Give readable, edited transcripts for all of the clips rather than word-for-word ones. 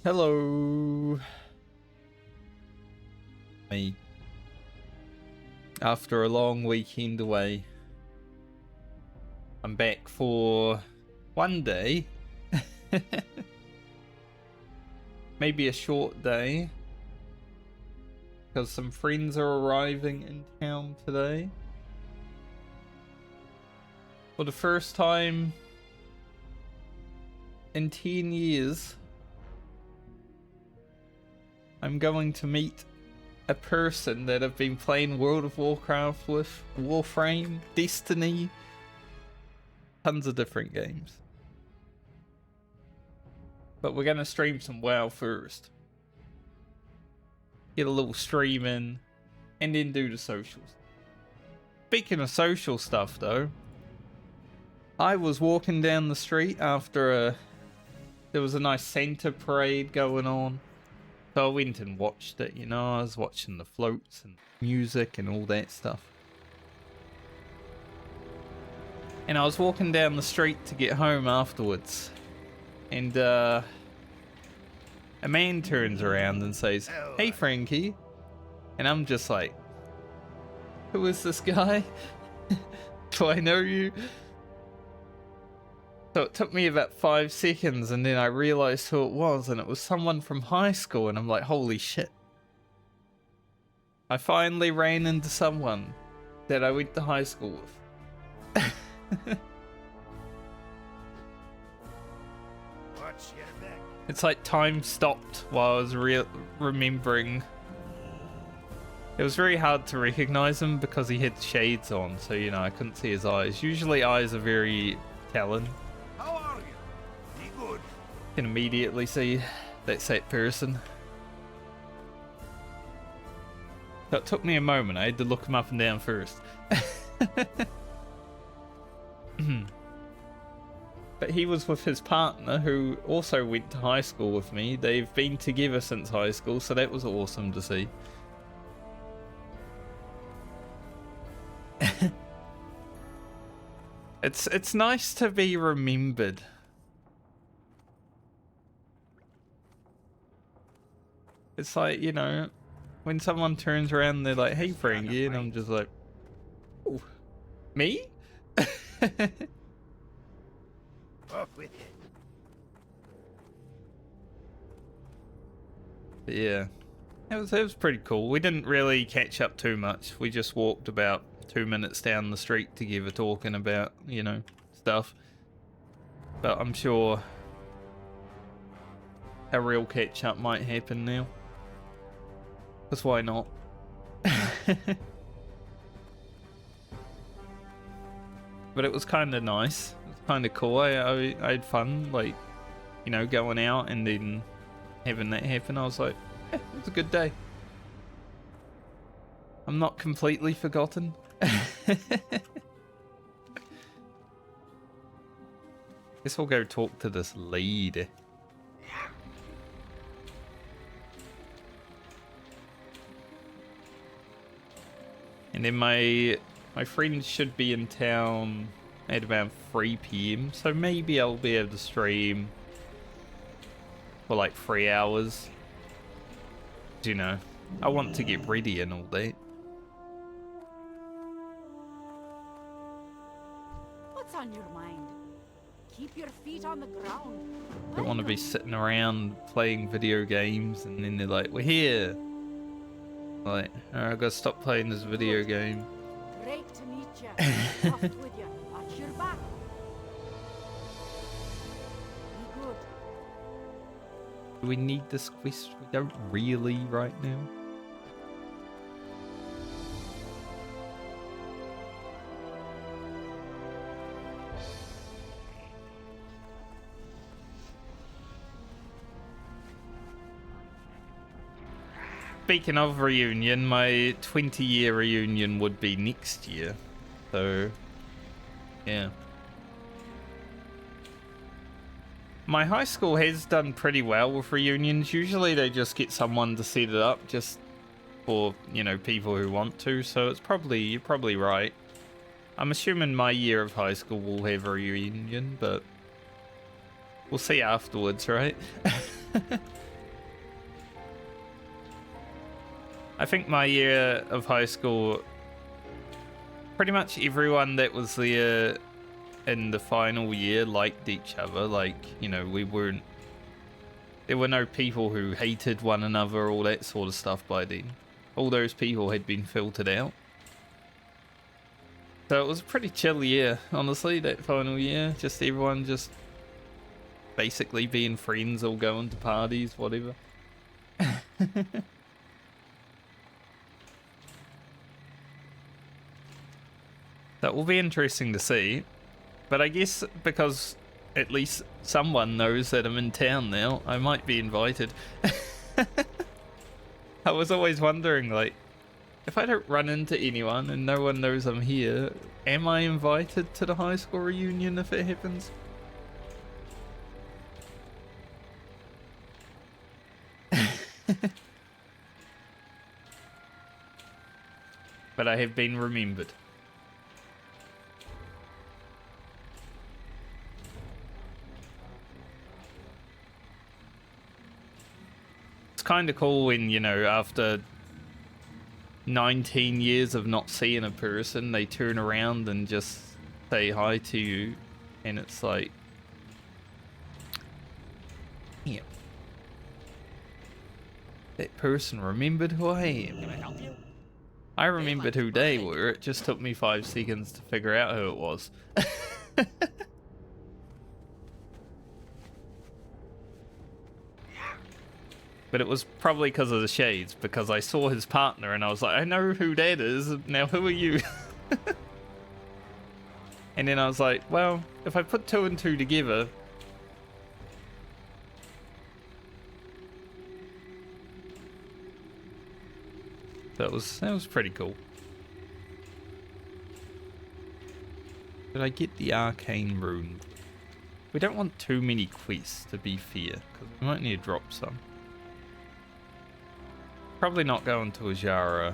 Hello. Me. After a long weekend away, I'm back for one day. Maybe a short day. Because some friends are arriving in town today. For the first time in 10 years, I'm going to meet a person that I've been playing World of Warcraft with, Warframe, Destiny, tons of different games. But we're gonna stream some WoW first. Get a little stream in, and then do the socials. Speaking of social stuff though, I was walking down the street after there was a nice Santa parade going on. So I went and watched it, you know, I was watching the floats and music and all that stuff. And I was walking down the street to get home afterwards. And a man turns around and says, "Hey Frankie." And I'm just like, who is this guy? Do I know you? So it took me about 5 seconds and then I realized who it was, and it was someone from high school, and I'm like, holy shit. I finally ran into someone that I went to high school with. It's like time stopped while I was remembering. It was very hard to recognize him because he had shades on, so you know, I couldn't see his eyes. Usually eyes are very telling. How are you? Be good. Can immediately see that's that person. So it took me a moment. I had to look him up and down first. But he was with his partner, who also went to high school with me. They've been together since high school, so that was awesome to see. It's nice to be remembered. It's like, you know, when someone turns around and they're like, "Hey Frankie," and I'm just like, "Oh, me?" Off with it. But yeah, it was pretty cool. We didn't really catch up too much. We just walked about 2 minutes down the street together talking about, you know, stuff. But I'm sure a real catch up might happen now. Because why not? But it was kind of nice. It was kind of cool. I had fun, like, you know, going out and then having that happen. I was like, yeah, it was a good day. I'm not completely forgotten. Guess we'll go talk to this lead. And then my friends should be in town at about 3 PM, so maybe I'll be able to stream for like 3 hours. You know, I want to get ready and all that. What's on your mind? Keep your feet on the ground. Don't want to be sitting around playing video games and then they're like, "We're here." Like, alright, I gotta stop playing this video game. Great to meet you. Off with you. Watch your back. Be good. Do we need this quest? We don't really right now. Speaking of reunion, my 20-year reunion would be next year. So, yeah. My high school has done pretty well with reunions. Usually they just get someone to set it up just for, you know, people who want to. So it's probably, you're probably right. I'm assuming my year of high school will have a reunion, but we'll see afterwards, right? I think my year of high school, pretty much everyone that was there in the final year liked each other. Like, you know, there were no people who hated one another, all that sort of stuff by then. All those people had been filtered out. So it was a pretty chill year, honestly, that final year. Just everyone just basically being friends, all going to parties, whatever. That will be interesting to see. But I guess because at least someone knows that I'm in town now, I might be invited. I was always wondering, like, if I don't run into anyone and no one knows I'm here, am I invited to the high school reunion if it happens? But I have been remembered. It's kind of cool when, you know, after 19 years of not seeing a person, they turn around and just say hi to you, and it's like, yeah, that person remembered who I am. Can I help you? I remembered who they were. It just took me 5 seconds to figure out who it was. But it was probably because of the shades, because I saw his partner and I was like, I know who that is. Now who are you? And then I was like, well, if I put 2 and 2 together, that was pretty cool. Did I get the arcane rune? We don't want too many quests, to be fair, because we might need to drop some. Probably not going to Ajara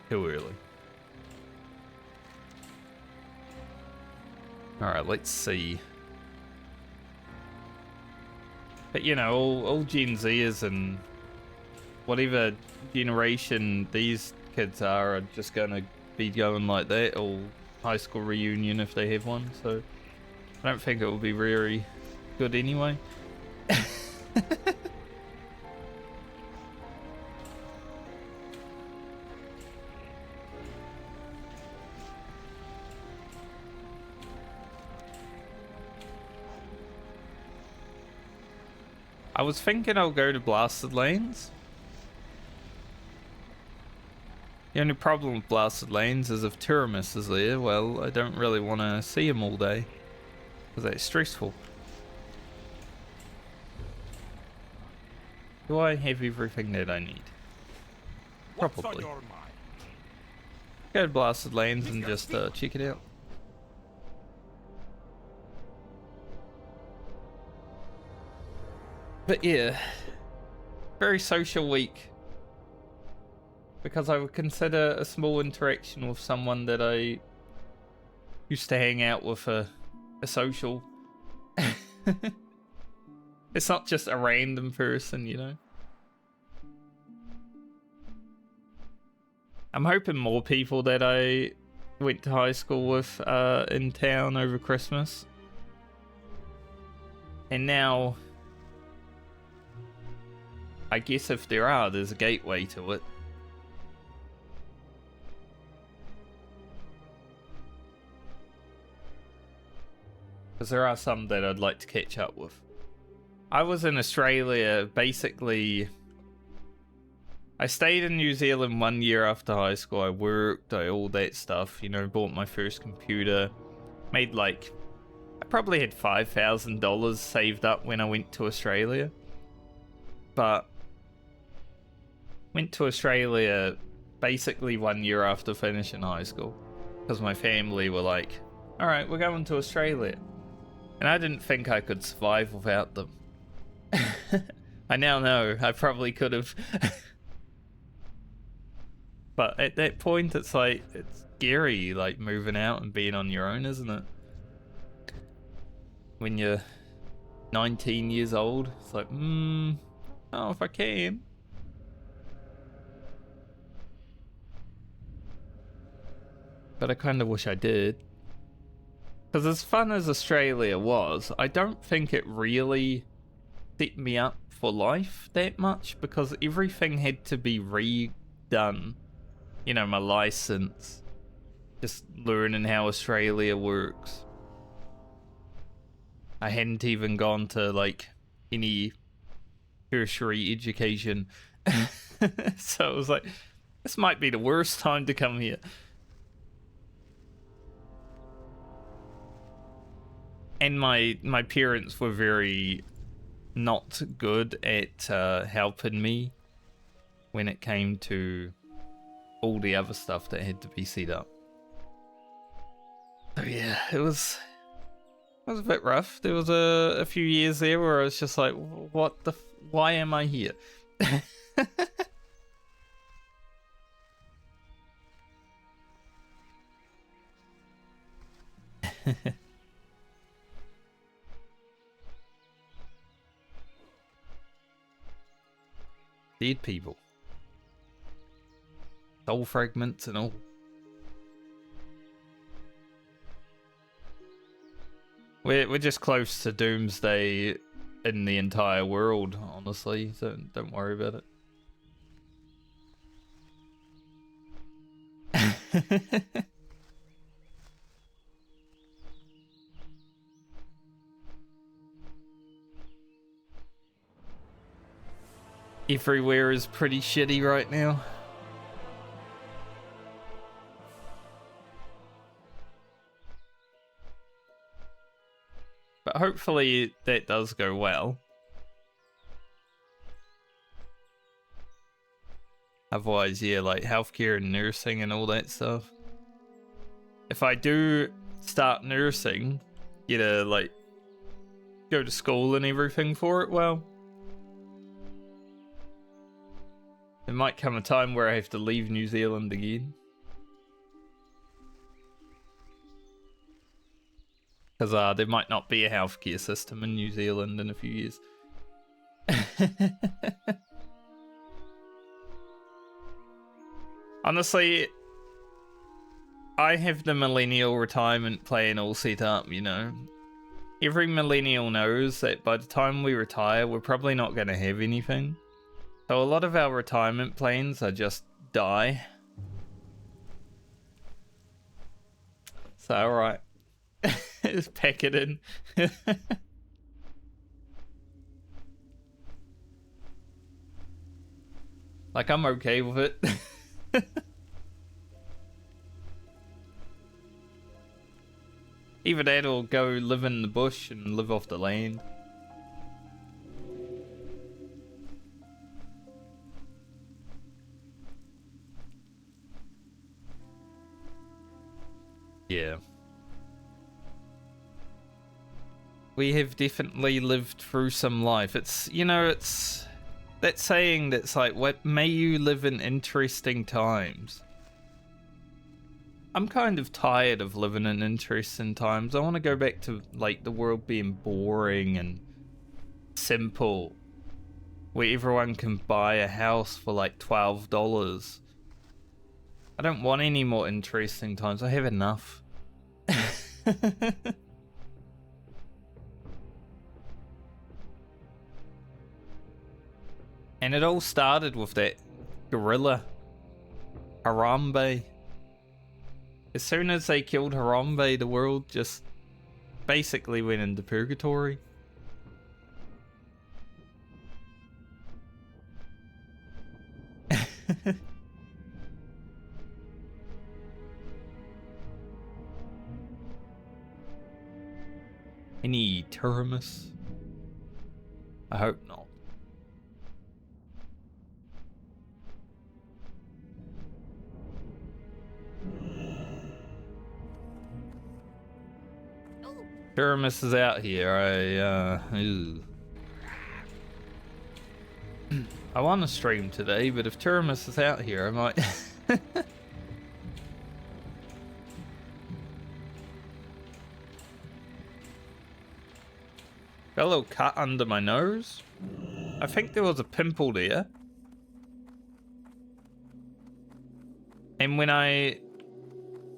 too early. Alright, let's see. But you know, all Gen Zers and whatever generation these kids are just gonna be going like that, or high school reunion if they have one, so I don't think it will be very good anyway. I was thinking I'll go to Blasted Lanes. The only problem with Blasted Lanes is if Tiramis is there, well, I don't really want to see him all day, because that's stressful. Do I have everything that I need? Probably. What's on your mind? Go to Blasted Lanes and just check it out. But yeah, very social week, because I would consider a small interaction with someone that I used to hang out with a social. It's not just a random person, you know. I'm hoping more people that I went to high school with are in town over Christmas. And now, I guess if there are, there's a gateway to it. Because there are some that I'd like to catch up with. I was in Australia, basically. I stayed in New Zealand 1 year after high school. I worked, all that stuff, you know, bought my first computer. Made like, I probably had $5,000 saved up when I went to Australia. But went to Australia basically 1 year after finishing high school, because my family were like, alright, we're going to Australia. And I didn't think I could survive without them. I now know I probably could have. But at that point, it's like, it's scary, like moving out and being on your own, isn't it? When you're 19 years old, it's like, oh, if I can. but I kind of wish I did. Because as fun as Australia was, I don't think it really set me up for life that much, because everything had to be redone. You know, my license, just learning how Australia works. I hadn't even gone to, like, any tertiary education. So it was like, this might be the worst time to come here. And my parents were very not good at helping me when it came to all the other stuff that had to be set up. So yeah, it was a bit rough. There was a few years there where I was just like, what the why am I here? Dead people. Soul fragments and all. We're just close to doomsday in the entire world, honestly, so don't worry about it. Everywhere is pretty shitty right now. But hopefully that does go well. Otherwise, yeah, like healthcare and nursing and all that stuff. If I do start nursing, get to like go to school and everything for it, well, there might come a time where I have to leave New Zealand again. Because there might not be a healthcare system in New Zealand in a few years. Honestly, I have the millennial retirement plan all set up, you know. Every millennial knows that by the time we retire, we're probably not going to have anything. So a lot of our retirement plans are just die. So, alright. Just pack it in. Like, I'm okay with it. Either that or go live in the bush and live off the land. Yeah. We have definitely lived through some life. It's, you know, it's that saying that's like, what, may you live in interesting times. I'm kind of tired of living in interesting times. I want to go back to, like, the world being boring and simple, where everyone can buy a house for like $12. I don't want any more interesting times. I have enough. And it all started with that gorilla, Harambe. As soon as they killed Harambe, the world just basically went into purgatory. Any Turamus? I hope not. Turamus is out here. I want to stream today, but if Turamus is out here, I might. Got a little cut under my nose. I think there was a pimple there. And when I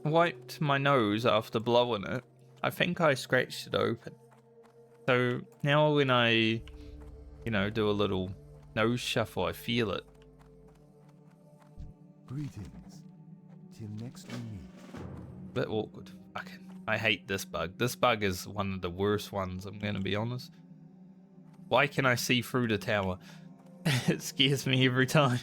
wiped my nose after blowing it. I think I scratched it open. So now when I, you know, do a little nose shuffle, I feel it. Greetings. Till next we meet. Bit awkward. Fucking, I hate this bug. This bug is one of the worst ones, I'm gonna be honest. Why can I see through the tower? It scares me every time.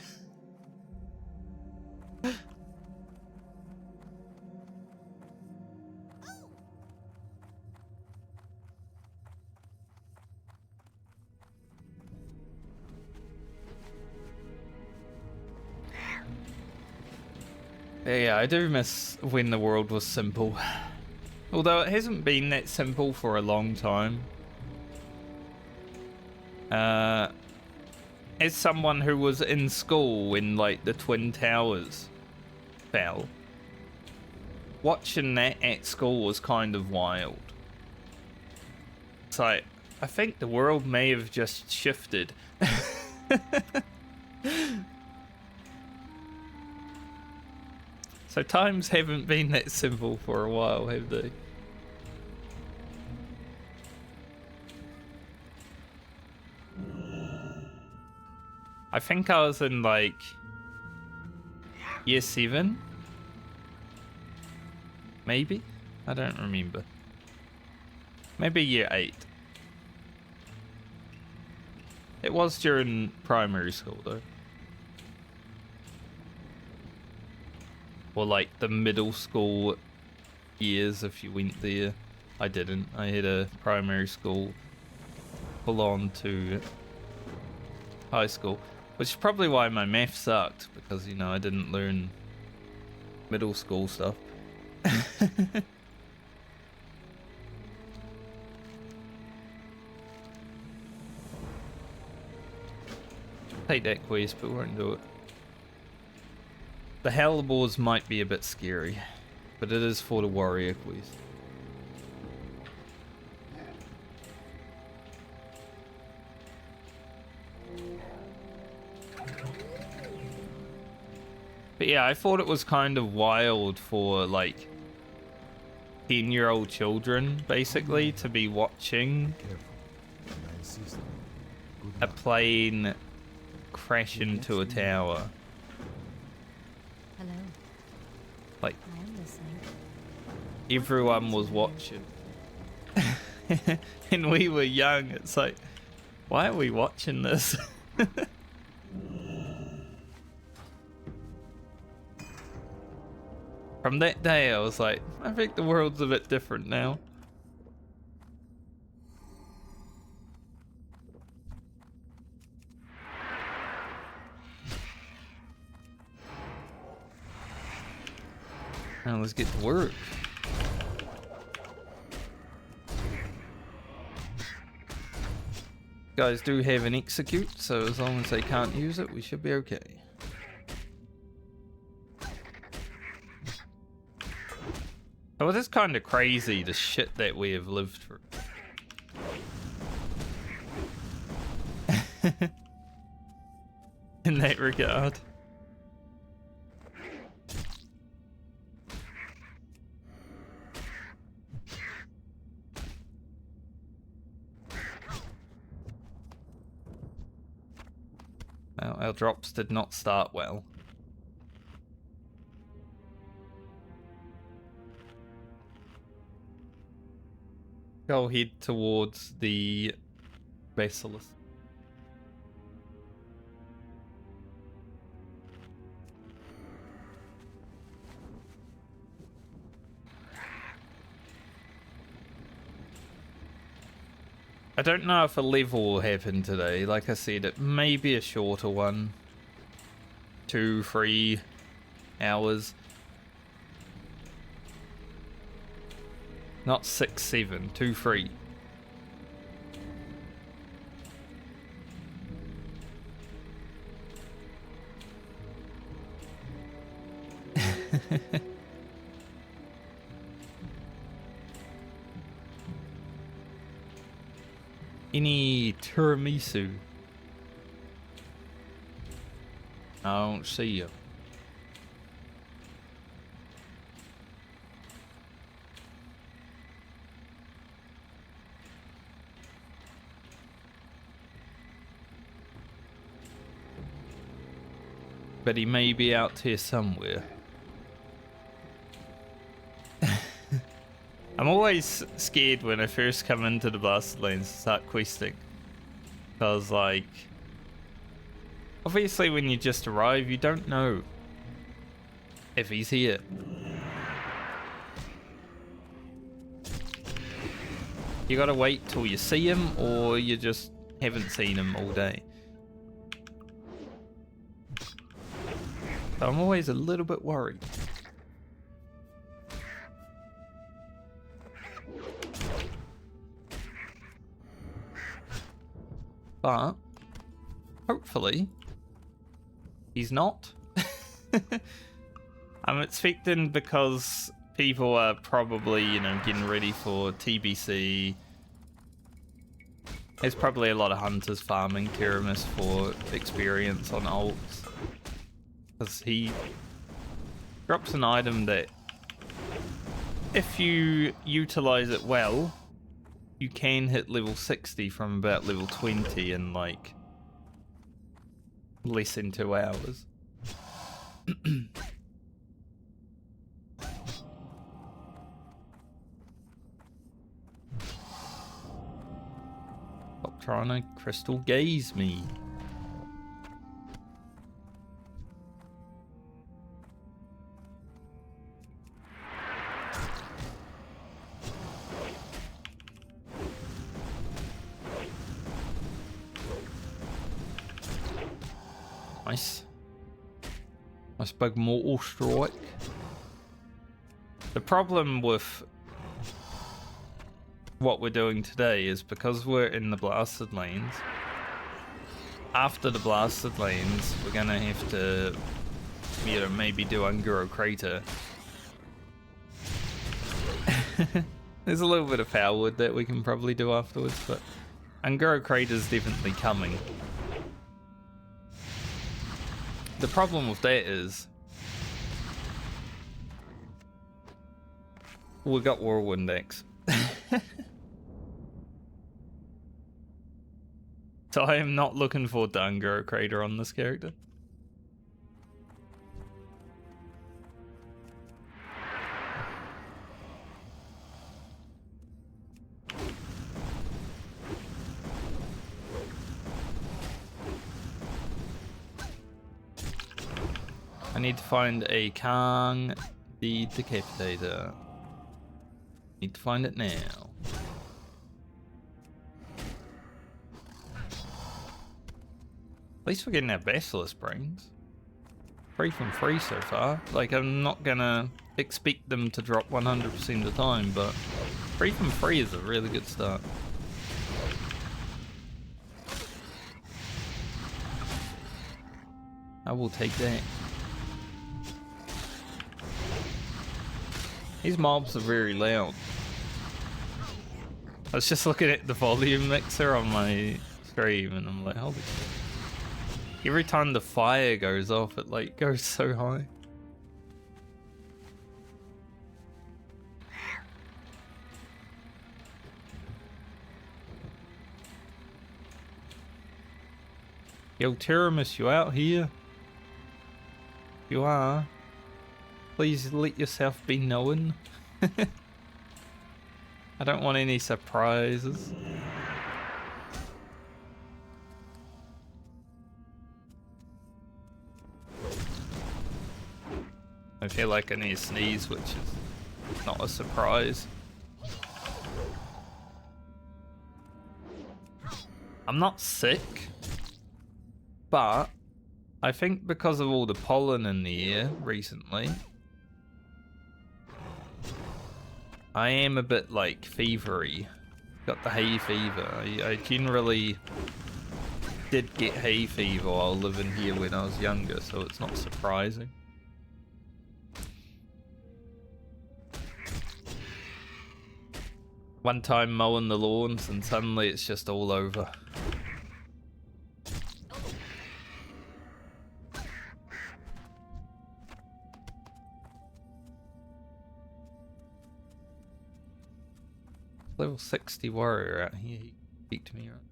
Yeah, I do miss when the world was simple. Although it hasn't been that simple for a long time. As someone who was in school when, like, the Twin Towers fell, watching that at school was kind of wild. It's like, I think the world may have just shifted. So times haven't been that simple for a while, have they? I think I was in, like, year 7? Maybe? I don't remember. Maybe year 8. It was during primary school, though. Or, like, the middle school years, if you went there. I didn't. I had a primary school full on to high school. Which is probably why my math sucked, because, you know, I didn't learn middle school stuff. Take that quest, but we won't do it. The Hellboars might be a bit scary, but it is for the warrior quest. But yeah, I thought it was kind of wild for, like, 10-year-old children, basically, to be watching a plane crash into a tower. Hello. Like, I am listening. everyone was watching. And we were young. It's like, why are we watching this? From that day, I was like, I think the world's a bit different now. Now let's get to work. Guys do have an execute, so as long as they can't use it, we should be okay. Oh, it is kind of crazy, the shit that we have lived through. In that regard. Well, our drops did not start well. Go head towards the basilisk. I don't know if a level will happen today. Like I said, it may be a shorter one. 2-3 hours. Not 6-7, 2-3. Any tiramisu? I don't see you. but he may be out here somewhere. I'm always scared when I first come into the Blasted Lands to start questing. Because, like, obviously when you just arrive, you don't know if he's here. You gotta wait till you see him, or you just haven't seen him all day. So I'm always a little bit worried. But hopefully he's not. I'm expecting, because people are probably, you know, getting ready for TBC. There's probably a lot of hunters farming Teramis for experience on ults. Because he drops an item that, if you utilize it well, you can hit level 60 from about level 20 in like less than 2 hours. Stop trying to crystal gaze me. Nice. Nice big mortal strike. The problem with what we're doing today is, because we're in the Blasted Lands, after the Blasted Lands, we're gonna have to, you know, maybe do Unguro Crater. There's a little bit of firewood that we can probably do afterwards, but Unguro Crater's definitely coming. The problem with that is we got Whirlwind Axe. So I am not looking forward to Unguro Crater on this character. I need to find a Kang the Decapitator. Need to find it now. At least we're getting our Basilisk Brains. Free from free so far. Like, I'm not gonna expect them to drop 100% of the time, but free from free is a really good start. I will take that. These mobs are very loud. I was just looking at the volume mixer on my stream and I'm like, holy shit. Every time the fire goes off, it like goes so high. Yo, Teramis, you out here? You are. Please let yourself be known. I don't want any surprises. I feel like I need to sneeze, which is not a surprise. I'm not sick, but I think because of all the pollen in the air recently, I am a bit like fevery. Got the hay fever. I generally did get hay fever while living here when I was younger, so it's not surprising. One time mowing the lawns and suddenly it's just all over. Level 60 warrior out here, he beat me up.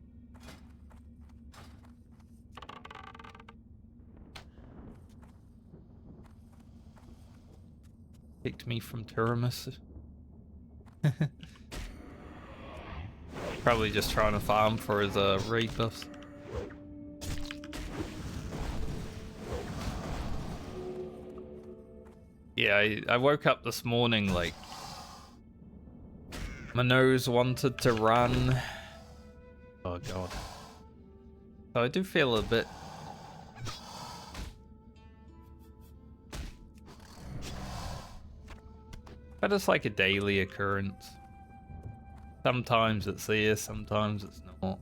Kicked me from Tyrannus. Probably just trying to farm for his raid buffs. Yeah, I woke up this morning like my nose wanted to run. Oh god. So I do feel a bit. But it's like a daily occurrence. Sometimes it's there, sometimes it's not.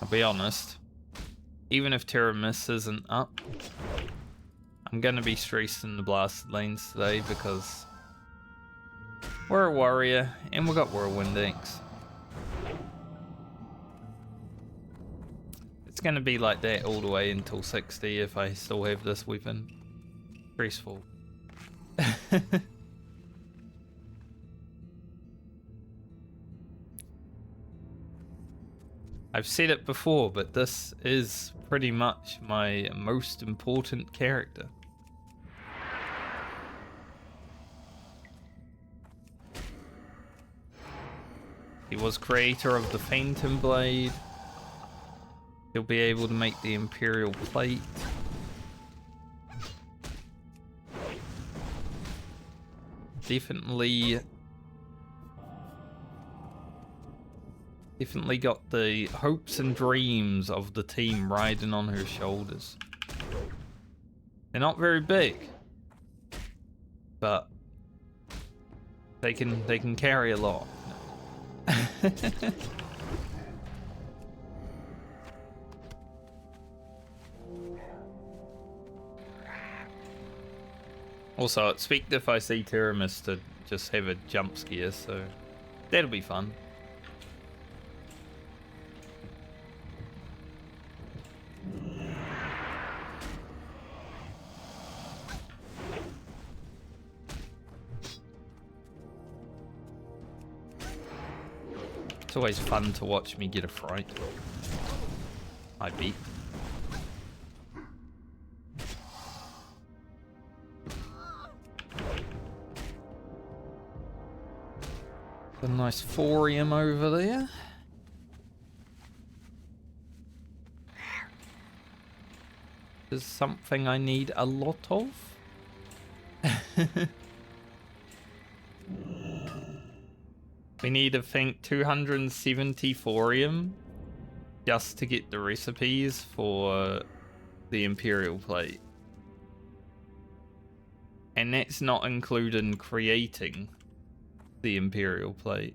I'll be honest, even if Tyrannus isn't up, I'm gonna be stressed in the blasted lanes today because we're a warrior and we got Whirlwind Inks. It's gonna be like that all the way until 60 if I still have this weapon. Stressful. I've said it before, but this is pretty much my most important character. He was creator of the Phantom Blade. He'll be able to make the Imperial Plate. Definitely got the hopes and dreams of the team riding on her shoulders. They're not very big, but they can carry a lot. Also, it's expect if I see Tyrannus to just have a jump scare, so that'll be fun. It's always fun to watch me get a fright. I beat. A nice thorium over there. Is something I need a lot of. We need, I think, 270 thorium just to get the recipes for the Imperial Plate. And that's not including creating the Imperial Plate.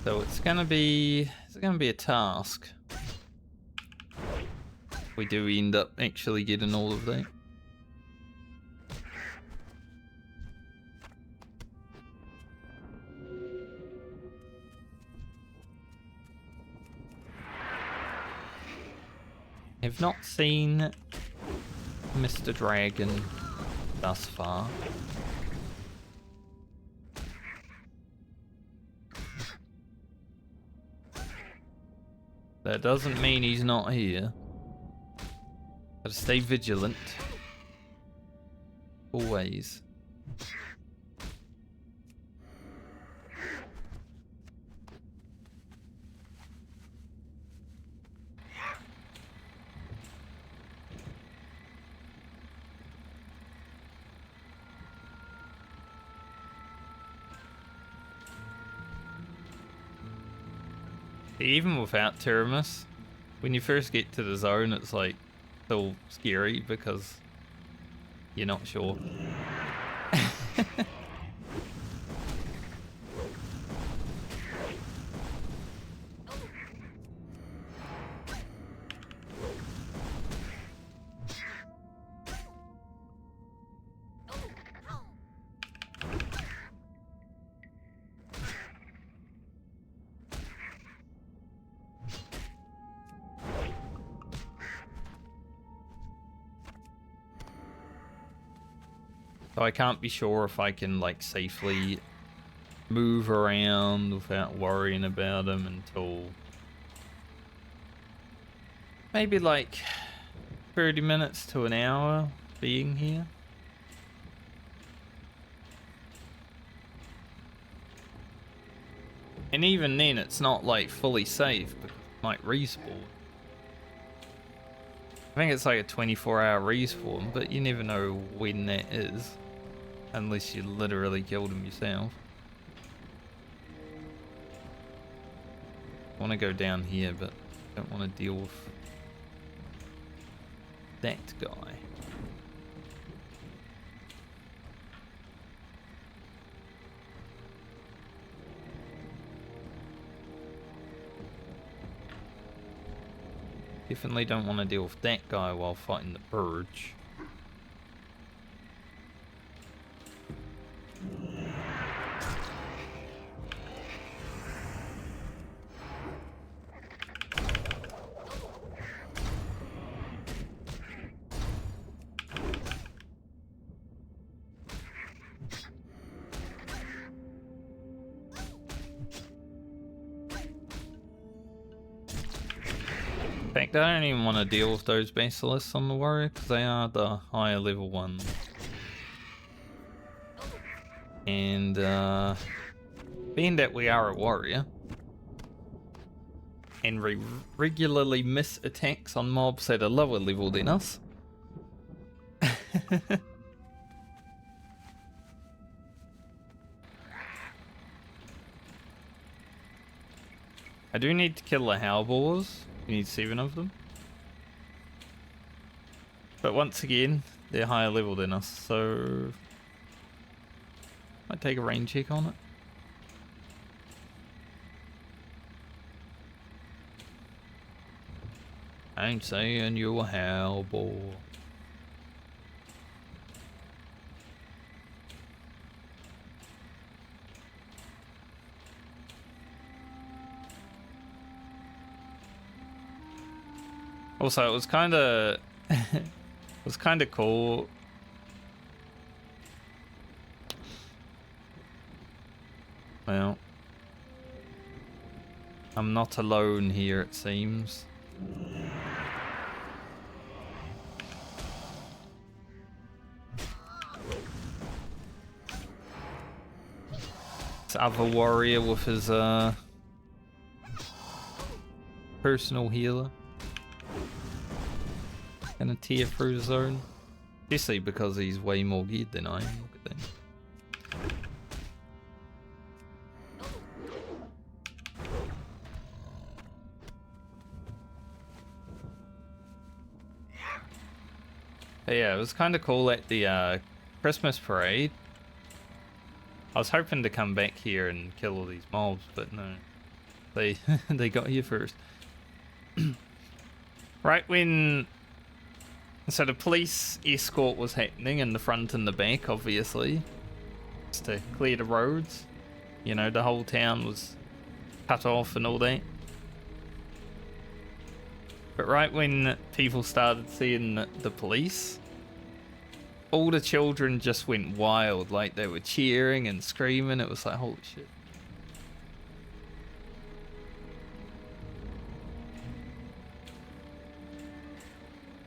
So it's gonna be a task. We do end up actually getting all of that. I've not seen Mr. Dragon thus far. That doesn't mean he's not here. Gotta stay vigilant. Always. Even without Tyrannus, when you first get to the zone, it's like still scary because you're not sure. So I can't be sure if I can like safely move around without worrying about them until maybe like 30 minutes to an hour being here. And even then it's not like fully safe because it might respawn. I think it's like a 24-hour respawn, but you never know when that is unless you literally killed him yourself. I want to go down here, but I don't want to deal with that guy. Definitely don't want to deal with that guy while fighting the purge. In fact, I don't even want to deal with those basilisks on the warrior because they are the higher level ones. And being that we are a warrior and we regularly miss attacks on mobs that are lower level than us, I do need to kill the hellboars. You need 7 of them. But once again, they're higher level than us, so might take a range check on it. I'm saying you're a hellboar. Also, it was kind of cool. Well, I'm not alone here, it seems. This other warrior with his personal healer. Gonna tear through the zone. Especially because he's way more geared than I am. Look at that. But yeah, it was kind of cool at the Christmas parade. I was hoping to come back here and kill all these mobs, but no. They they got here first. Right when... So the police escort was happening in the front and the back, obviously. Just to clear the roads. You know, the whole town was cut off and all that. But right when people started seeing the police, all the children just went wild. Like, they were cheering and screaming. It was like, holy shit.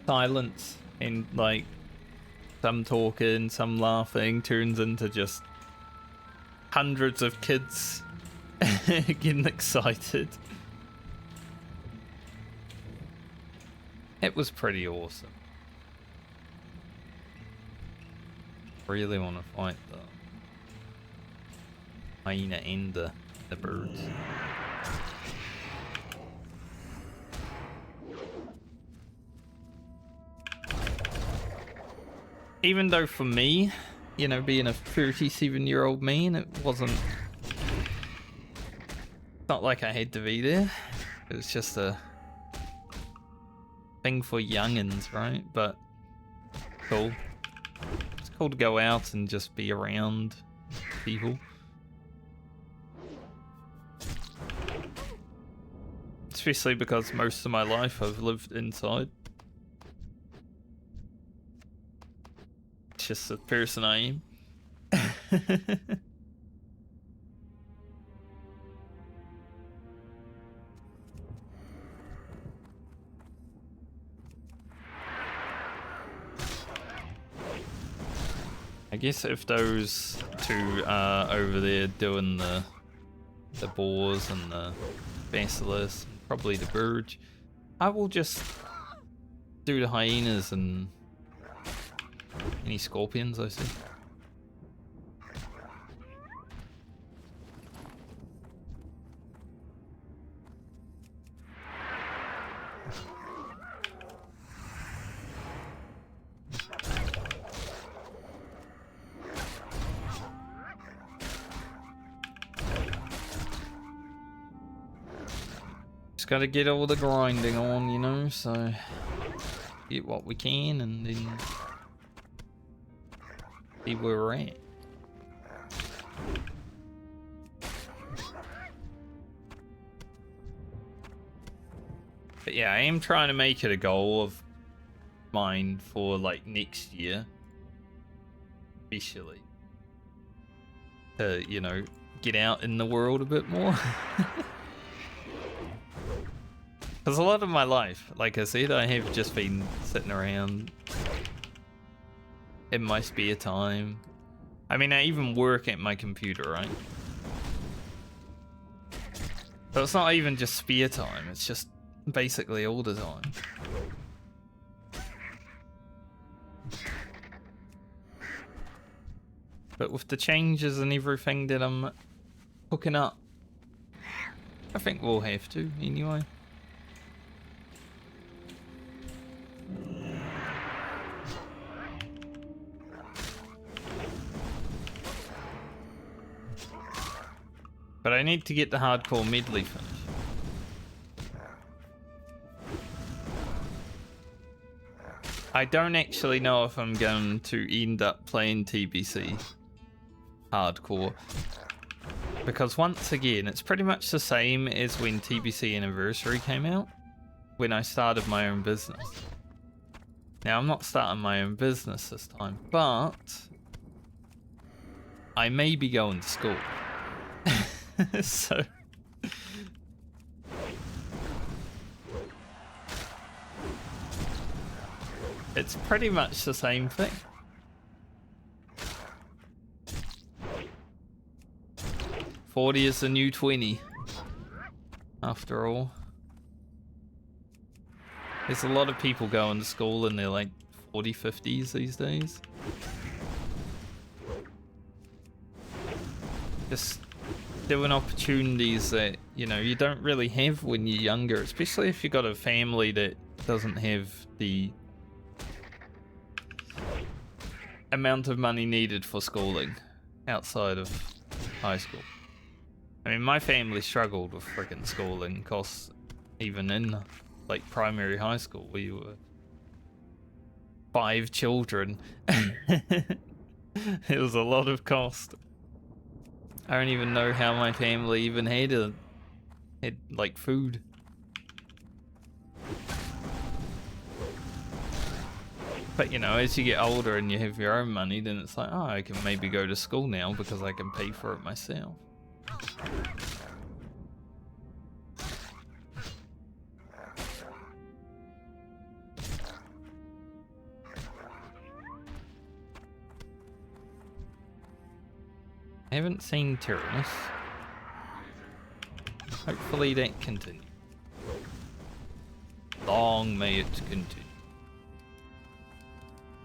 Silence and like some talking, some laughing turns into just hundreds of kids getting excited. It was pretty awesome. Really want to fight the hyena and the birds. Even though for me, you know, being a 37-year-old man, it wasn't... Not like I had to be there. It was just a thing for youngins, right? But cool. It's cool to go out and just be around people. Especially because most of my life I've lived inside. just the person I am. I guess if those two are over there doing the boars and the basilisk, probably the bird, I will just do the hyenas and any scorpions I see. Just gotta get all the grinding on, you know, so get what we can and then see where we're at. But yeah, I am trying to make it a goal of mine for like next year, especially to, you know, get out in the world a bit more. Because a lot of my life, like I said, I have just been sitting around in my spare time. I mean, I even work at my computer, right? So it's not even just spare time, it's just basically all the time. But with the changes and everything that I'm hooking up, I think we'll have to anyway. But I need to get the hardcore medley finished. I don't actually know if I'm going to end up playing TBC hardcore. Because once again, it's pretty much the same as when TBC Anniversary came out, when I started my own business. Now, I'm not starting my own business this time, but I may be going to school. So it's pretty much the same thing. $40 is the new 20 after all. There's a lot of people going to school in their like 40s, 50s these days. Just doing opportunities that, you know, you don't really have when you're younger, especially if you've got a family that doesn't have the amount of money needed for schooling outside of high school. I mean, my family struggled with freaking schooling costs even in like primary high school. We were 5 children. It was a lot of cost. I don't even know how my family even had like food. But you know, as you get older and you have your own money, then it's like, oh, I can maybe go to school now because I can pay for it myself. I haven't seen Tyrannus. Hopefully that continues. Long may it continue.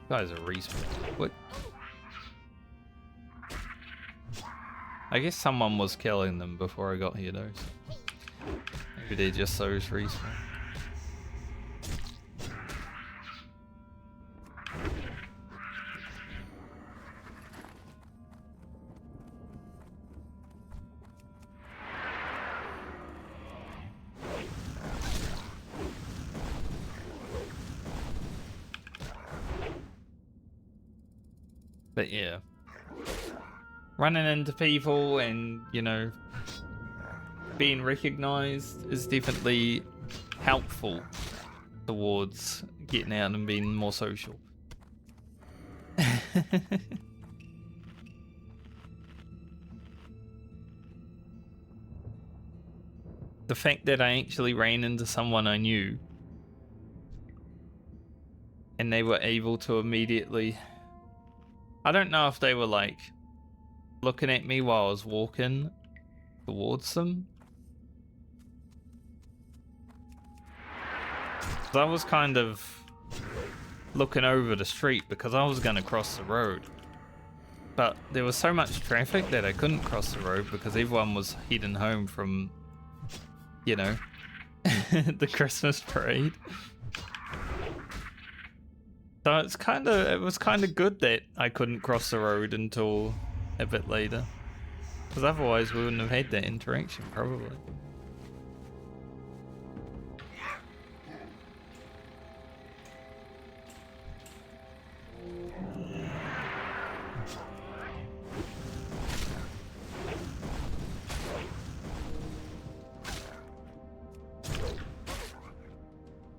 Guys are respawn. What? I guess someone was killing them before I got here though. So maybe they're just those respawn. But yeah, running into people and, you know, being recognized is definitely helpful towards getting out and being more social. The fact that I actually ran into someone I knew and they were able to immediately... I don't know if they were like looking at me while I was walking towards them. I was kind of looking over the street because I was going to cross the road. But there was so much traffic that I couldn't cross the road because everyone was heading home from, you know, the Christmas parade. So it was kind of good that I couldn't cross the road until a bit later. Because otherwise we wouldn't have had that interaction, probably.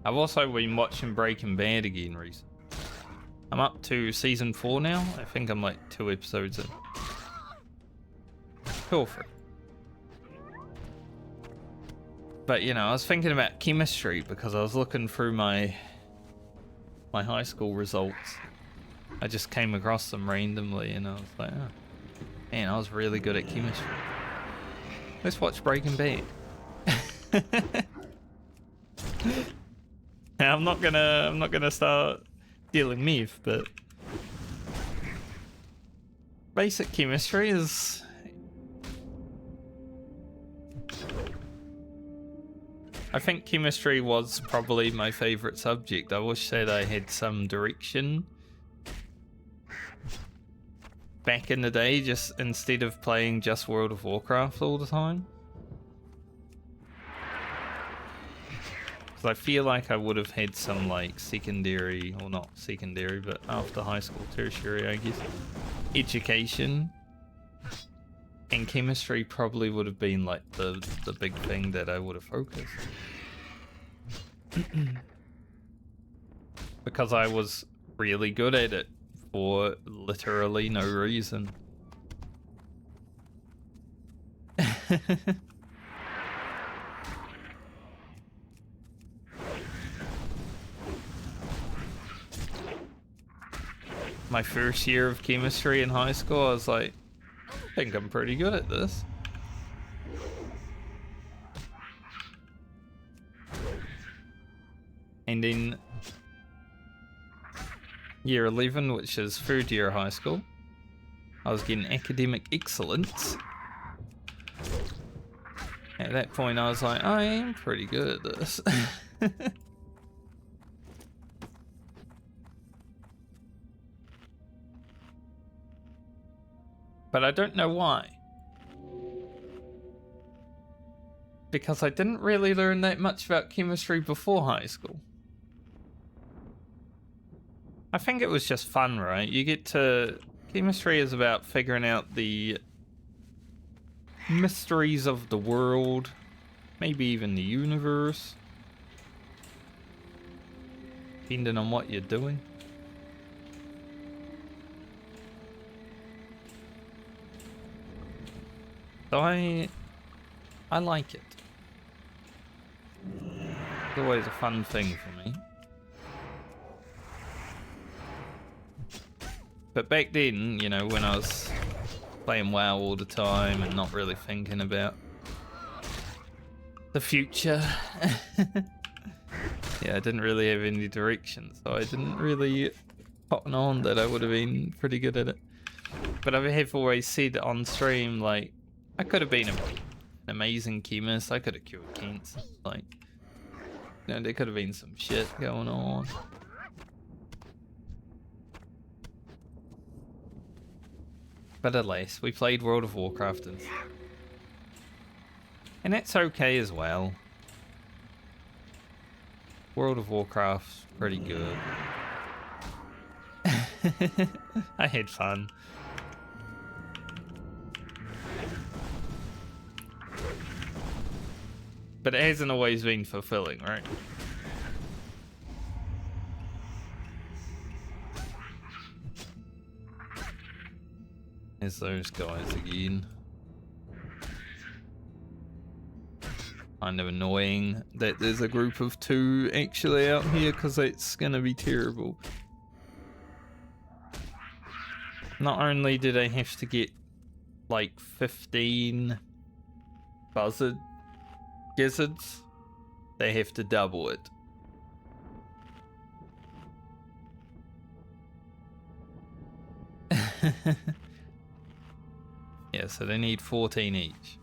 I've also been watching Breaking Bad again recently. I'm up to season 4 now. I think I'm like 2 episodes in. Feel free. But you know, I was thinking about chemistry because I was looking through my high school results. I just came across them randomly and I was like, oh, man, I was really good at chemistry. Let's watch Breaking Bad. I'm not gonna start dealing meth, but basic chemistry is... I think chemistry was probably my favorite subject. I wish that I had some direction back in the day, just instead of playing just World of Warcraft all the time. I feel like I would have had some like secondary, or not secondary, but after high school, tertiary, I guess, education. And chemistry probably would have been like the big thing that I would have focused. Because I was really good at it for literally no reason. My first year of chemistry in high school, I was like, I think I'm pretty good at this. And in year 11, which is third year of high school, I was getting academic excellence. At that point, I was like, I am pretty good at this. But I don't know why. Because I didn't really learn that much about chemistry before high school. I think it was just fun, right? You get to... Chemistry is about figuring out the mysteries of the world, maybe even the universe, depending on what you're doing. So I like it. It's always a fun thing for me. But back then, you know, when I was playing WoW all the time and not really thinking about the future, yeah, I didn't really have any direction, so I didn't really cotton on that I would have been pretty good at it. But I have always said on stream, like, I could have been an amazing chemist. I could have cured cancer. Like, you know, there could have been some shit going on. But alas, we played World of Warcraft and that's okay as well. World of Warcraft's pretty good. I had fun. But it hasn't always been fulfilling, right? There's those guys again. Kind of annoying that there's a group of 2 actually out here, because it's gonna be terrible. Not only did I have to get like 15 buzzard gizzards, they have to double it. Yeah, so they need 14 each.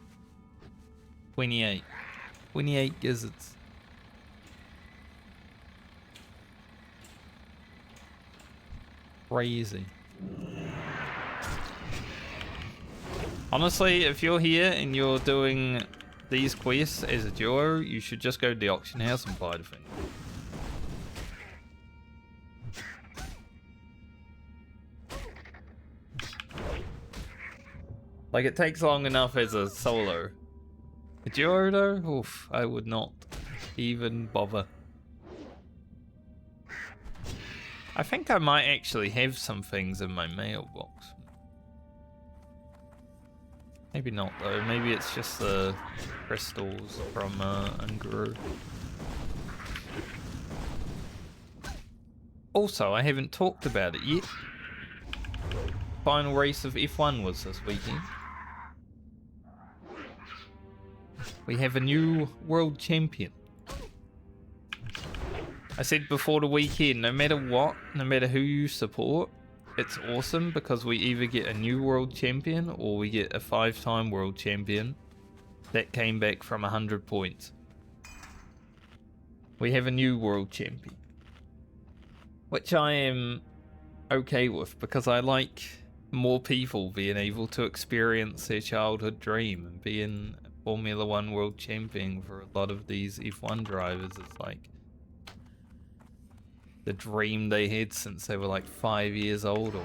28. 28 gizzards. Crazy. Honestly, if you're here and you're doing these quests as a duo, you should just go to the auction house and buy the thing. Like, it takes long enough as a solo. A duo though? Oof, I would not even bother. I think I might actually have some things in my mailbox. Maybe not though, maybe it's just the crystals from Unguru. Also, I haven't talked about it yet. Final race of F1 was this weekend. We have a new world champion. I said before the weekend, no matter what, no matter who you support, it's awesome because we either get a new world champion or we get a 5-time world champion that came back from 100 points. We have a new world champion, which I am okay with because I like more people being able to experience their childhood dream, and being a Formula 1 world champion for a lot of these F1 drivers is like the dream they had since they were like 5 years old or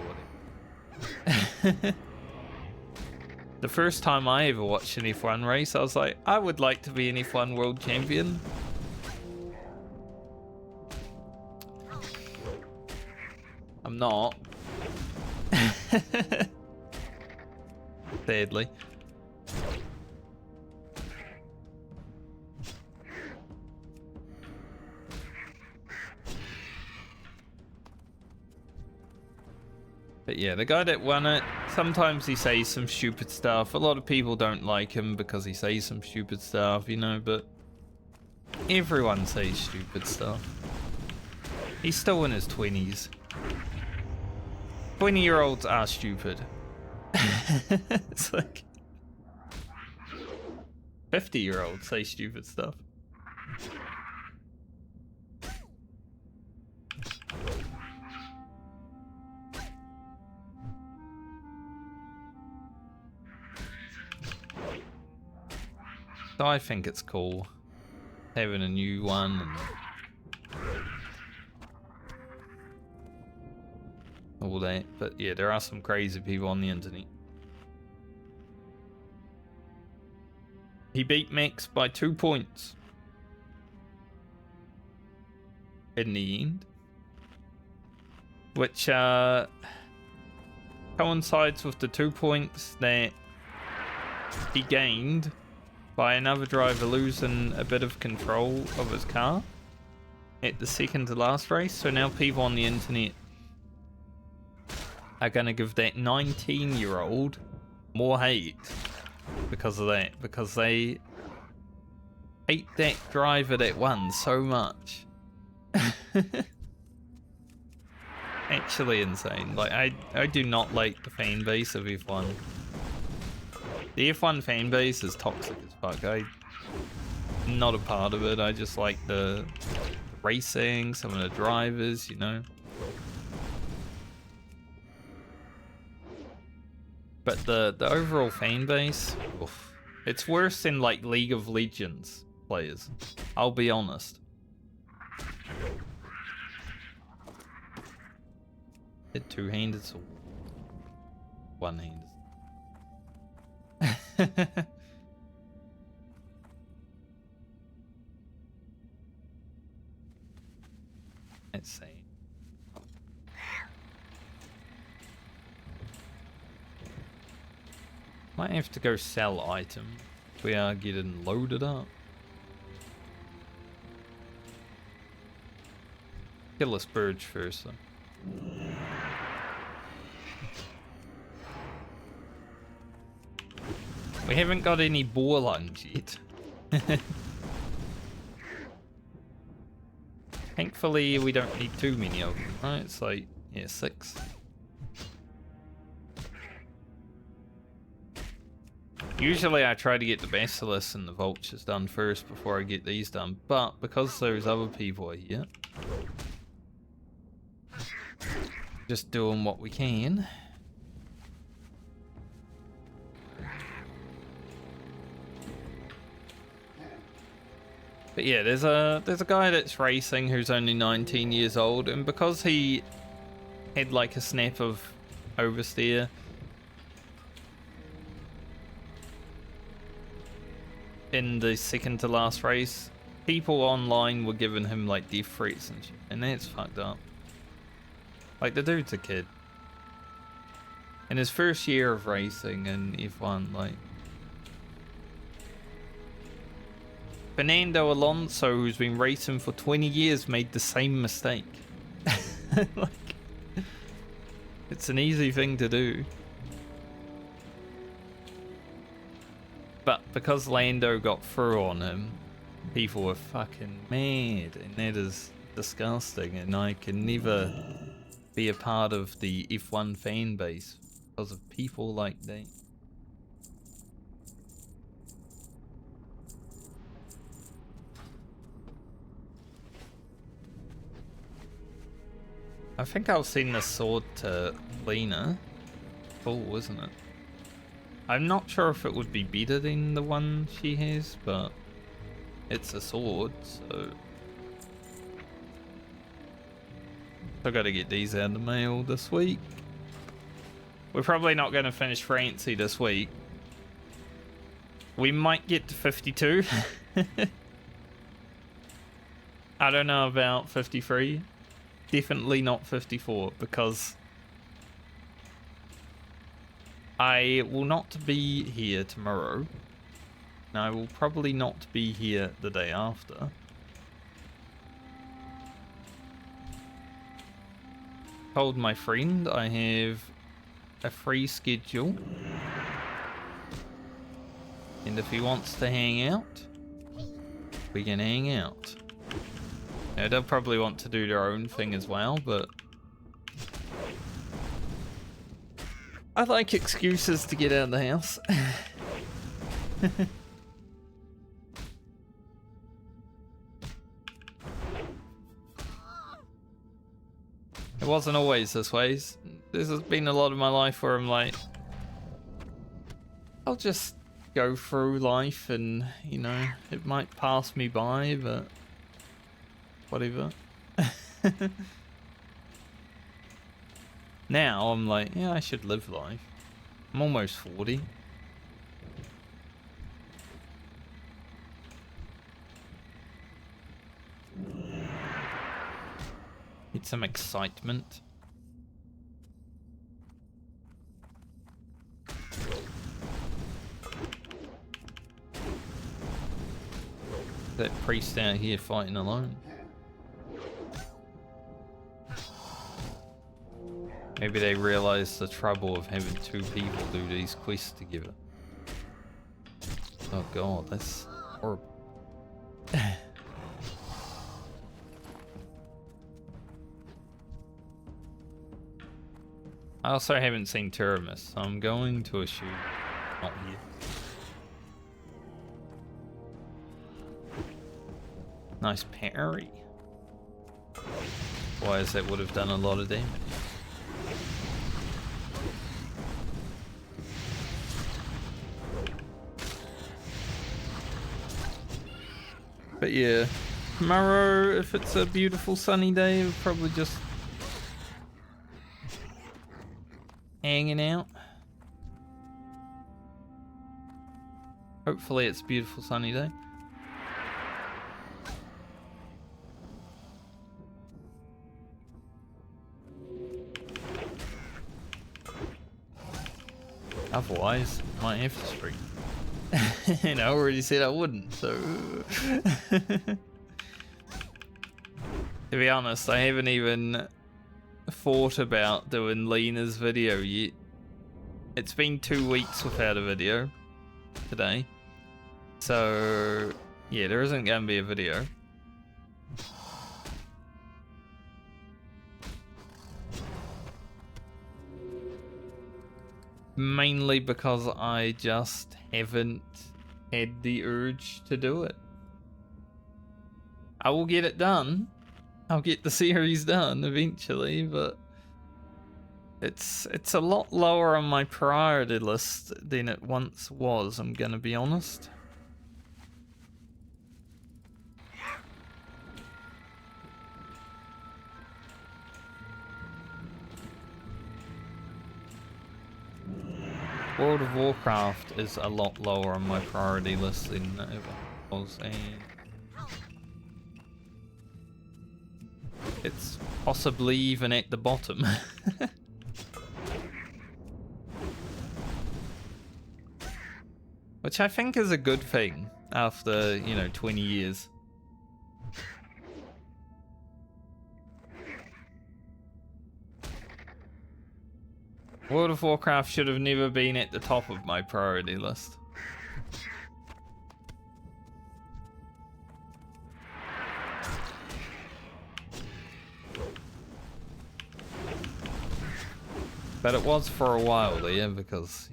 whatever. The first time I ever watched an F1 race, I was like, I would like to be an F1 world champion. I'm not. Sadly. But yeah, the guy that won it, sometimes he says some stupid stuff. A lot of people don't like him because he says some stupid stuff, you know, but everyone says stupid stuff. He's still in his 20s. 20-year-olds are stupid. It's like 50-year-olds say stupid stuff. So I think it's cool having a new one and all that, but yeah, there are some crazy people on the internet. He beat Max by 2 points in the end, which coincides with the 2 points that he gained by another driver losing a bit of control of his car at the second to last race. So now people on the internet are going to give that 19-year-old more hate because of that, because they hate that driver that won so much. Actually insane. Like, I do not like the fan base of F1. The F1 fan base is toxic as fuck. I'm not a part of it. I just like the racing, some of the drivers, you know. But the overall fan base, oof, it's worse than like League of Legends players. I'll be honest. Hit two-handed sword. One-handed. Let's see. Might have to go sell items. We are getting loaded up. Kill this bird first though. We haven't got any boar lungs yet. Thankfully we don't need too many of them, right? It's like, yeah, 6. Usually I try to get the basilisks and the vultures done first before I get these done, but because those other people are here, just doing what we can. But yeah, there's a guy that's racing who's only 19 years old, and because he had like a snap of oversteer, in the second to last race, people online were giving him like death threats and shit, and that's fucked up. Like, the dude's a kid. In his first year of racing in F1, like, Fernando Alonso, who's been racing for 20 years, made the same mistake. Like, it's an easy thing to do. But because Lando got through on him, people were fucking mad, and that is disgusting, and I can never be a part of the F1 fan base because of people like that. I think I'll send the sword to Lena. Cool, isn't it? I'm not sure if it would be better than the one she has, but it's a sword, so I've got to get these out of the mail this week. We're probably not going to finish Francie this week. We might get to 52. I don't know about 53. Definitely not 54, because I will not be here tomorrow, and I will probably not be here the day after. Told my friend I have a free schedule, and if he wants to hang out, we can hang out. Now, they'll probably want to do their own thing as well, but I like excuses to get out of the house. It wasn't always this way. This has been a lot of my life where I'm like, I'll just go through life and, you know, it might pass me by, but whatever. Now I'm like, yeah, I should live life. I'm almost 40. Need some excitement. That priest out here fighting alone. Maybe they realise the trouble of having 2 people do these quests together. Oh god, that's horrible. I also haven't seen Teramis, so I'm going to assume not yet. Nice parry. Otherwise that would have done a lot of damage. But yeah, tomorrow, if it's a beautiful sunny day, we'll probably just hanging out. Hopefully it's a beautiful sunny day. Otherwise, I might have to stream. And I already said I wouldn't, so... To be honest, I haven't even thought about doing Lena's video yet. It's been 2 weeks without a video today. So, yeah, there isn't going to be a video. Mainly because I just haven't had the urge to do it. I will get it done. I'll get the series done eventually, but it's a lot lower on my priority list than it once was, I'm gonna be honest. World of Warcraft is a lot lower on my priority list than it ever was, and it's possibly even at the bottom. Which I think is a good thing after, you know, 20 years. World of Warcraft should have never been at the top of my priority list. But it was for a while there, because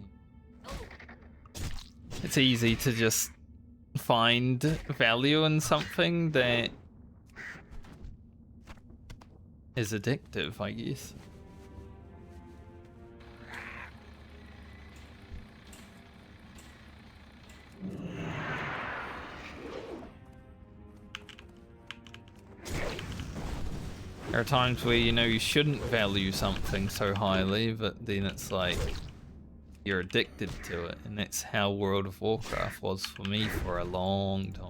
it's easy to just find value in something that is addictive, I guess. There are times where, you know, you shouldn't value something so highly, but then it's like you're addicted to it, and that's how World of Warcraft was for me for a long time.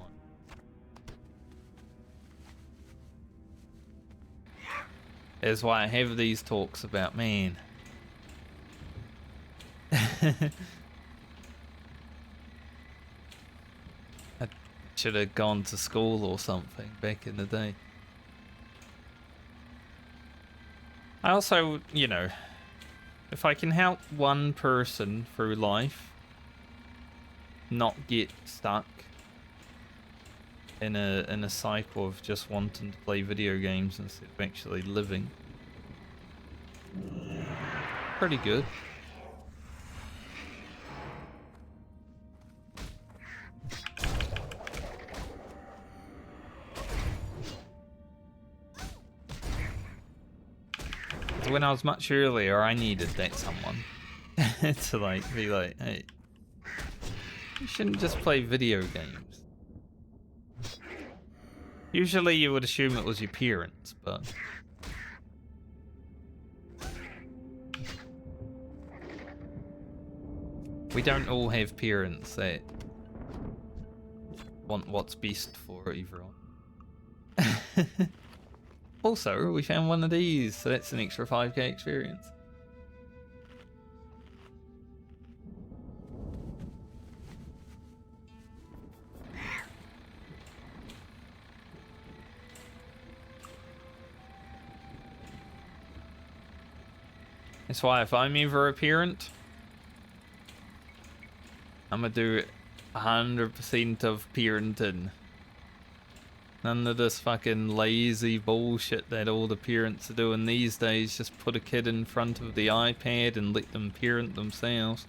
That's why I have these talks about, man. I should have gone to school or something back in the day. I also, you know, if I can help one person through life not get stuck in a cycle of just wanting to play video games instead of actually living, pretty good. When I was much earlier, I needed that someone to like be like, hey, you shouldn't just play video games. Usually you would assume it was your parents, but we don't all have parents that want what's best for everyone. Also, we found one of these, so that's an extra 5k experience. That's why if I'm ever a parent, I'm gonna do 100% of parenting. None of this fucking lazy bullshit that all the parents are doing these days. Just put a kid in front of the iPad and let them parent themselves.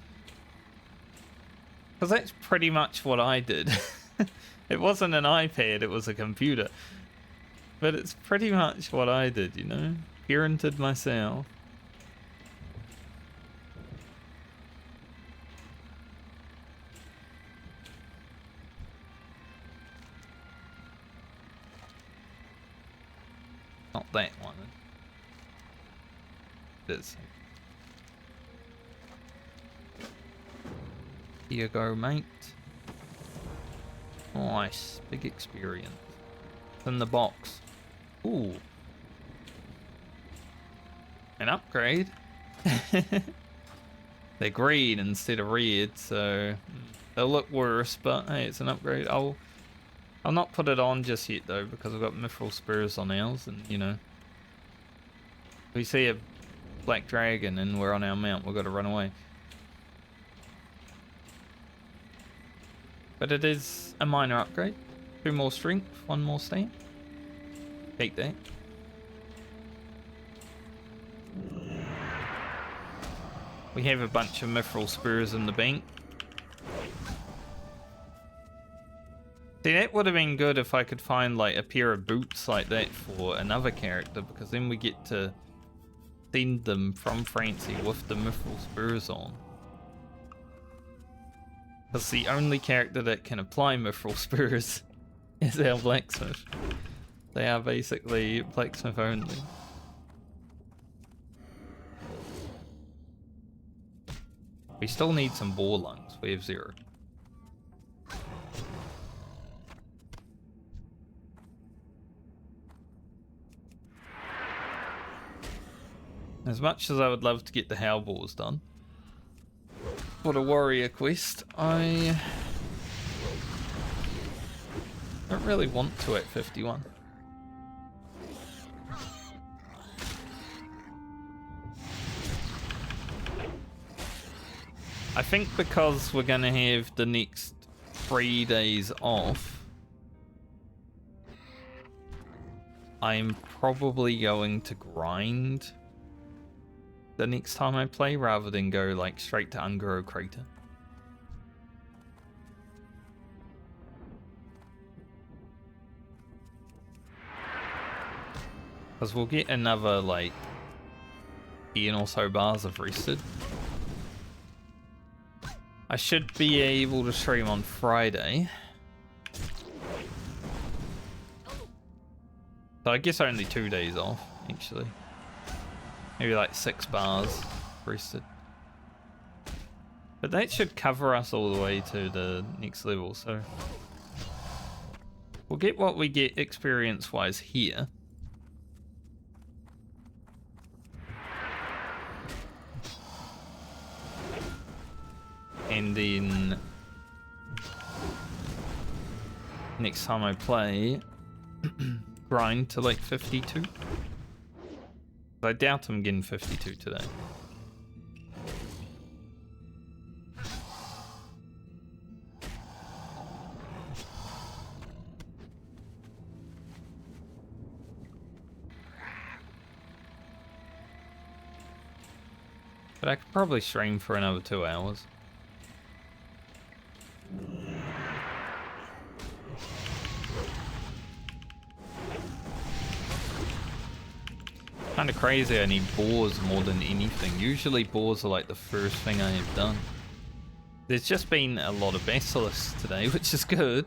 Because that's pretty much what I did. It wasn't an iPad, it was a computer. But it's pretty much what I did, you know? Parented myself. Not that one. It is. Here you go, mate. Nice. Big experience. It's in the box. Ooh. An upgrade. They're green instead of red, so they'll look worse, but hey, it's an upgrade. I'll not put it on just yet though, because I've got mithril spurs on ours, and you know, we see a black dragon and we're on our mount, we've got to run away. But it is a minor upgrade. 2 more strength, 1 more stamina. Take that. We have a bunch of mithril spurs in the bank. See, that would have been good if I could find like a pair of boots like that for another character, because then we get to send them from Francie with the mithril spurs on. Because the only character that can apply mithril spurs is our blacksmith. They are basically blacksmith only. We still need some boar lungs. We have 0. As much as I would love to get the hellboars done for the warrior quest, I don't really want to at 51. I think because we're gonna have the next 3 days off, I'm probably going to grind the next time I play rather than go like straight to Ungoro Crater. Because we'll get another like 10 or so bars of rested. I should be able to stream on Friday. So I guess only 2 days off, actually. Maybe like 6 bars rested. But that should cover us all the way to the next level, so we'll get what we get experience-wise here. And then next time I play, grind to like 52. I doubt I'm getting 52 today. But I could probably stream for another 2 hours. Kind of crazy I need boars more than anything. Usually boars are like the first thing I have done. There's just been a lot of basilisks today, which is good.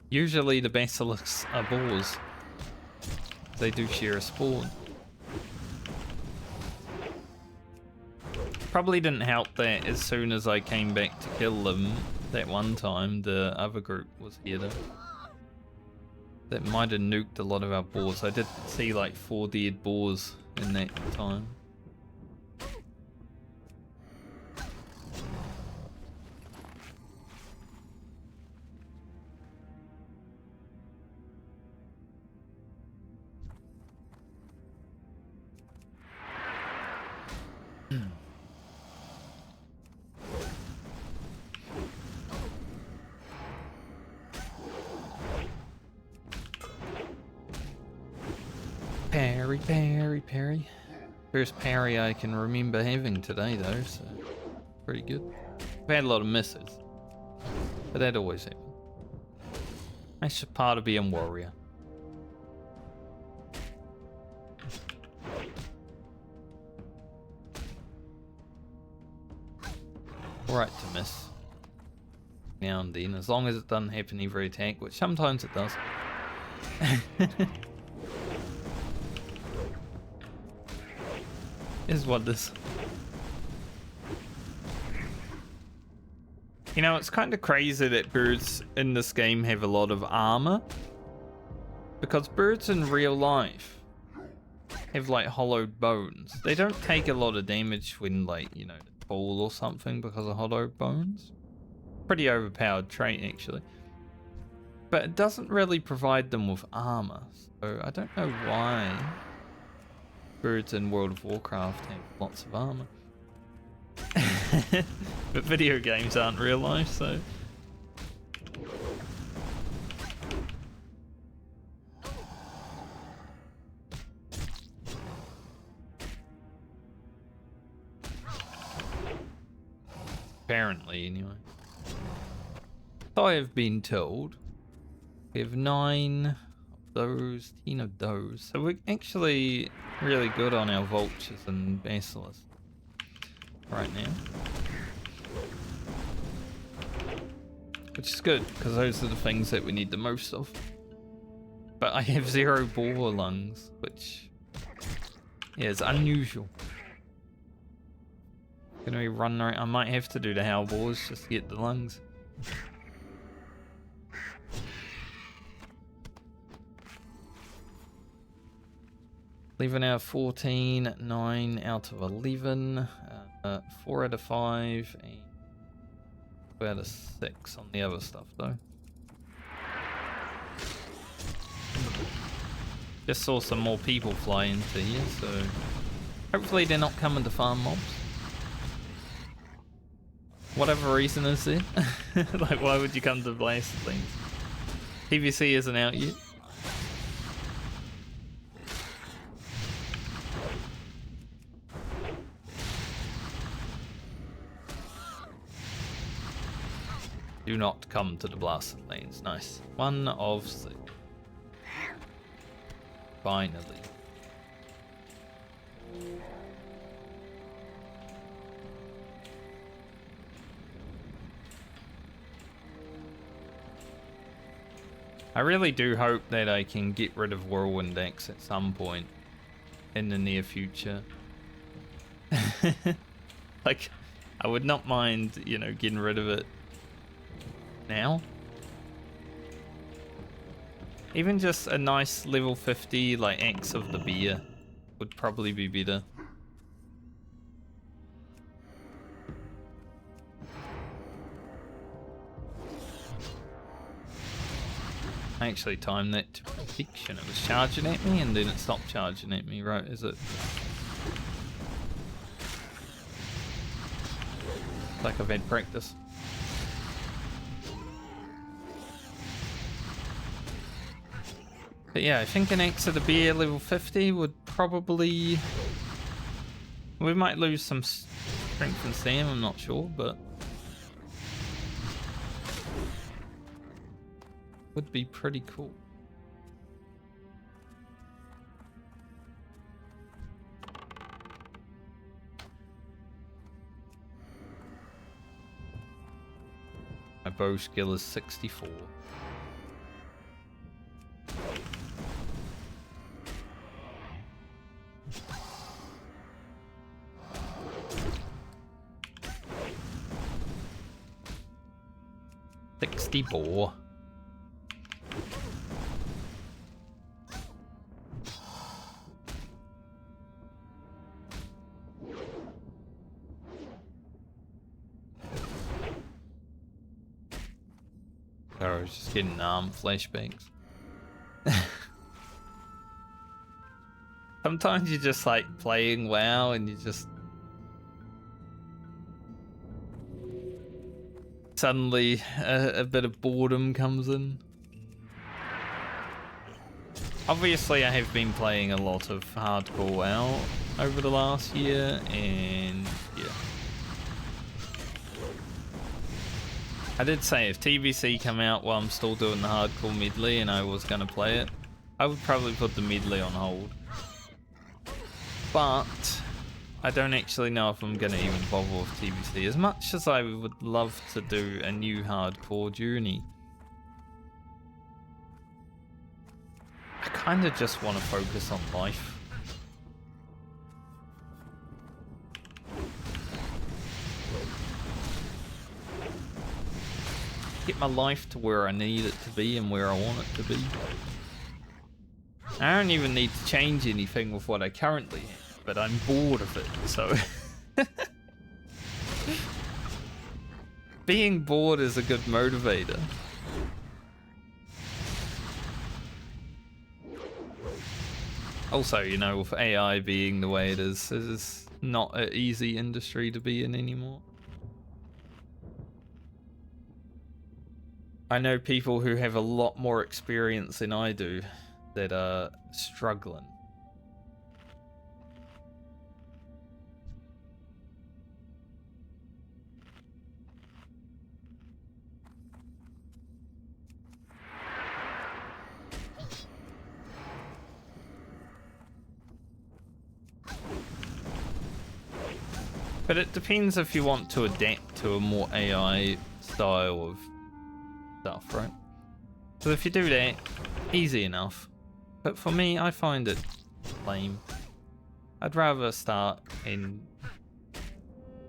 Usually the basilisks are boars. They do share a spawn. Probably didn't help that as soon as I came back to kill them that one time, the other group was here though. That might have nuked a lot of our boars. I did see like 4 dead boars in that time. Parry. First parry I can remember having today though, so pretty good. I've had a lot of misses, but that always happens. That's just part of being warrior. Alright to miss now and then, as long as it doesn't happen every attack, which sometimes it does. Is what this. You know, it's kind of crazy that birds in this game have a lot of armor. Because birds in real life have like hollowed bones. They don't take a lot of damage when like, you know, they fall or something because of hollowed bones. Pretty overpowered trait actually. But it doesn't really provide them with armor. So I don't know why birds in World of Warcraft have lots of armor. But video games aren't real life, so... Apparently, anyway. I have been told we have 9 of those, 10 of those. So we're actually really good on our vultures and basilisks right now. Which is good, because those are the things that we need the most of. But I have 0 boar lungs, which yeah, is unusual. Gonna be running around. I might have to do the howl boars just to get the lungs. Leaving out 14, 9 out of 11, 4 out of 5, and 2 out of 6 on the other stuff though. Just saw some more people fly into here, so hopefully they're not coming to farm mobs. Whatever reason is there. Like, why would you come to blast things? PvC isn't out yet. Do not come to the blasted lanes. Nice. 1 of 6. Finally. I really do hope that I can get rid of Whirlwind Axe at some point in the near future. Like, I would not mind, you know, getting rid of it now. Even just a nice level 50 like Axe of the Bear would probably be better. I actually timed that to perfection. It was charging at me and then it stopped charging at me, right? Is it? Like I've had practice. But yeah, I think an Axe of the Bear level 50 would probably... We might lose some strength and stam, I'm not sure, but... would be pretty cool. My bow skill is 64. Boar. I was just getting flashbacks. Sometimes you're just like playing WoW and you just suddenly a bit of boredom comes in. Obviously I have been playing a lot of hardcore WoW over the last year, and yeah. I did say if TBC come out while I'm still doing the hardcore medley and I was going to play it, I would probably put the medley on hold. But I don't actually know if I'm going to even bother with TBC. As much as I would love to do a new hardcore journey, I kind of just want to focus on life. Get my life to where I need it to be and where I want it to be. I don't even need to change anything with what I currently have, but I'm bored of it, so... Being bored is a good motivator. Also, you know, with AI being the way it is not an easy industry to be in anymore. I know people who have a lot more experience than I do that are struggling. But it depends if you want to adapt to a more AI style of stuff, right? So if you do that, easy enough. But for me, I find it lame. I'd rather start and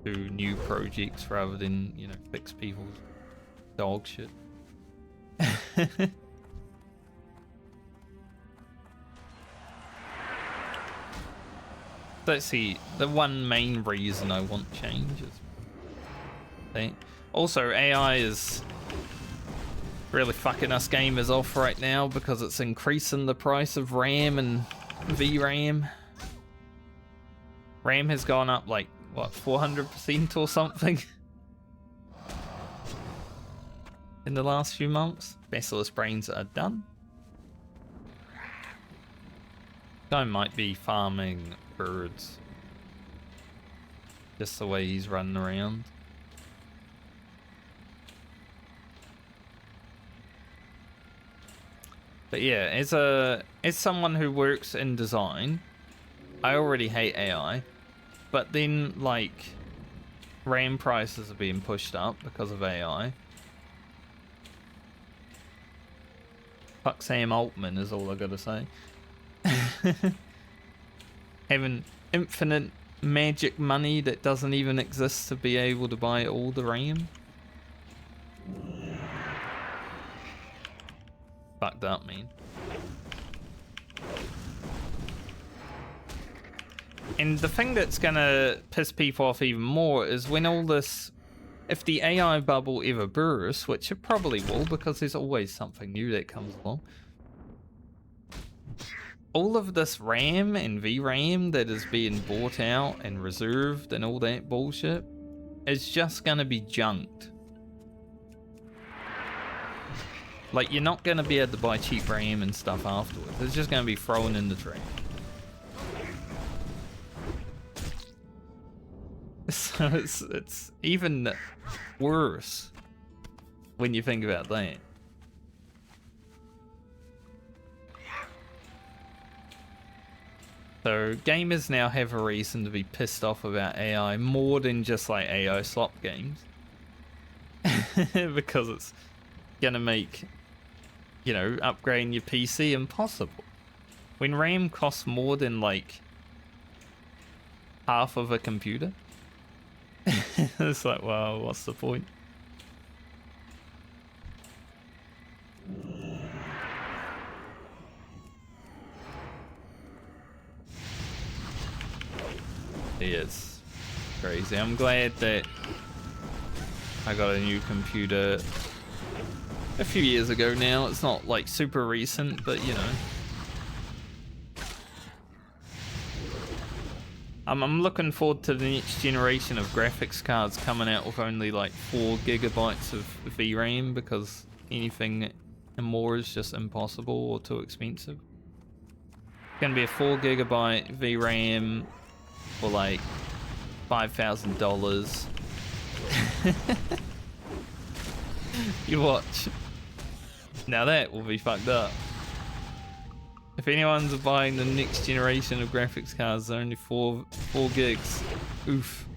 do new projects rather than, you know, fix people's dog shit. Let's see, the one main reason I want change is... Also, AI is really fucking us gamers off right now because it's increasing the price of RAM and VRAM. RAM has gone up like, what, 400% or something? In the last few months. Basilisk brains are done. Guy might be farming birds. Just the way he's running around. But yeah, as someone who works in design, I already hate AI. But then, like, RAM prices are being pushed up because of AI. Fuck Sam Altman is all I gotta say. Having infinite magic money that doesn't even exist to be able to buy all the RAM. Fucked up, man. And the thing that's gonna piss people off even more is when all this... If the AI bubble ever bursts, which it probably will because there's always something new that comes along. All of this RAM and VRAM that is being bought out and reserved and all that bullshit is just gonna be junked. Like, you're not gonna be able to buy cheap RAM and stuff afterwards. It's just gonna be thrown in the trash. So it's even worse when you think about that. So gamers now have a reason to be pissed off about AI more than just like AI slop games. Because it's gonna make, you know, upgrading your PC impossible. When RAM costs more than like half of a computer. It's like, well, what's the point? It is crazy. I'm glad that I got a new computer a few years ago now. It's not like super recent, but you know. I'm looking forward to the next generation of graphics cards coming out with only like 4 gigabytes of VRAM because anything more is just impossible or too expensive. It's gonna be a 4 gigabyte VRAM for like $5,000. You watch. Now that will be fucked up. If anyone's buying the next generation of graphics cards, they're only 4 gigs. Oof.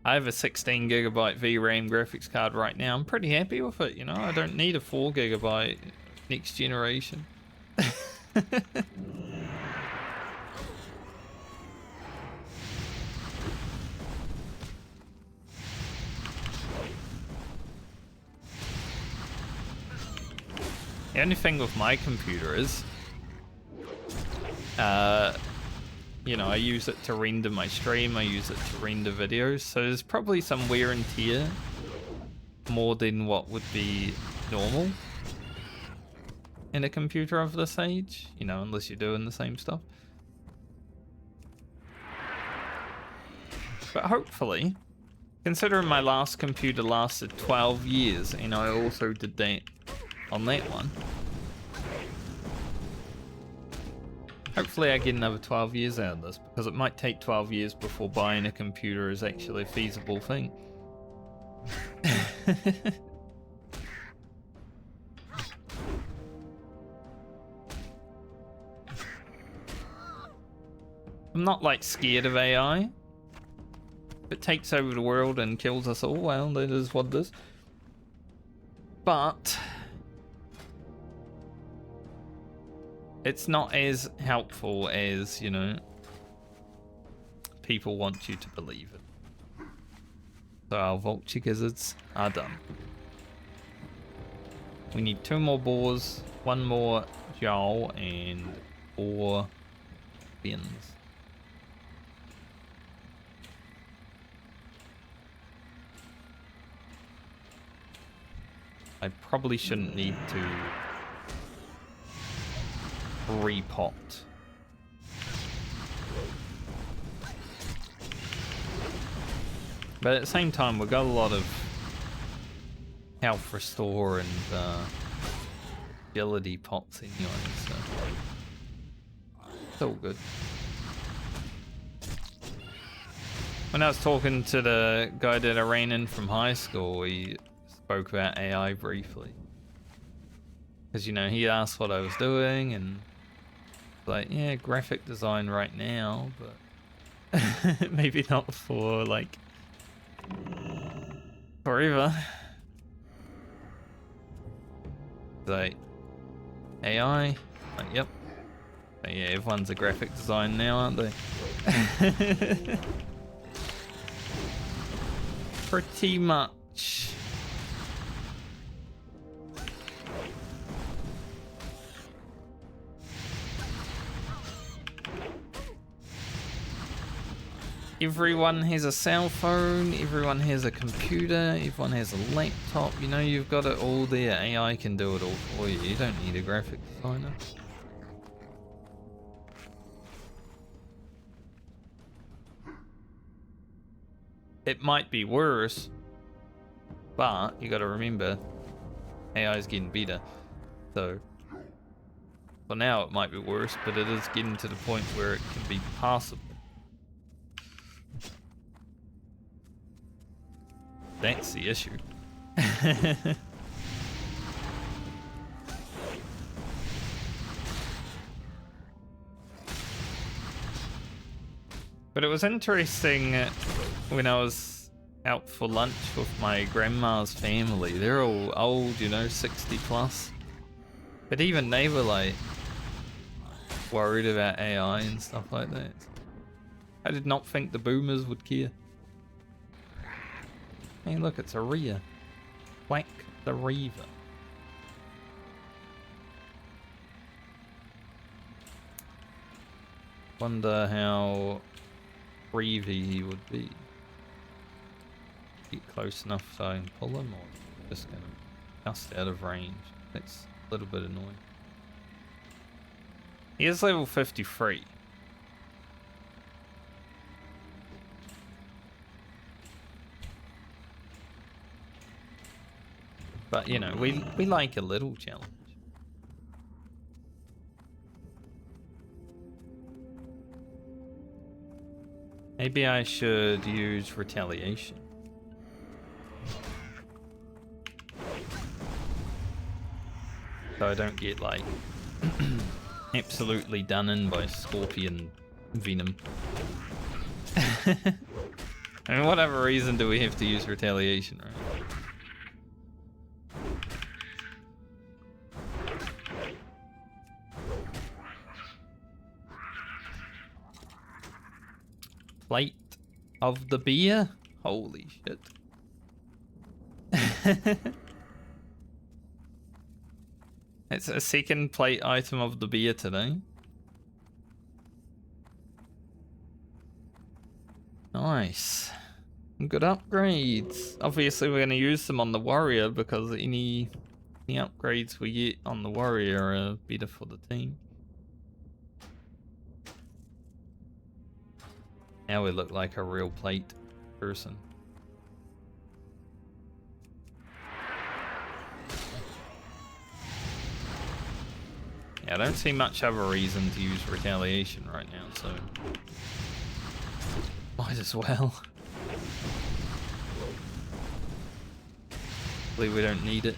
I have a 16 gigabyte VRAM graphics card right now. I'm pretty happy with it, you know. I don't need a 4 gigabyte next generation. The only thing with my computer is, you know, I use it to render my stream, I use it to render videos, so there's probably some wear and tear more than what would be normal in a computer of this age, you know, unless you're doing the same stuff. But hopefully, considering my last computer lasted 12 years, and I also did that on that one, hopefully I get another 12 years out of this, because it might take 12 years before buying a computer is actually a feasible thing. I'm not like scared of AI. If it takes over the world and kills us all, well, that is what it is. But it's not as helpful as, you know, people want you to believe it. So our vulture gizzards are done. We need 2 more boars, 1 more jowl, and 4 bins. I probably shouldn't need to repot. But at the same time, we've got a lot of health restore and agility pots anyway, so it's all good. When I was talking to the guy that I ran in from high school, he spoke about AI briefly. Because, you know, he asked what I was doing, and like, yeah, graphic design right now, but maybe not for, like, forever. Like, AI? Like, yep. But yeah, everyone's a graphic design now, aren't they? Pretty much. Everyone has a cell phone, everyone has a computer, everyone has a laptop, you know, you've got it all there. AI can do it all for you. You don't need a graphic designer. It might be worse, but you gotta remember, AI is getting better. So, for now it might be worse, but it is getting to the point where it can be passable. That's the issue. But it was interesting when I was out for lunch with my grandma's family. They're all old, you know, 60 plus. But even they were like worried about AI and stuff like that. I did not think the boomers would care. Hey, look, it's a Rhea. Whack the Reaver. Wonder how Reavy he would be. Get close enough so I can pull him, or just gonna just out of range. That's a little bit annoying. He is level 53. But, you know, we like a little challenge. Maybe I should use retaliation. So I don't get, like, absolutely done in by scorpion venom. I mean, whatever reason do we have to use retaliation, right? Plate of the beer? Holy shit. It's a second plate item of the beer today. Nice. Good upgrades. Obviously, we're going to use them on the warrior because any upgrades we get on the warrior are better for the team. Now we look like a real plate person. Yeah, I don't see much other reason to use retaliation right now, so might as well. Hopefully we don't need it.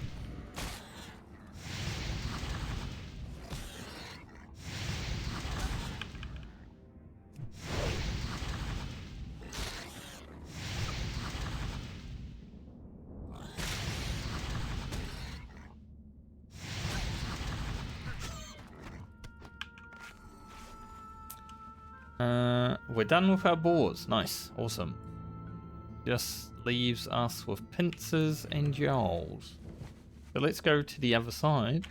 We're done with our boars. Nice. Awesome. Just leaves us with pincers and jowls. So let's go to the other side.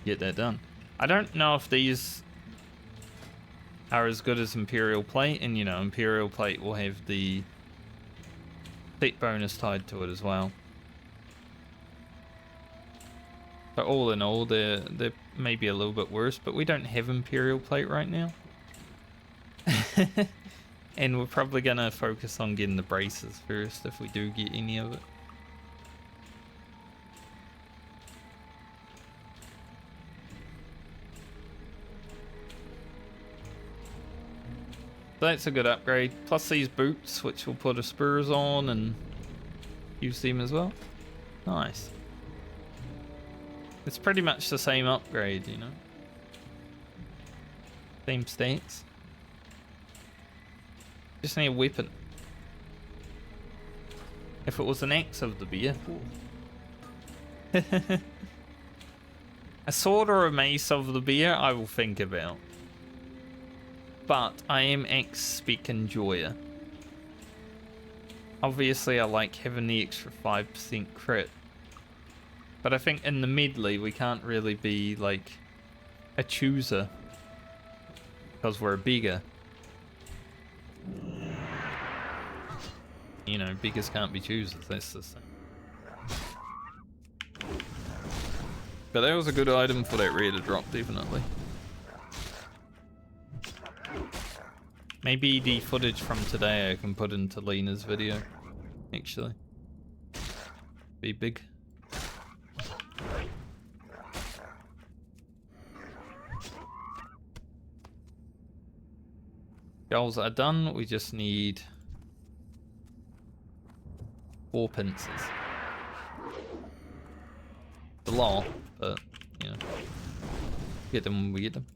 Get that done. I don't know if these are as good as Imperial Plate, and you know, Imperial Plate will have the set bonus tied to it as well. So all in all, they're maybe a little bit worse, but we don't have Imperial Plate right now. And we're probably gonna focus on getting the braces first if we do get any of it. So that's a good upgrade. Plus these boots, which will put a spurs on and use them as well. Nice. It's pretty much the same upgrade, you know. Same stats. Just need a weapon. If it was an axe of the beer. A sword or a mace of the beer, I will think about. But I am axe spec enjoyer. Obviously I like having the extra 5% crit. But I think in the medley we can't really be like a chooser. Because we're bigger. You know, beggars can't be choosers, that's the thing. But that was a good item for that rare to drop, definitely. Maybe the footage from today I can put into Lena's video, actually. Be big. Goals are done, we just need 4 pincers. It's a lot, but, you know, get them when we get them.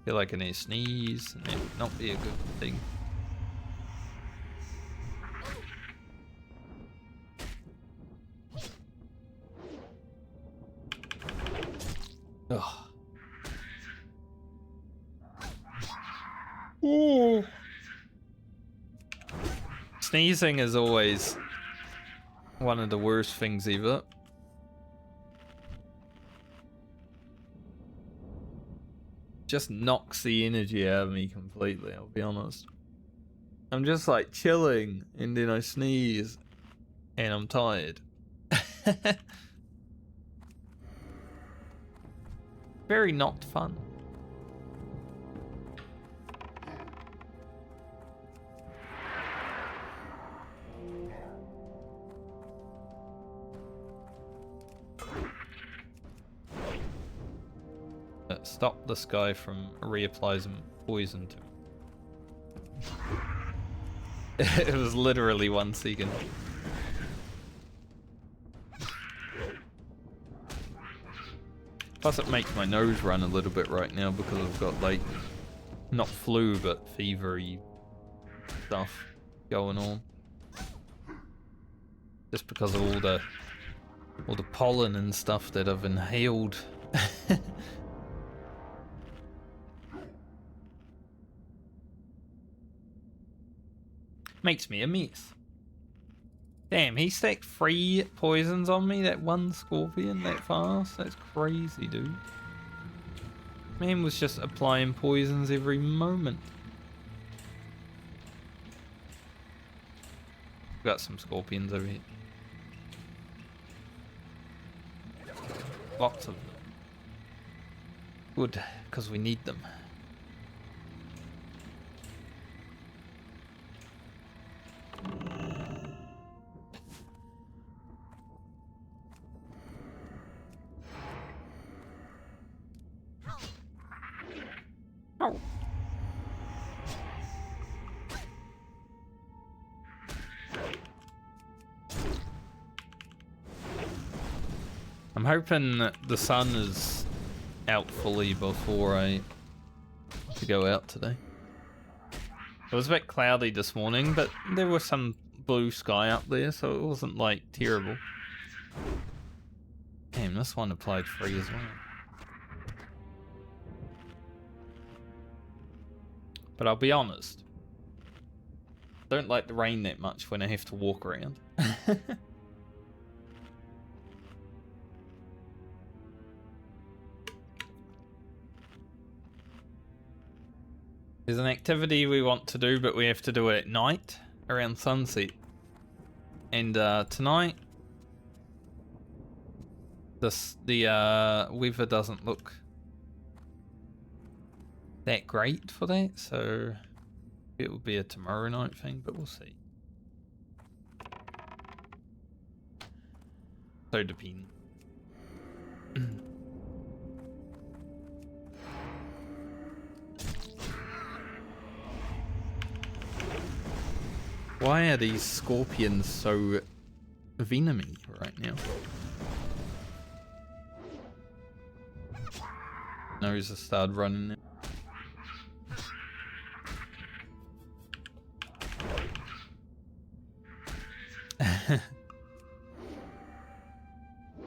Feel like I need to sneeze, and that would not be a good thing. Ugh. Ooh. Sneezing is always one of the worst things ever. Just knocks the energy out of me completely, I'll be honest. I'm just like chilling and then I sneeze and I'm tired. Very not fun. Stop this guy from reapplies poison to him. It was literally 1 second. Plus it makes my nose run a little bit right now because I've got like, not flu but fevery stuff going on. Just because of all the pollen and stuff that I've inhaled. Makes me a mess. Damn, he stacked 3 poisons on me, that one scorpion, that fast. That's crazy, dude. Man was just applying poisons every moment. Got some scorpions over here. Lots of them. Good, because we need them. Oh. I'm hoping that the sun is out fully before I go out today. It was a bit cloudy this morning, but there was some blue sky up there, so it wasn't like terrible. Damn, this one applied 3 as well. But I'll be honest, don't like the rain that much when I have to walk around. There's an activity we want to do, but we have to do it at night, around sunset. And tonight, the weather doesn't look that great for that, so it will be a tomorrow night thing, but we'll see. So depends. Why are these scorpions so venomy right now? Nose has started running now.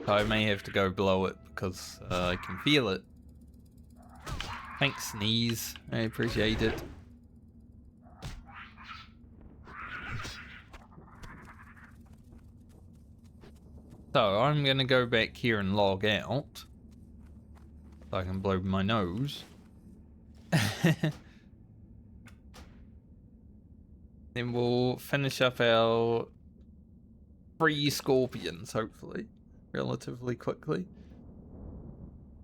I may have to go blow it because I can feel it. Thanks, Sneeze. I appreciate it. So I'm going to go back here and log out so I can blow my nose. Then we'll finish up our 3 scorpions, hopefully, relatively quickly.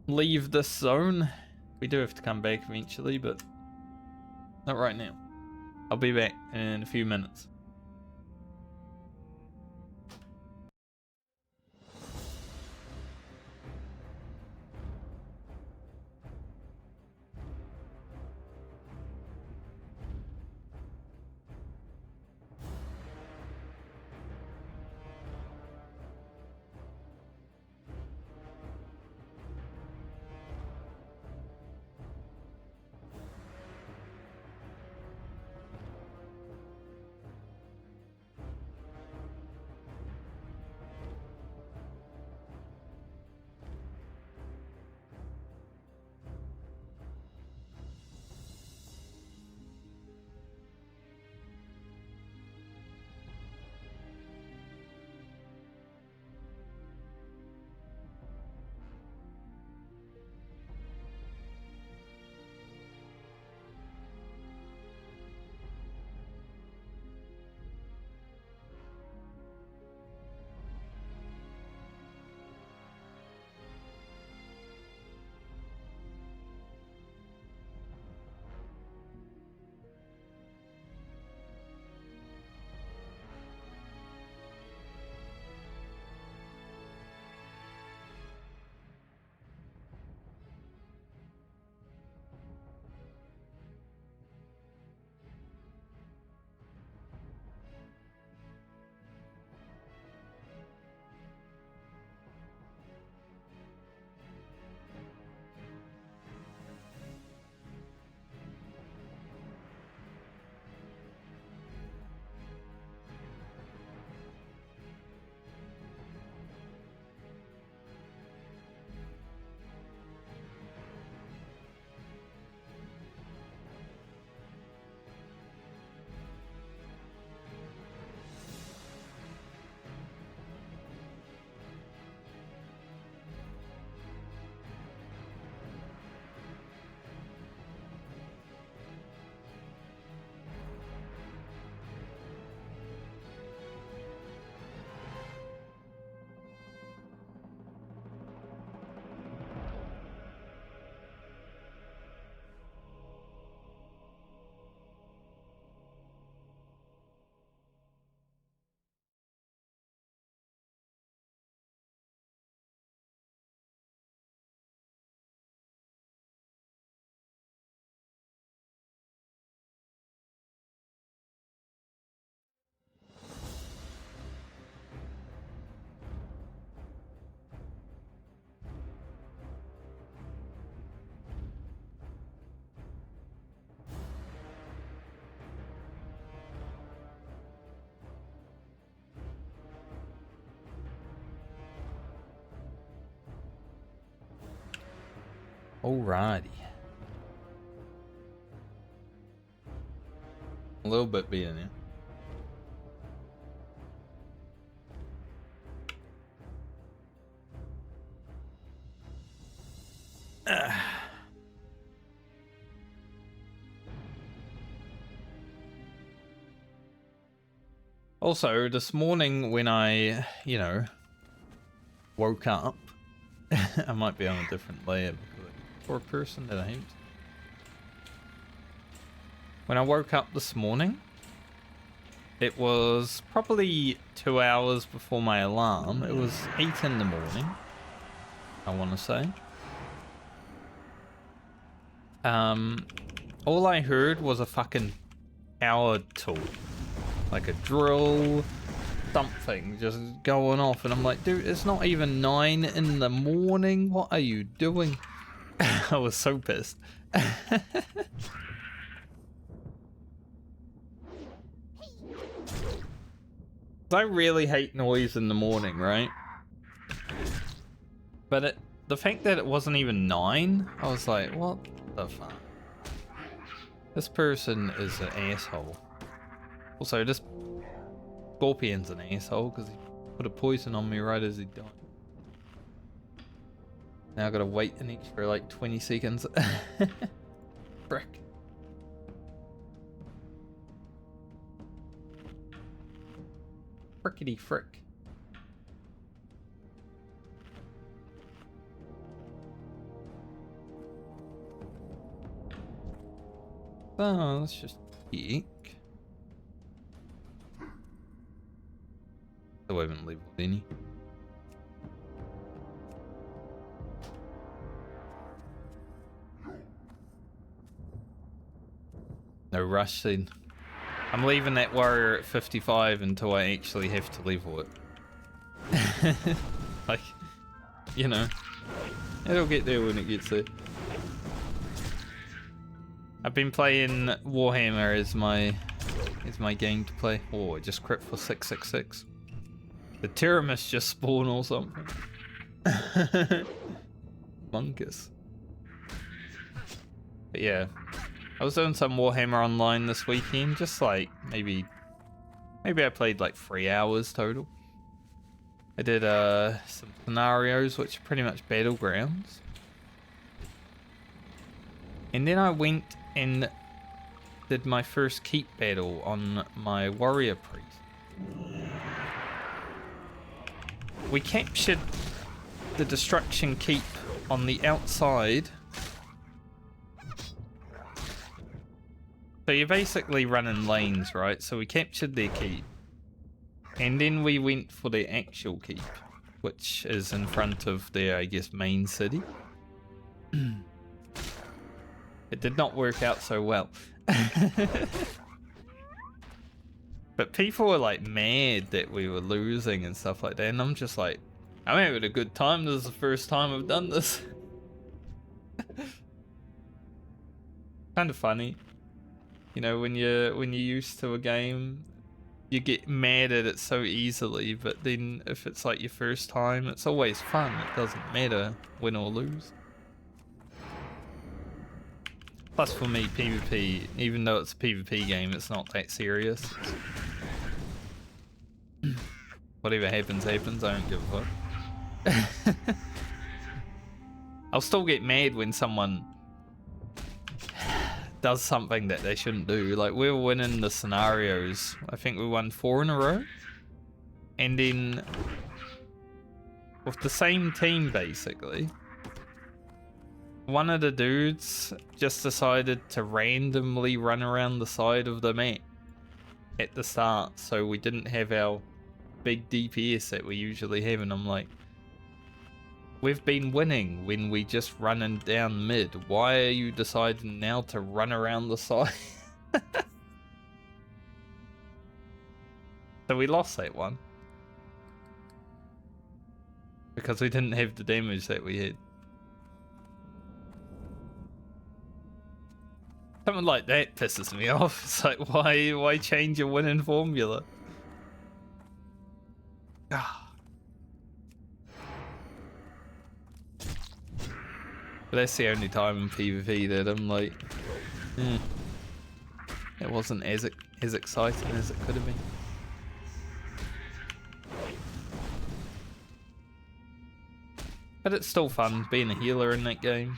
Leave this zone. We do have to come back eventually, but not right now. I'll be back in a few minutes. Alrighty. A little bit better now. Also, this morning when I, woke up, I might be on a different layer for a person that I hate. When I woke up this morning, it was probably 2 hours before my alarm. It was 8 in the morning, I want to say. All I heard was a fucking power tool. Like a drill, something just going off. And I'm like, dude, it's not even 9 in the morning. What are you doing? I was so pissed. I really hate noise in the morning, right? But the fact that it wasn't even 9, I was like, what the fuck? This person is an asshole. Also, this Scorpion's an asshole because he put a poison on me right as he died. Now I gotta wait an extra like 20 seconds. Frick. Frickety frick. So let's just peek. I haven't leveled any. No rush then. I'm leaving that warrior at 55 until I actually have to level it. Like, it'll get there when it gets there. I've been playing Warhammer as my game to play. Oh, I just crit for 666. The Tyrannus just spawned or something. Monkus. But yeah, I was doing some Warhammer Online this weekend, just like maybe I played like 3 hours total. I did some scenarios, which are pretty much battlegrounds. And then I went and did my first keep battle on my warrior priest. We captured the destruction keep on the outside. So you're basically running lanes, right? So we captured their keep. And then we went for the actual keep, which is in front of their, I guess, main city. It did not work out so well. But people were like mad that we were losing and stuff like that, and I'm just like, I'm having a good time. This is the first time I've done this. Kind of funny, when you're used to a game, you get mad at it so easily, but then if it's like your first time, it's always fun. It doesn't matter win or lose. Plus for me, PvP, even though it's a PvP game, it's not that serious. Whatever happens, happens. I don't give a fuck. I'll still get mad when someone does something that they shouldn't do. Like, we were winning the scenarios. I think we won 4 in a row. And then, with the same team, basically, one of the dudes just decided to randomly run around the side of the map at the start, so we didn't have our big DPS that we usually have, and I'm like, we've been winning when we just running down mid. Why are you deciding now to run around the side? So we lost that one because we didn't have the damage that we had. Something like that pisses me off. It's like, why change your winning formula? But that's the only time in PvP that I'm like, it wasn't as exciting as it could have been. But it's still fun being a healer in that game.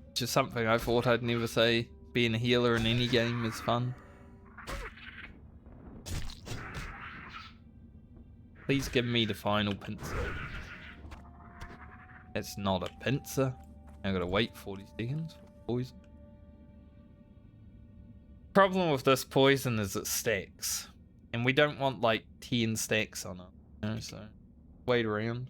Which is something I thought I'd never say. Being a healer in any game is fun. Please give me the final pincer. It's not a pincer. I gotta wait 40 seconds for poison. Problem with this poison is it stacks. And we don't want like 10 stacks on it. You know, so wait around.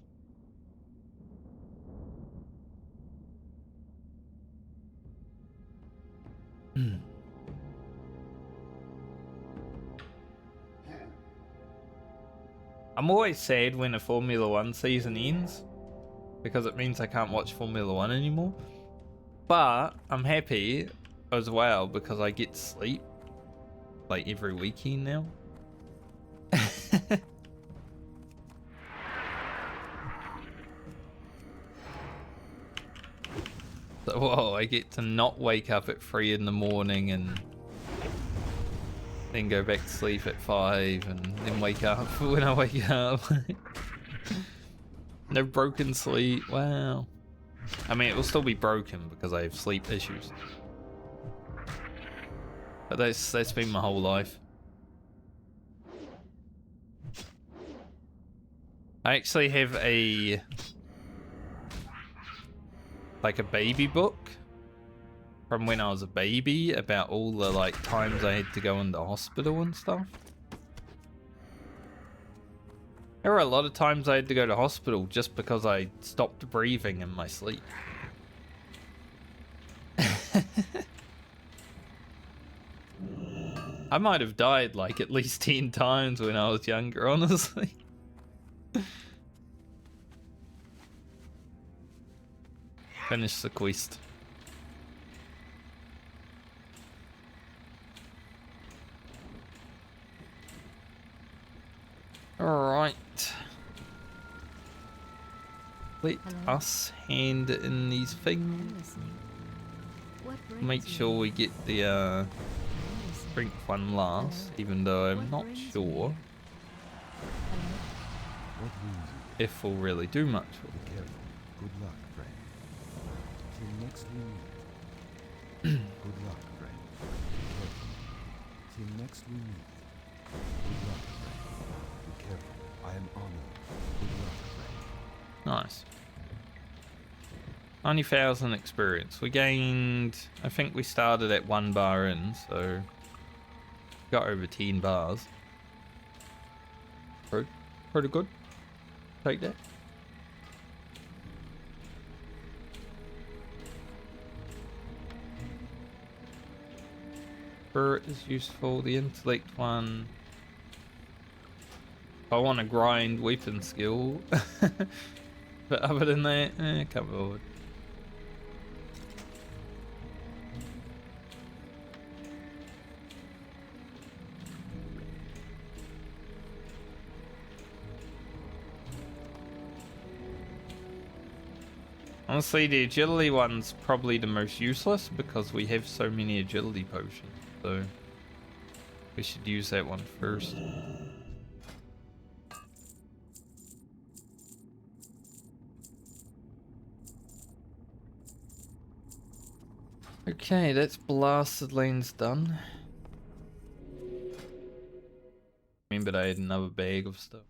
I'm always sad when a Formula 1 season ends, because it means I can't watch Formula 1 anymore. But I'm happy as well because I get sleep like every weekend now. So, whoa, I get to not wake up at 3 in the morning and then go back to sleep at 5 and then wake up when I wake up. No broken sleep. Wow. I mean, it will still be broken because I have sleep issues. But that's been my whole life. I actually have a baby book from when I was a baby about all the like times I had to go into hospital and stuff. There were a lot of times I had to go to hospital just because I stopped breathing in my sleep. I might have died like at least 10 times when I was younger, honestly. Finish the quest. Alright. Let us hand in these things. Make sure we get the strength one last, even though I'm not sure if we'll really do much. Be careful. Good luck, friend. Till next we meet. Good luck, friend. Be careful. Till next we meet. Good luck, friend. Be careful. I am honored. Good luck, friend. Nice. 90,000 experience. We gained, I think we started at 1 bar in, so got over 10 bars. Pretty good. Take that. Spirit is useful. The intellect one, I want to grind weapon skill. But other than that, covered. Honestly, the agility one's probably the most useless because we have so many agility potions, so we should use that one first. Okay, that's blasted lanes done. Remembered I had another bag of stuff.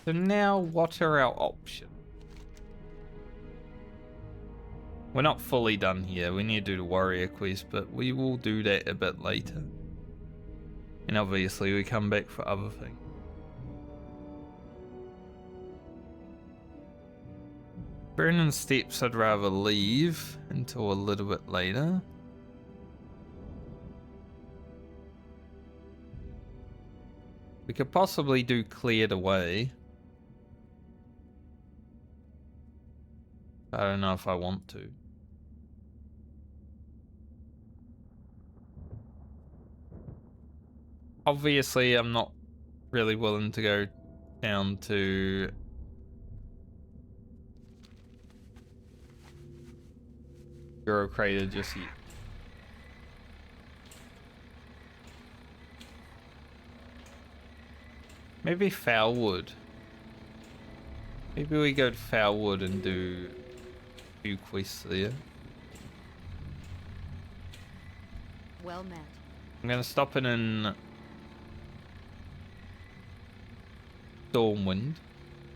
So now what are our options? We're not fully done here. We need to do the warrior quest, but we will do that a bit later. And obviously we come back for other things. Burning steps I'd rather leave until a little bit later. We could possibly do cleared away. I don't know if I want to. Obviously, I'm not really willing to go down to Girl Crater just yet. Maybe Foulwood. Maybe we go to Foulwood and do a few quests there. Well met. I'm gonna stop in Stormwind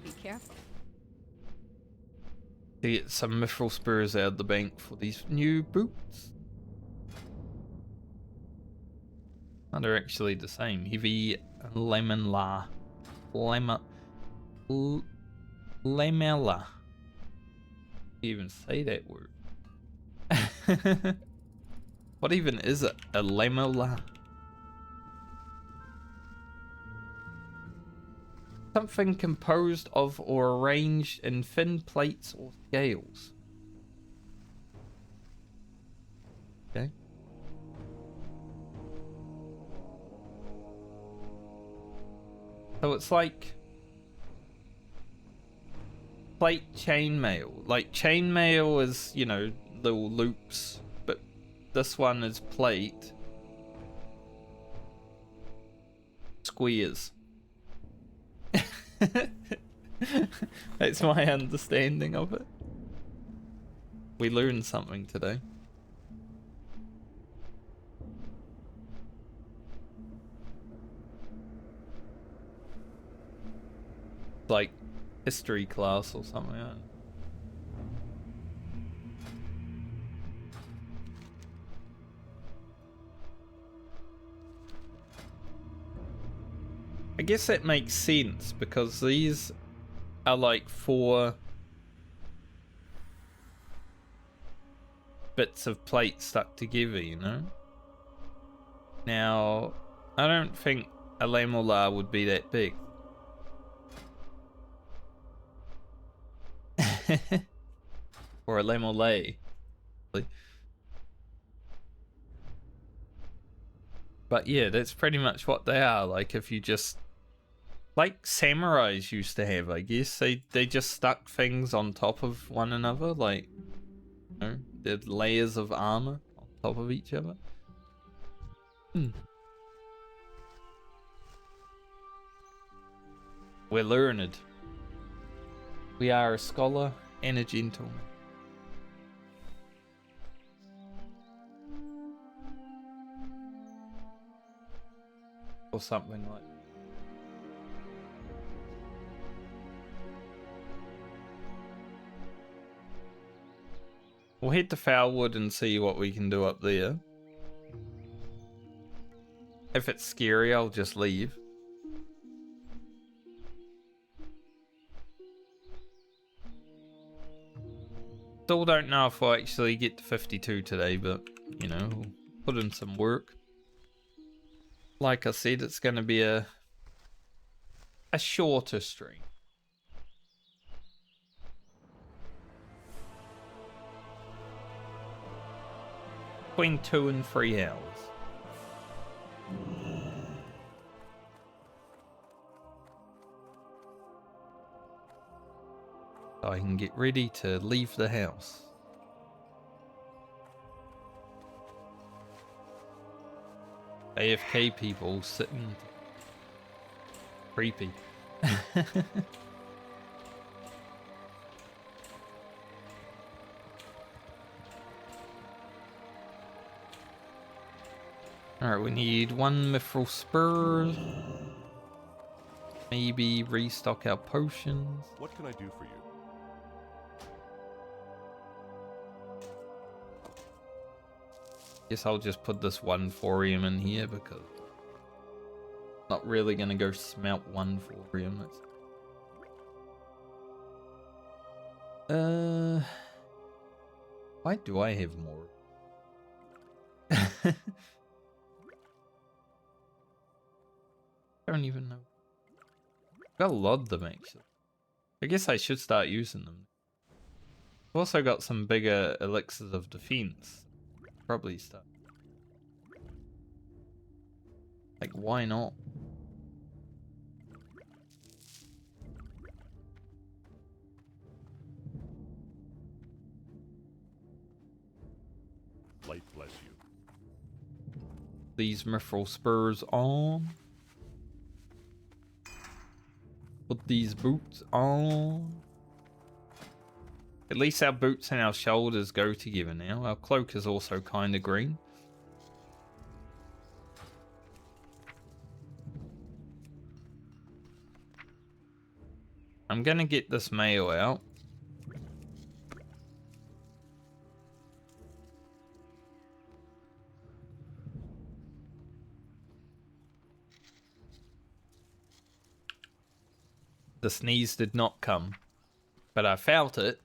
Be careful. to get some mithril spurs out of the bank for these new boots. Oh, they're actually the same. Heavy lemon la. Lemon. Lamella. You even say that word. What even is it? A lamella? Something composed of or arranged in thin plates or scales. Okay. So it's like plate chainmail. Like chainmail is, you know, little loops, but this one is plate squares. That's my understanding of it. We learned something today. Like history class or something. I don't know. I guess that makes sense because these are like 4 bits of plate stuck together, you know? Now, I don't think a lamolar would be that big. Or a lamolay. But yeah, that's pretty much what they are. Like if you just... Like samurais used to have, I guess. They just stuck things on top of one another. Like, you know, the layers of armor on top of each other. We're learned. We are a scholar and a gentleman. Or something like that. We'll head to Foulwood and see what we can do up there. If it's scary, I'll just leave. Still don't know if I'll actually get to 52 today, but, you know, we'll put in some work. Like I said, it's going to be a shorter stream. Between 2 and 3 hours. So I can get ready to leave the house. AFK people sitting creepy. Alright, we need 1 mithril spur. Maybe restock our potions. What can I do for you? Guess I'll just put this 1 thorium in here because not really gonna go smelt 1 thorium. Why do I have more? I don't even know. Got a lot of them actually. I guess I should start using them. I've also got some bigger elixirs of defense. Probably start. Like, why not? these mithril spurs on. Put these boots on. At least our boots and our shoulders go together now. Our cloak is also kind of green. I'm gonna get this mail out. The sneeze did not come, but I felt it.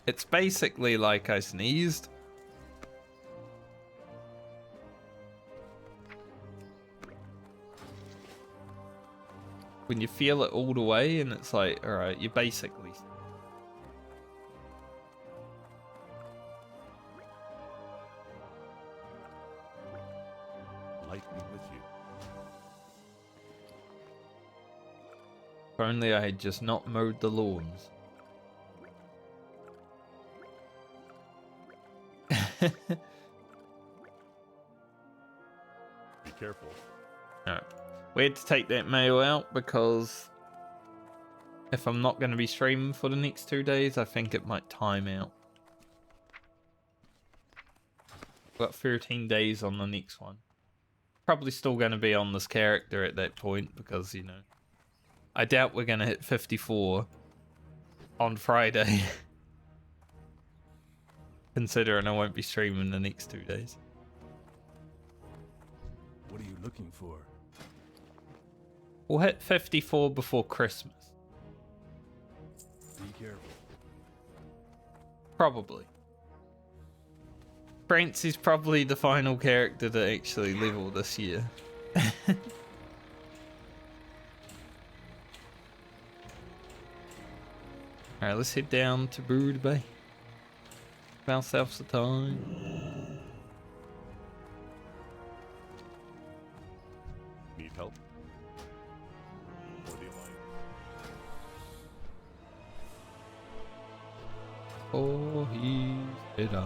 It's basically like I sneezed. When you feel it all the way and it's like, alright, you basically... Light be with you. If only I had just not mowed the lawns. Be careful. Alright. We had to take that mail out because if I'm not going to be streaming for the next 2 days, I think it might time out. Got 13 days on the next one. Probably still going to be on this character at that point because, you know, I doubt we're going to hit 54 on Friday. Considering I won't be streaming the next 2 days. What are you looking for? We'll hit 54 before Christmas. Be careful. Probably. Francie's probably the final character to actually level this year. Alright, let's head down to Brood Bay. Give ourselves the time. Need help? For the Alliance. Oh, he's dead.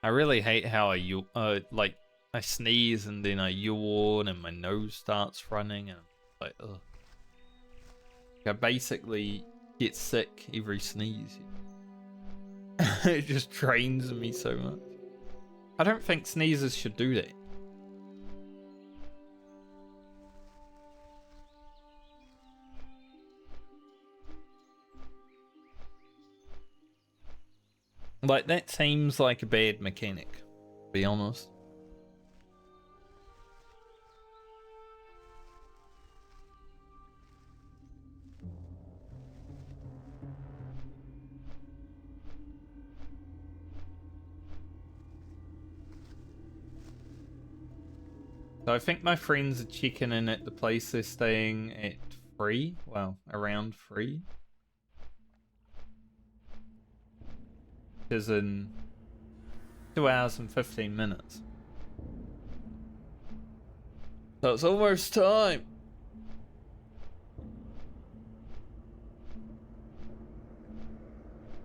I really hate how I I sneeze and then I yawn and my nose starts running and I'm like, ugh. I basically get sick every sneeze. It just drains me so much. I don't think sneezes should do that. Like, that seems like a bad mechanic, to be honest. So I think my friends are checking in at the place they're staying at 3. Well, around 3. Is in 2 hours and 15 minutes. So it's almost time.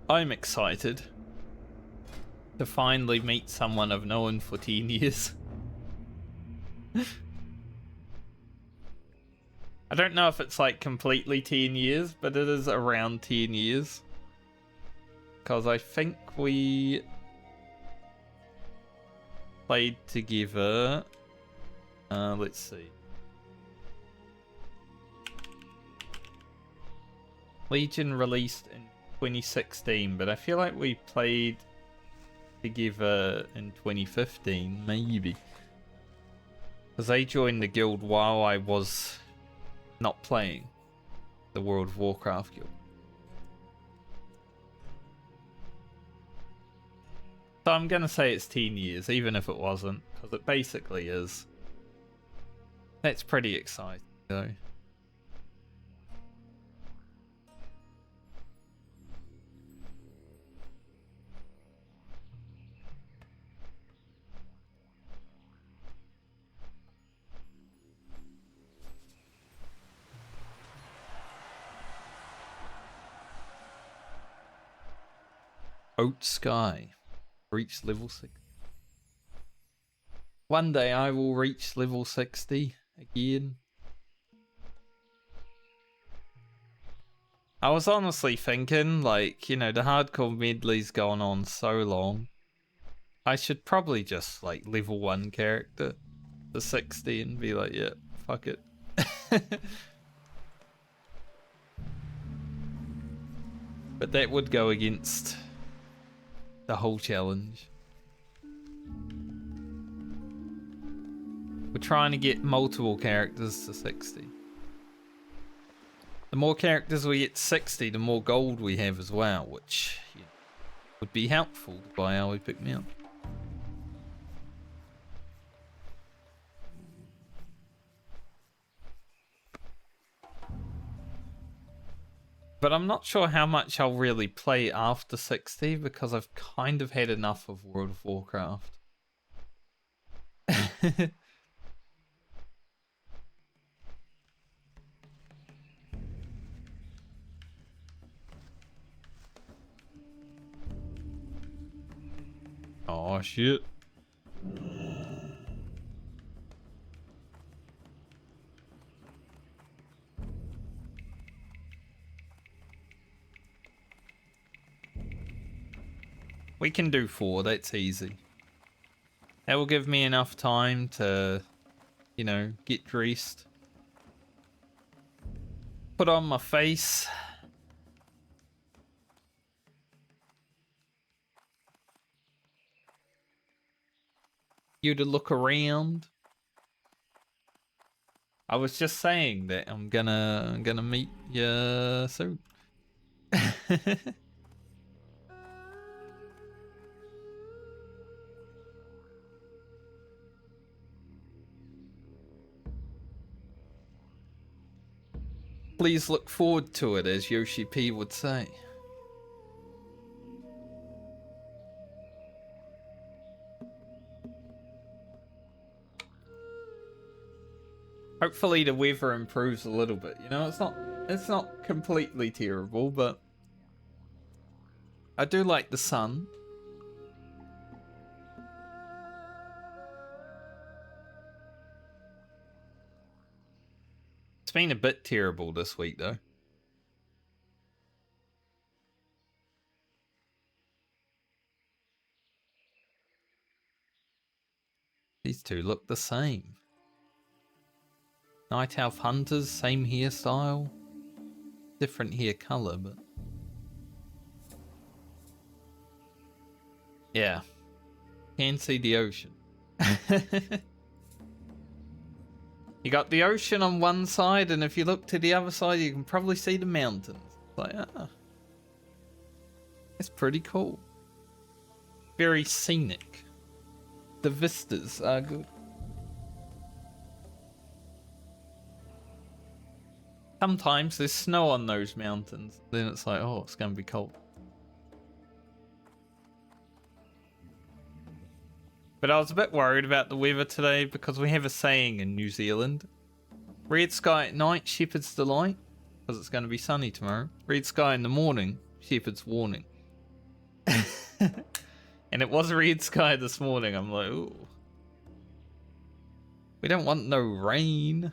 I'm excited to finally meet someone I've known for 10 years. I don't know if it's like completely 10 years, but it is around 10 years. Because I think we played together. Let's see. Legion released in 2016, but I feel like we played together in 2015, maybe. Because I joined the guild while I was not playing the World of Warcraft guild. So I'm going to say it's 10 years, even if it wasn't, because it basically is. That's pretty exciting, though. Oat Sky. Reach level 6. One day I will reach level 60 again. I was honestly thinking, like, you know, the hardcore medley's gone on so long. I should probably just, like, level 1 character to 60 and be like, yeah, fuck it. But that would go against the whole challenge. We're trying to get multiple characters to 60. The more characters we get 60, the more gold we have as well, which would be helpful to buy our epic mount. But I'm not sure how much I'll really play after 60 because I've kind of had enough of World of Warcraft. Oh shit. We can do 4, that's easy. That will give me enough time to, you know, get dressed. Put on my face. You to look around. I was just saying that I'm gonna meet you soon. Please look forward to it, as Yoshi P would say. Hopefully the weather improves a little bit. You know, it's not completely terrible, but I do like the sun. It's been a bit terrible this week though. These two look the same. Night Elf Hunters, same hairstyle. Different hair colour, but... yeah. Can see the ocean. You got the ocean on one side, and if you look to the other side, you can probably see the mountains. It's like, ah. It's pretty cool. Very scenic. The vistas are good. Sometimes there's snow on those mountains. Then it's like, oh, it's going to be cold. But I was a bit worried about the weather today because we have a saying in New Zealand. Red sky at night, shepherd's delight. Because it's going to be sunny tomorrow. Red sky in the morning, shepherd's warning. And it was red sky this morning. I'm like, ooh. We don't want no rain.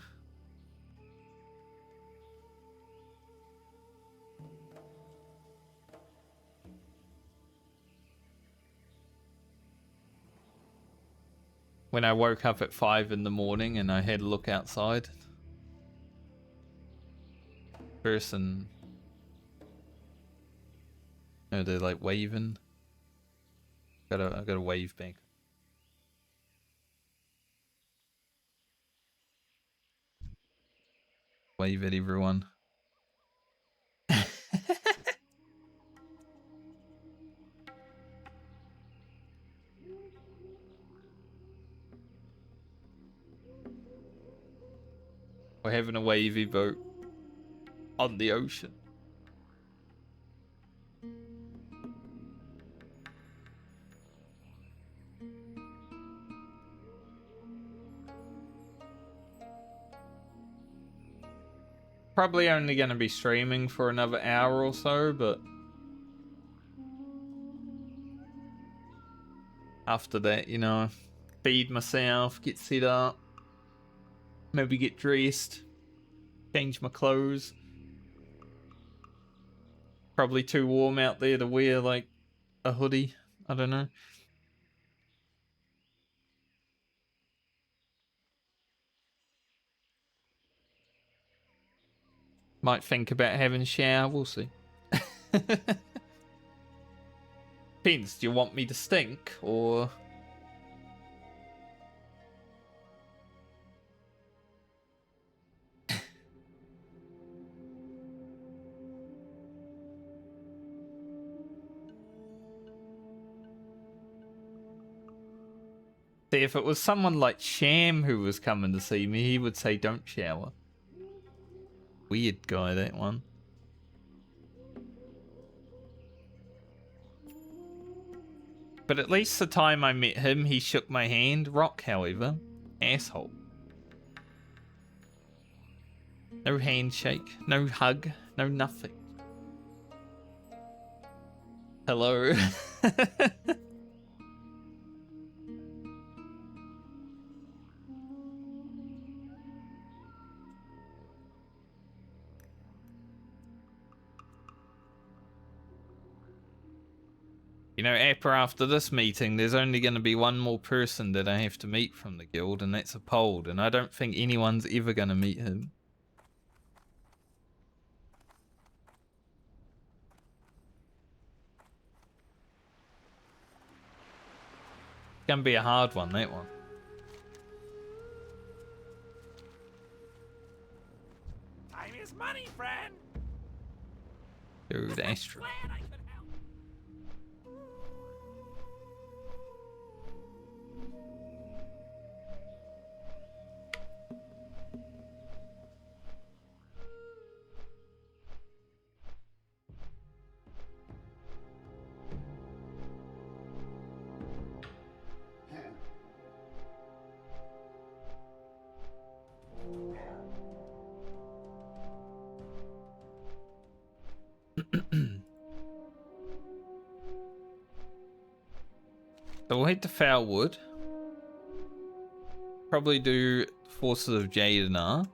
When I woke up at 5 in the morning and I had a look outside. Person. Oh, they're like waving. I gotta wave back. Wave at everyone. We're having a wavy boat on the ocean. Probably only going to be streaming for another hour or so, but after that, you know, feed myself, get set up, maybe get dressed, change my clothes. Probably too warm out there to wear like a hoodie. I don't know. Might think about having a shower, we'll see. Depends, do you want me to stink or... See, if it was someone like Sham who was coming to see me, he would say don't shower. Weird guy, that one. But at least the time I met him, he shook my hand. Rock, however. Asshole. No handshake, no hug, no nothing. Hello. You know, after this meeting, there's only going to be one more person that I have to meet from the guild, and that's a Pold, and I don't think anyone's ever going to meet him. It's going to be a hard one, that one. Time is money, friend. Dude, Astro. Glad I could help. So we'll head to Foulwood. Probably do Forces of Jadenar.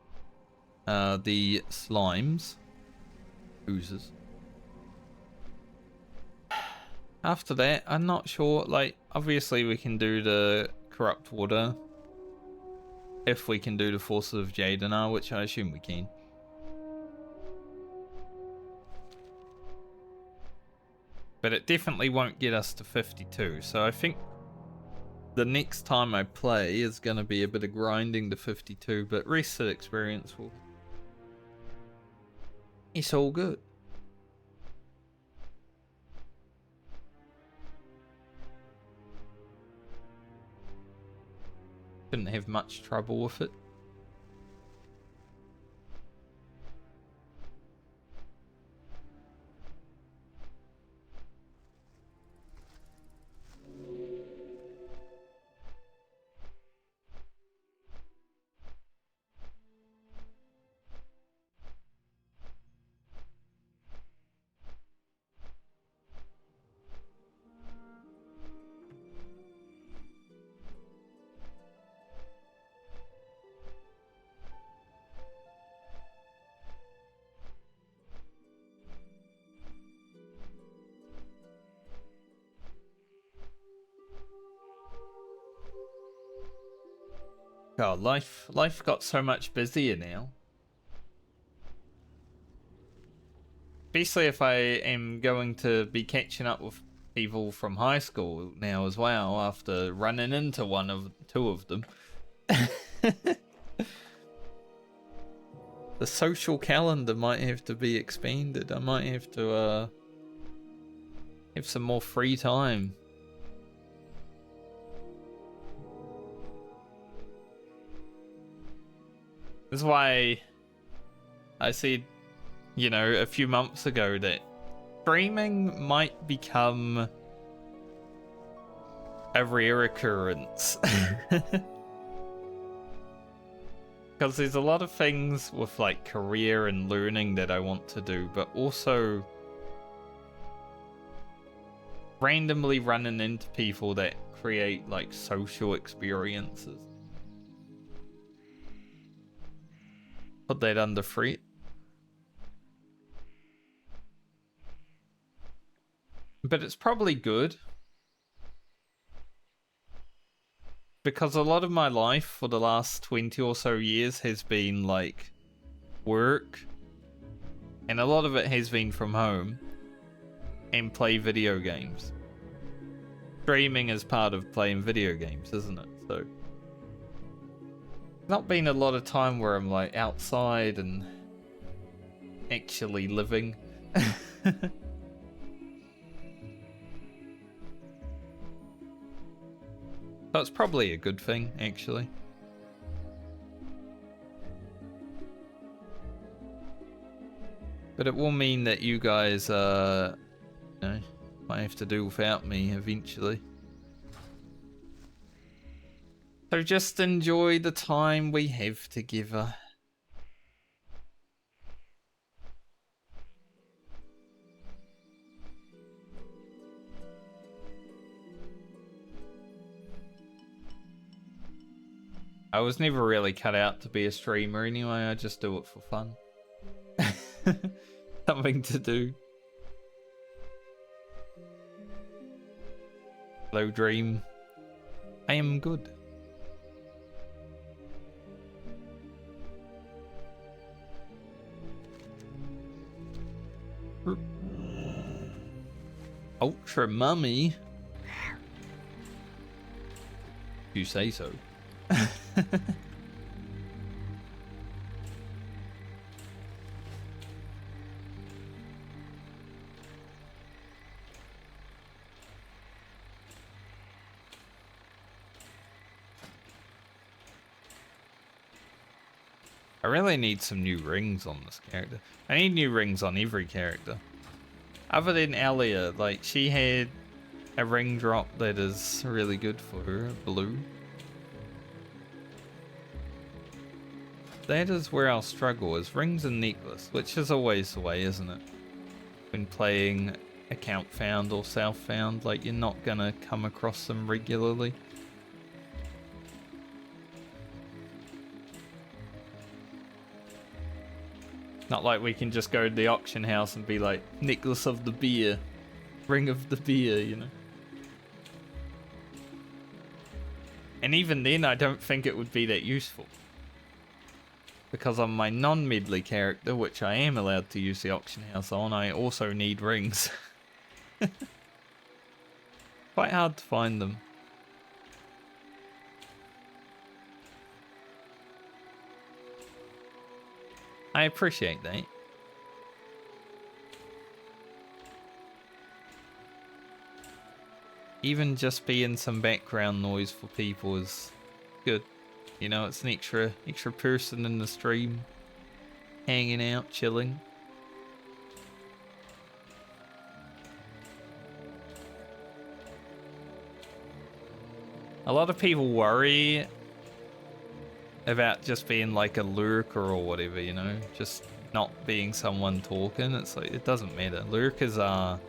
The slimes. Oozes. After that, I'm not sure. Like, obviously we can do the Corrupt Water. If we can do the Forces of Jadenar, which I assume we can. But it definitely won't get us to 52, so I think the next time I play is going to be a bit of grinding to 52, but rest of the experience will... It's all good. Didn't have much trouble with it. God, life got so much busier now. Especially if I am going to be catching up with people from high school now as well, after running into two of them. The social calendar might have to be expanded. I might have to have some more free time. This is why I said, you know, a few months ago that streaming might become a rare occurrence. Because there's a lot of things with like career and learning that I want to do, but also randomly running into people that create like social experiences. Put that under threat. But it's probably good. Because a lot of my life for the last 20 or so years has been like work. And a lot of it has been from home. And play video games. Streaming is part of playing video games, isn't it? So not been a lot of time where I'm like outside and actually living. That's probably a good thing, actually. But it will mean that you guys, you know, might have to do without me eventually. So just enjoy the time we have together. I was never really cut out to be a streamer anyway, I just do it for fun. Something to do. Hello, Dream. I am good. Ultra Mummy? You say so. I really need some new rings on this character. I need new rings on every character. Other than Alia, like she had a ring drop that is really good for her, blue. That is where I'll struggle, is rings and necklace, which is always the way, isn't it? When playing account found or self found, like you're not gonna come across them regularly. Not like we can just go to the auction house and be like, necklace of the beer, ring of the beer, you know. And even then, I don't think it would be that useful. Because on my non-Medley character, which I am allowed to use the auction house on, I also need rings. Quite hard to find them. I appreciate that. Even just being some background noise for people is good. You know, it's an extra person in the stream, hanging out, chilling. A lot of people worry about just being like a lurker or whatever, you know, just not being someone talking. It's like, it doesn't matter. Lurkers are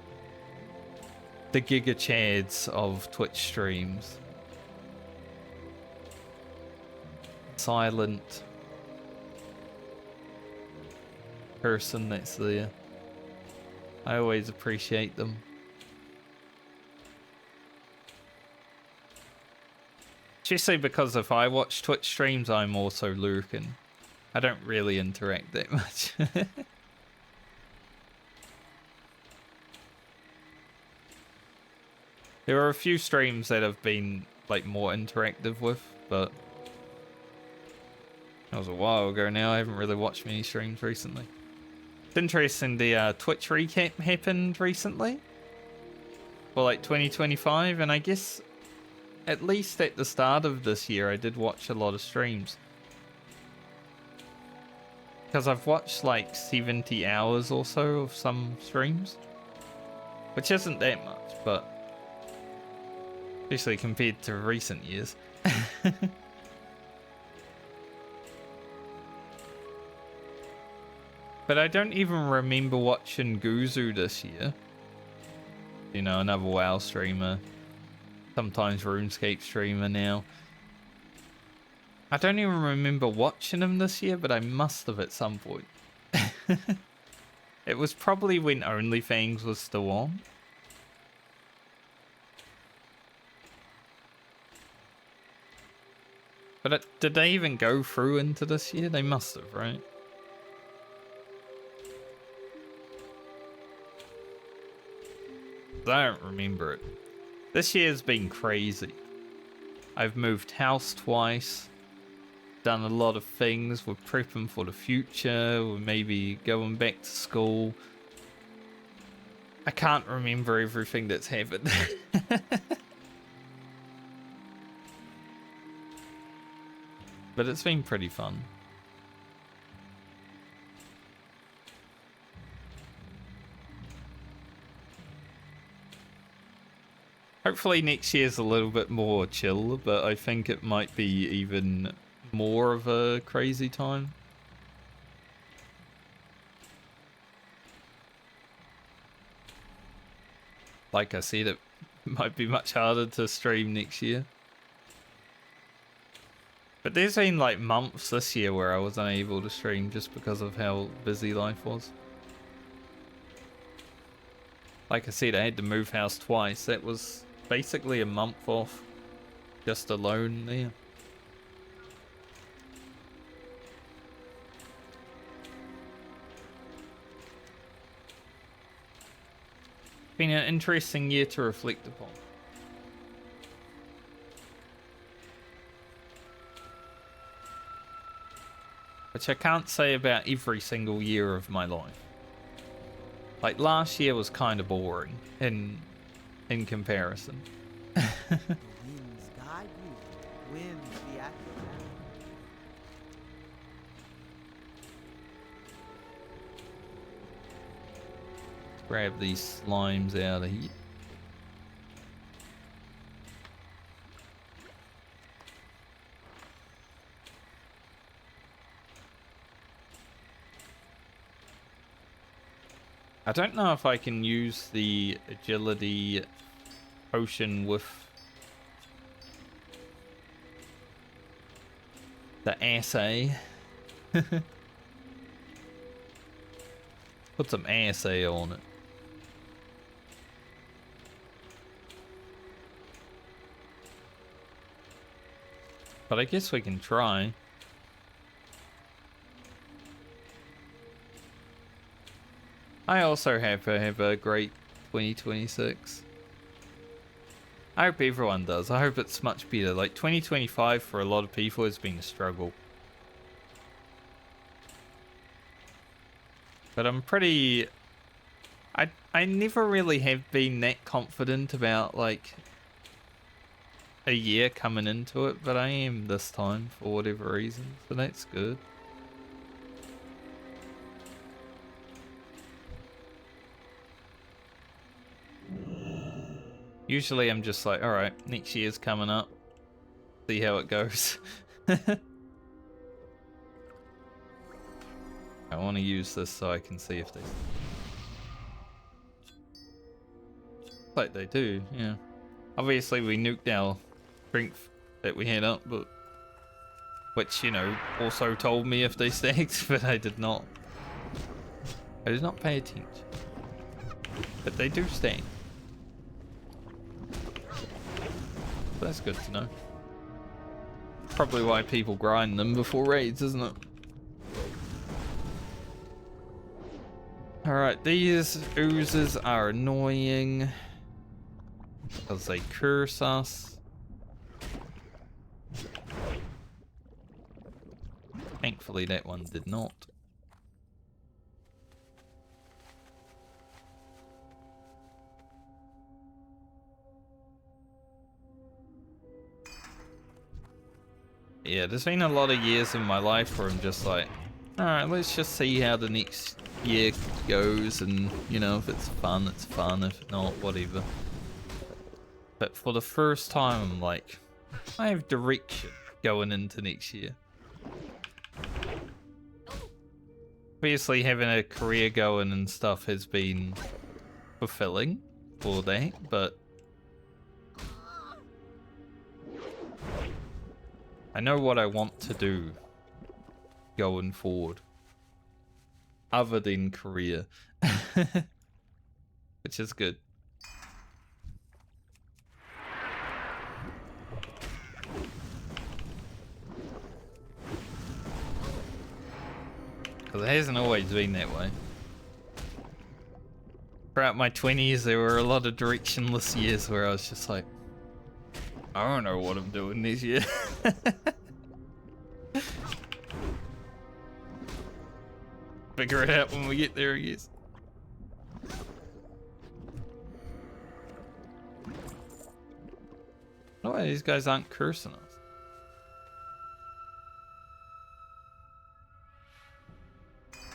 the Giga Chads of Twitch streams. Silent person that's there. I always appreciate them. Especially because if I watch Twitch streams, I'm also lurking. I don't really interact that much. There are a few streams that have been like more interactive with, but that was a while ago now. I haven't really watched many streams recently. It's interesting, the Twitch recap happened recently for like 2025, and I guess at least at the start of this year I did watch a lot of streams. Because I've watched like 70 hours or so of some streams, which isn't that much, but especially compared to recent years. But I don't even remember watching Guzu this year. You know, another WoW streamer. Sometimes RuneScape streamer now. I don't even remember watching him this year, but I must have at some point. It was probably when OnlyFans was still on. But did they even go through into this year? They must have, right? I don't remember it. This year's been crazy. I've moved house twice. Done a lot of things. We're prepping for the future. We're maybe going back to school. I can't remember everything that's happened. But it's been pretty fun. Hopefully next year's a little bit more chill, but I think it might be even more of a crazy time. Like I said, it might be much harder to stream next year. But there's been like months this year where I was unable to stream just because of how busy life was. Like I said, I had to move house twice. That was basically a month off just alone there. Been an interesting year to reflect upon. Which I can't say about every single year of my life. Like last year was kind of boring in comparison. The winds guide you, winds be at your back. Grab these slimes out of here. I don't know if I can use the agility potion with the assay. Put some assay on it. But I guess we can try. I also have a great 2026. I hope everyone does. I hope it's much better. Like 2025 for a lot of people has been a struggle. But I'm pretty... I never really have been that confident about like a year coming into it, but I am this time for whatever reason, so that's good. Usually I'm just like, alright, next year's coming up. See how it goes. I want to use this so I can see if they... Like they do, yeah. Obviously we nuked our strength that we had up, but... Which, you know, also told me if they stacked, but I did not. I did not pay attention. But they do stack. That's good to know. Probably why people grind them before raids, isn't it? Alright, these oozes are annoying because they curse us. Thankfully that one did not. Yeah, there's been a lot of years in my life where I'm just like, alright, let's just see how the next year goes, and, you know, if it's fun, it's fun, if not, whatever. But for the first time, I'm like, I have direction going into next year. Obviously, having a career going and stuff has been fulfilling, for that, but I know what I want to do going forward, other than career, which is good. Because it hasn't always been that way. Throughout my 20s, there were a lot of directionless years where I was just like, I don't know what I'm doing this year. Figure it out when we get there, I guess. No way these guys aren't cursing us.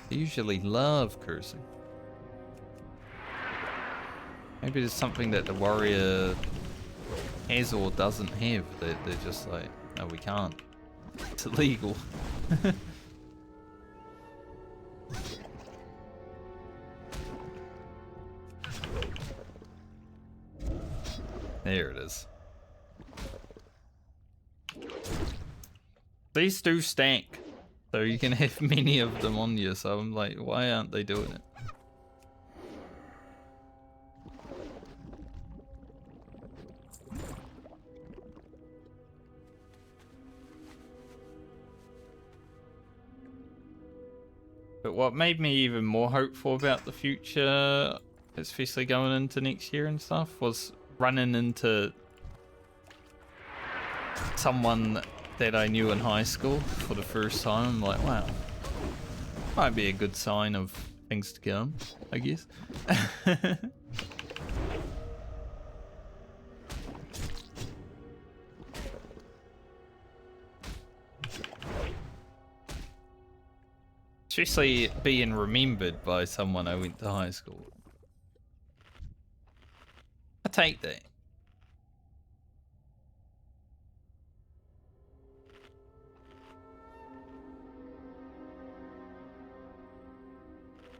They usually love cursing. Maybe there's something that the warrior has or doesn't have that they're just like, no, we can't. It's illegal. There it is. These do stack, so you can have many of them on you, so I'm like, why aren't they doing it? But what made me even more hopeful about the future, especially going into next year and stuff, was running into someone that I knew in high school for the first time. I'm like, wow, might be a good sign of things to come, I guess. Especially being remembered by someone I went to high school with. I take that.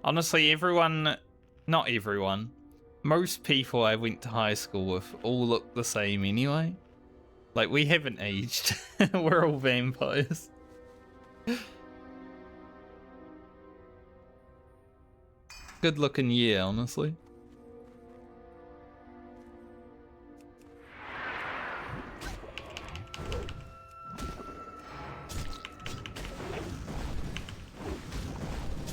Honestly, not everyone, most people I went to high school with all look the same anyway. Like, we haven't aged. We're all vampires. Good looking year, honestly.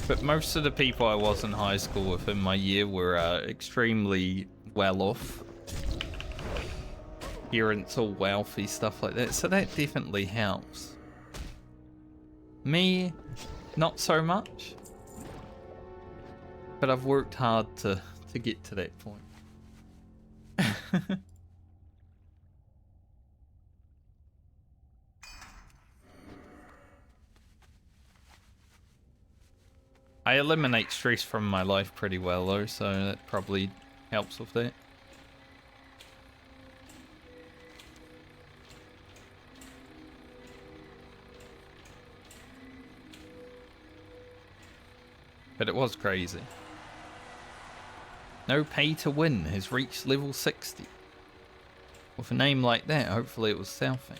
But most of the people I was in high school with in my year were extremely well off. Parents all wealthy, stuff like that. So that definitely helps. Me, not so much. But I've worked hard to get to that point. I eliminate stress from my life pretty well though, so that probably helps with that. But it was crazy. No pay to win has reached level 60. With a name like that, hopefully it was Southbound.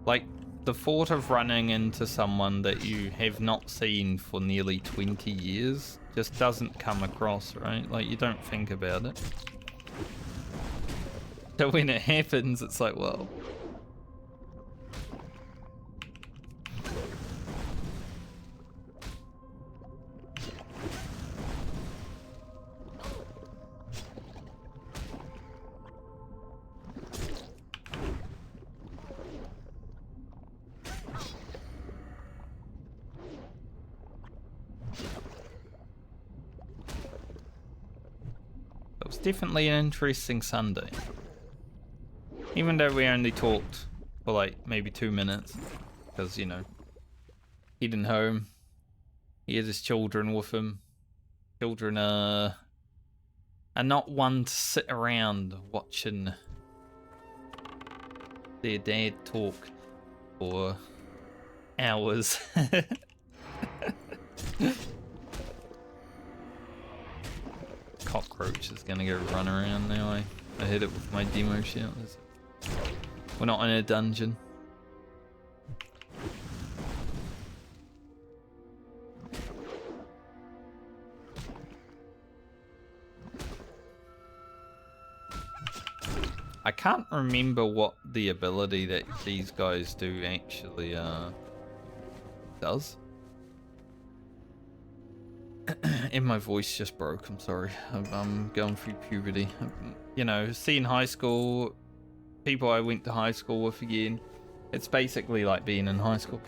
Like, the thought of running into someone that you have not seen for nearly 20 years just doesn't come across, right? Like, you don't think about it. So when it happens, it's like, well... It was definitely an interesting Sunday. Even though we only talked for like maybe 2 minutes. Because, you know, heading home. He had his children with him. Children are not one to sit around watching their dad talk for hours. Cockroach is gonna go run around now. I hit it with my demo shout. We're not in a dungeon. I can't remember what the ability that these guys do actually does. And my voice just broke, I'm sorry. I'm going through puberty. You know, seeing high school, people I went to high school with again, it's basically like being in high school.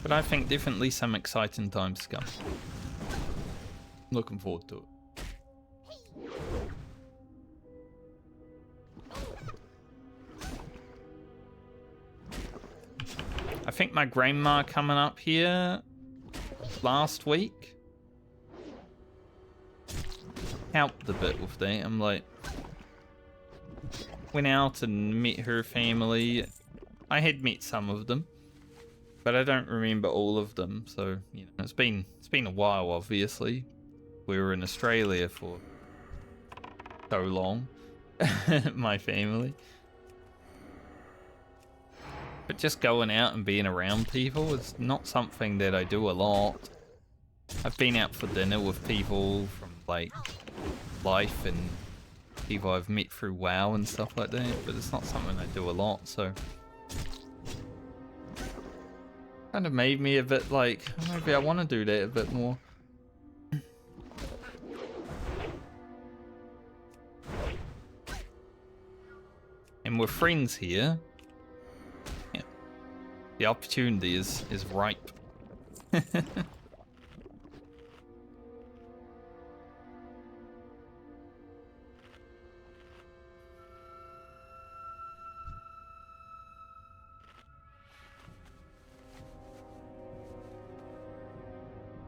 But I think definitely some exciting times to come. Looking forward to it. I think my grandma coming up here last week helped a bit with that. I'm like, went out and met her family. I had met some of them, but I don't remember all of them. So, you know, it's been a while, obviously. We were in Australia for so long, my family. But just going out and being around people is not something that I do a lot. I've been out for dinner with people from, like, life and people I've met through WoW and stuff like that, but it's not something I do a lot, so... Kind of made me a bit like, maybe I want to do that a bit more. And with friends here, yeah, the opportunity is ripe.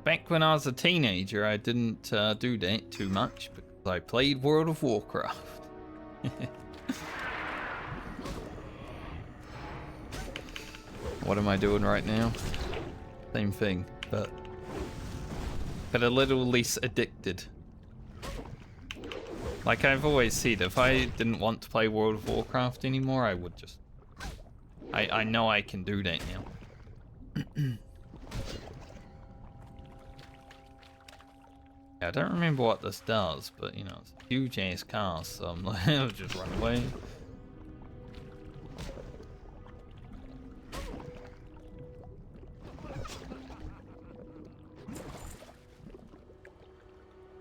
Back when I was a teenager, I didn't do that too much because I played World of Warcraft. What am I doing right now? Same thing, but a little less addicted. Like I've always said, if I didn't want to play World of Warcraft anymore, I would just... I know I can do that now. I don't remember what this does, but you know, it's a huge ass cast, so I'm like, I'll just run away.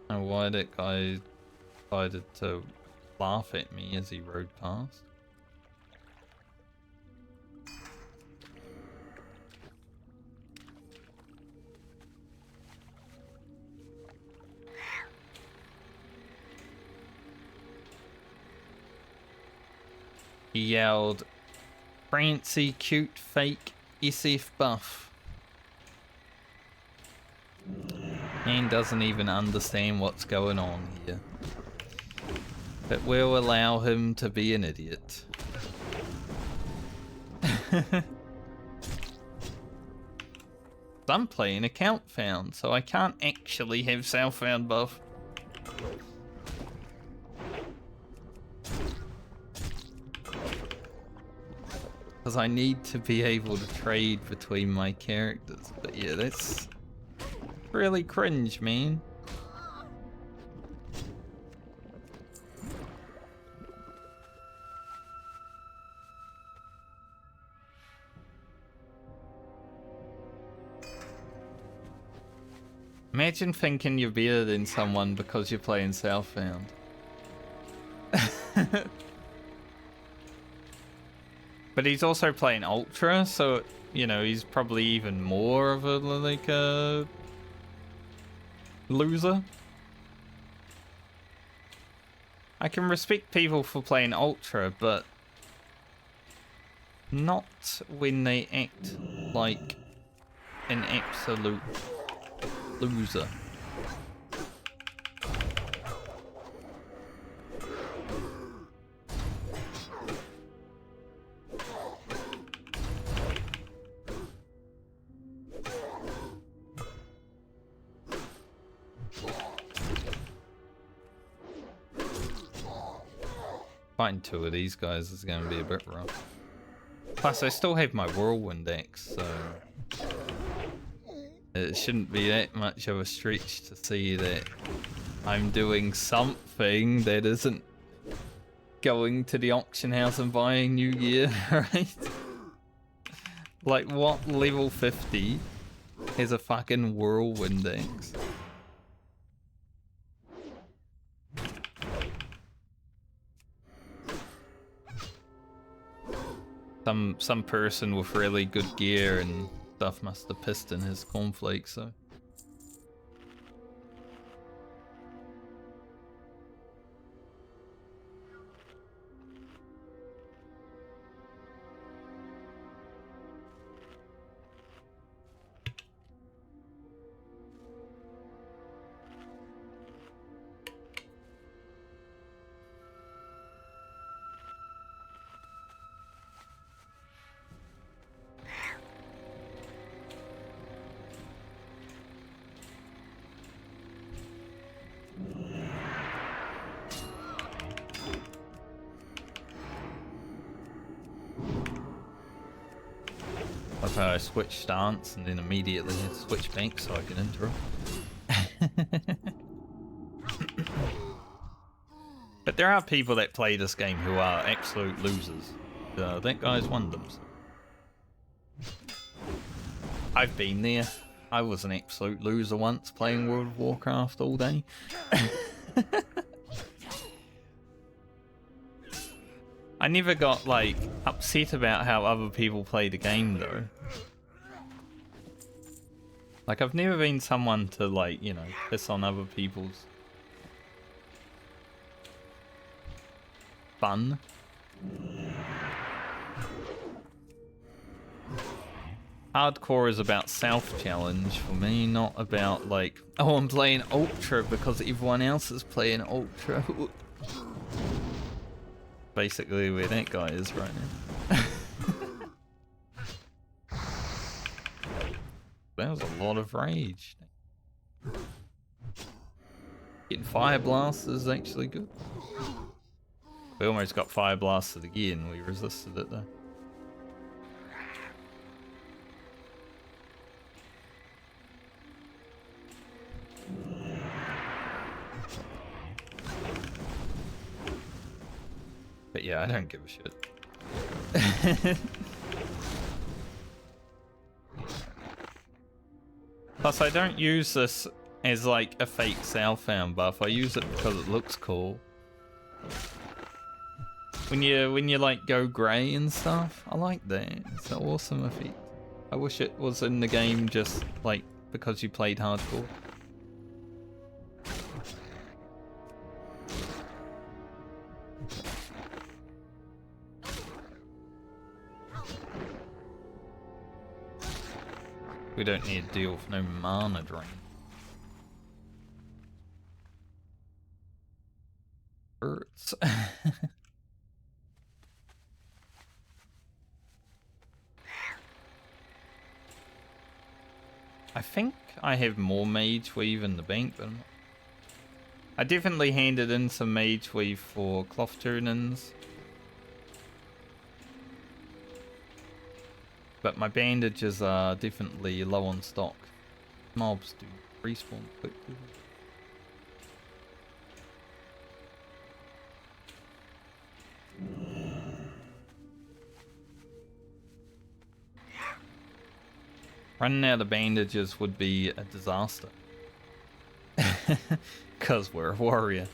Oh, why that guy decided to laugh at me as he rode past. He yelled, "Prancy, cute, fake, SF buff." And doesn't even understand what's going on here. But we'll allow him to be an idiot. I'm playing account found, so I can't actually have self-found buff. Because I need to be able to trade between my characters. But yeah, that's really cringe, man. Imagine thinking you're better than someone because you're playing Southbound. But he's also playing Ultra, so, you know, he's probably even more of a, like, a loser. I can respect people for playing Ultra, but not when they act like an absolute loser. Fighting two of these guys is going to be a bit rough. Plus, I still have my Whirlwind axe, so it shouldn't be that much of a stretch to see that I'm doing something that isn't going to the auction house and buying new gear, right? Like, what level 50 has a fucking Whirlwind axe? Some person with really good gear and stuff must have pissed in his cornflakes, so. How I switched stance and then immediately had to switch bank so I could interrupt. But there are people that play this game who are absolute losers. That guy's one of them. I've been there. I was an absolute loser once playing World of Warcraft all day. I never got, like, upset about how other people play the game, though. Like, I've never been someone to, like, you know, piss on other people's fun. Hardcore is about self-challenge for me, not about, like, oh, I'm playing Ultra because everyone else is playing Ultra. Basically where that guy is right now. That was a lot of rage. Getting fire blast is actually good. We almost got fire blasted again. We resisted it though. But yeah, I don't give a shit. Plus, I don't use this as like a fake Southbound buff. I use it because it looks cool. When you like go grey and stuff, I like that. It's an awesome effect. I wish it was in the game just like because you played hardcore. We don't need to deal with no mana drain. Hurts. I think I have more Mage Weave in the bank, but I definitely handed in some Mage Weave for cloth turnings. But my bandages are definitely low on stock. Mobs do respawn quickly. Running out of bandages would be a disaster. 'Cause we're a warrior.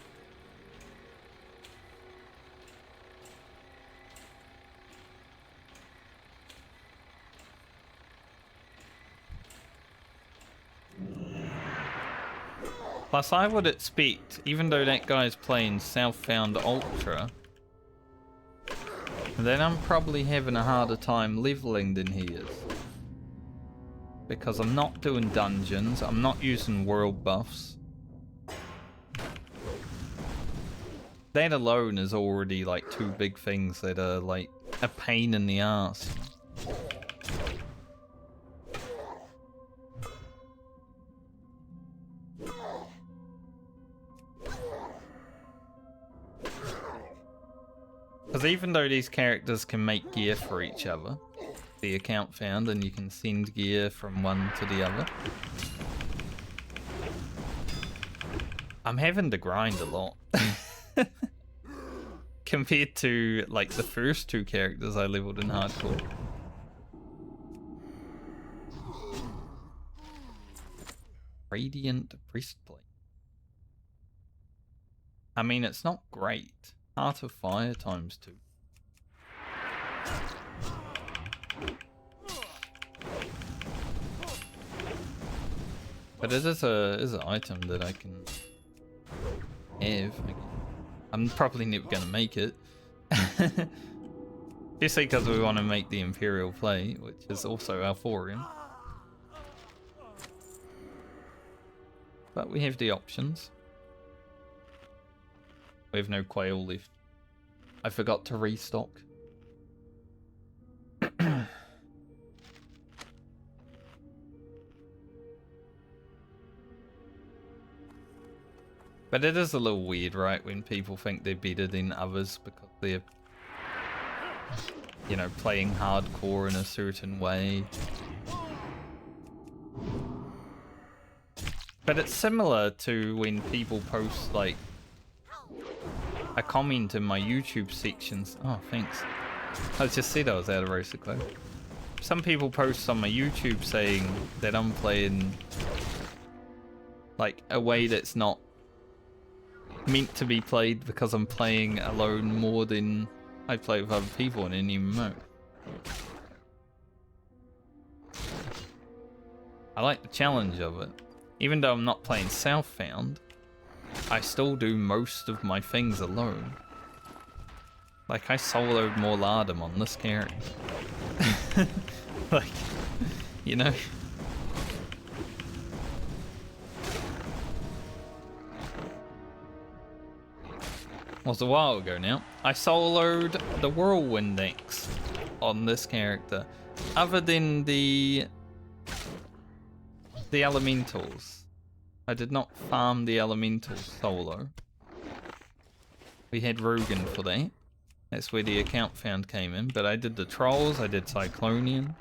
Plus, I would expect, even though that guy's playing Southbound Ultra, that I'm probably having a harder time leveling than he is. because I'm not doing dungeons, I'm not using world buffs. That alone is already like two big things that are like a pain in the ass. Because even though these characters can make gear for each other, the account found, and you can send gear from one to the other, I'm having to grind a lot. Compared to like the first two characters I leveled in hardcore. Radiant breastplate. I mean, it's not great. Heart of Fire ×2. But it is an item that I can have. I'm probably never gonna make it. Especially because we want to make the Imperial play, which is also Alforian. But we have the options. We have no quail left. I forgot to restock. But it is a little weird, right, when people think they're better than others because they're, you know, playing hardcore in a certain way. But it's similar to when people post, like, a comment in my YouTube sections. Oh, thanks. I just said I was out of Racer Club. Some people post on my YouTube saying that I'm playing, like, a way that's not meant to be played because I'm playing alone more than I play with other people in an MMO. I like the challenge of it. Even though I'm not playing Southbound, I still do most of my things alone. Like, I soloed Morladum on this character. Like, you know? Was a while ago now. I soloed the Whirlwind X on this character. Other than the Elementals. I did not farm the Elementals solo. We had Rugen for that. That's where the account found came in. But I did the Trolls, I did Cyclonian.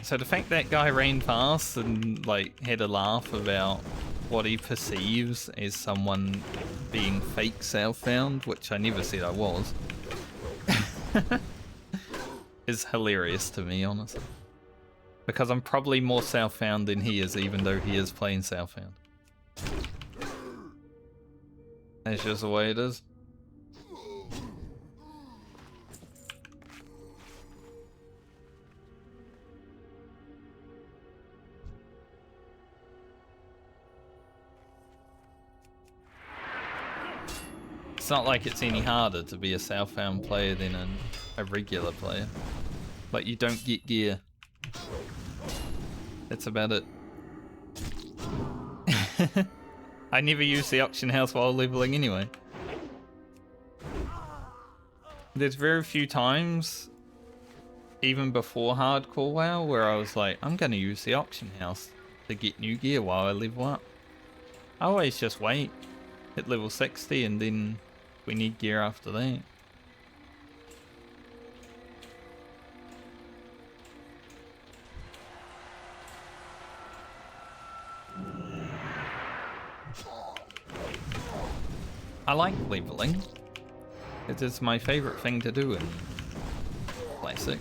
So the fact that guy ran fast and like had a laugh about what he perceives as someone being fake Southbound, which I never said I was, is hilarious to me, honestly. Because I'm probably more Southbound than he is, even though he is playing Southbound. That's just the way it is. It's not like it's any harder to be a Southbound player than a regular player. Like, you don't get gear. That's about it. I never use the auction house while leveling anyway. There's very few times, even before hardcore WoW, where I was like, I'm gonna use the auction house to get new gear while I level up. I always just wait at level 60 and then we need gear after that. I like leveling. It is my favorite thing to do in Classic.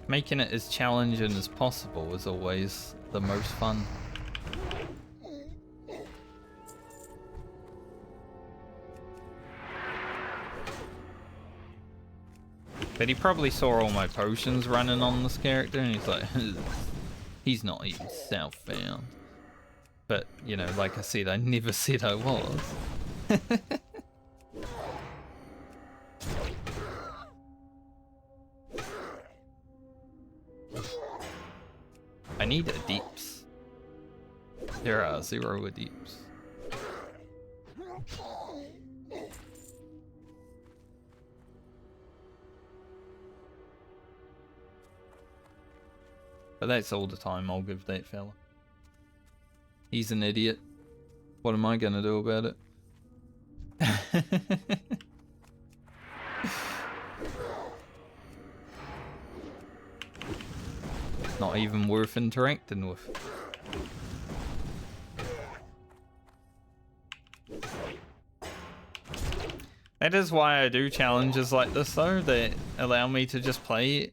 Making it as challenging as possible is always the most fun. But he probably saw all my potions running on this character and he's like, he's not even Southbound. But, you know, like I said, I never said I was. need a deeps. There are 0 deeps. But that's all the time I'll give that fella. He's an idiot. What am I gonna do about it? Not even worth interacting with. That is why I do challenges like this though, that allow me to just play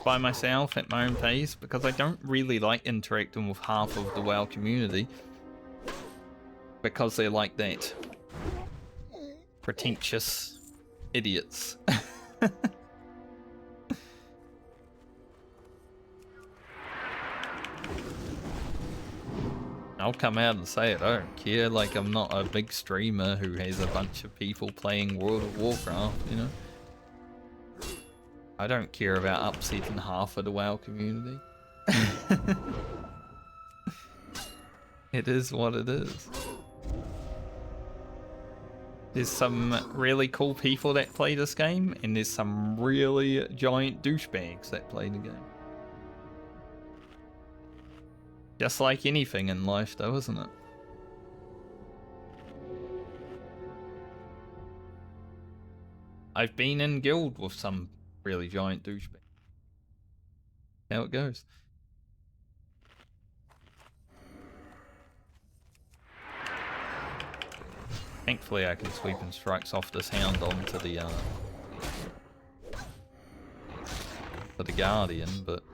by myself at my own pace, because I don't really like interacting with half of the WoW community, because they're like that. Pretentious idiots. I'll come out and say it, I don't care, like I'm not a big streamer who has a bunch of people playing World of Warcraft, you know? I don't care about upsetting half of the WoW community. It is what it is. There's some really cool people that play this game, and there's some really giant douchebags that play the game. Just like anything in life though, isn't it? I've been in guild with some really giant douchebags. How it goes. Thankfully I can sweep and strikes off this hound onto the for the guardian, but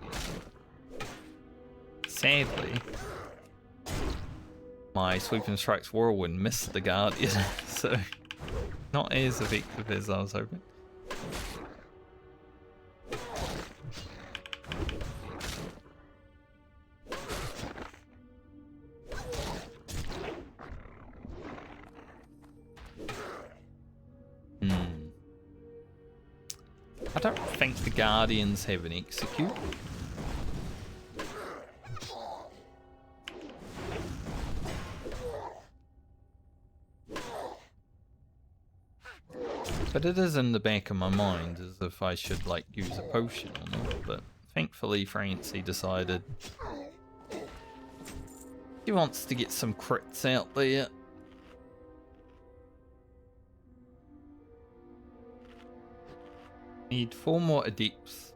sadly my sweep and strikes whirlwind missed the guardian, so not as effective as I was hoping. I don't think the Guardians have an execute. But it is in the back of my mind as if I should like use a potion or not, but thankfully Francie decided he wants to get some crits out there. Need 4 more adepts.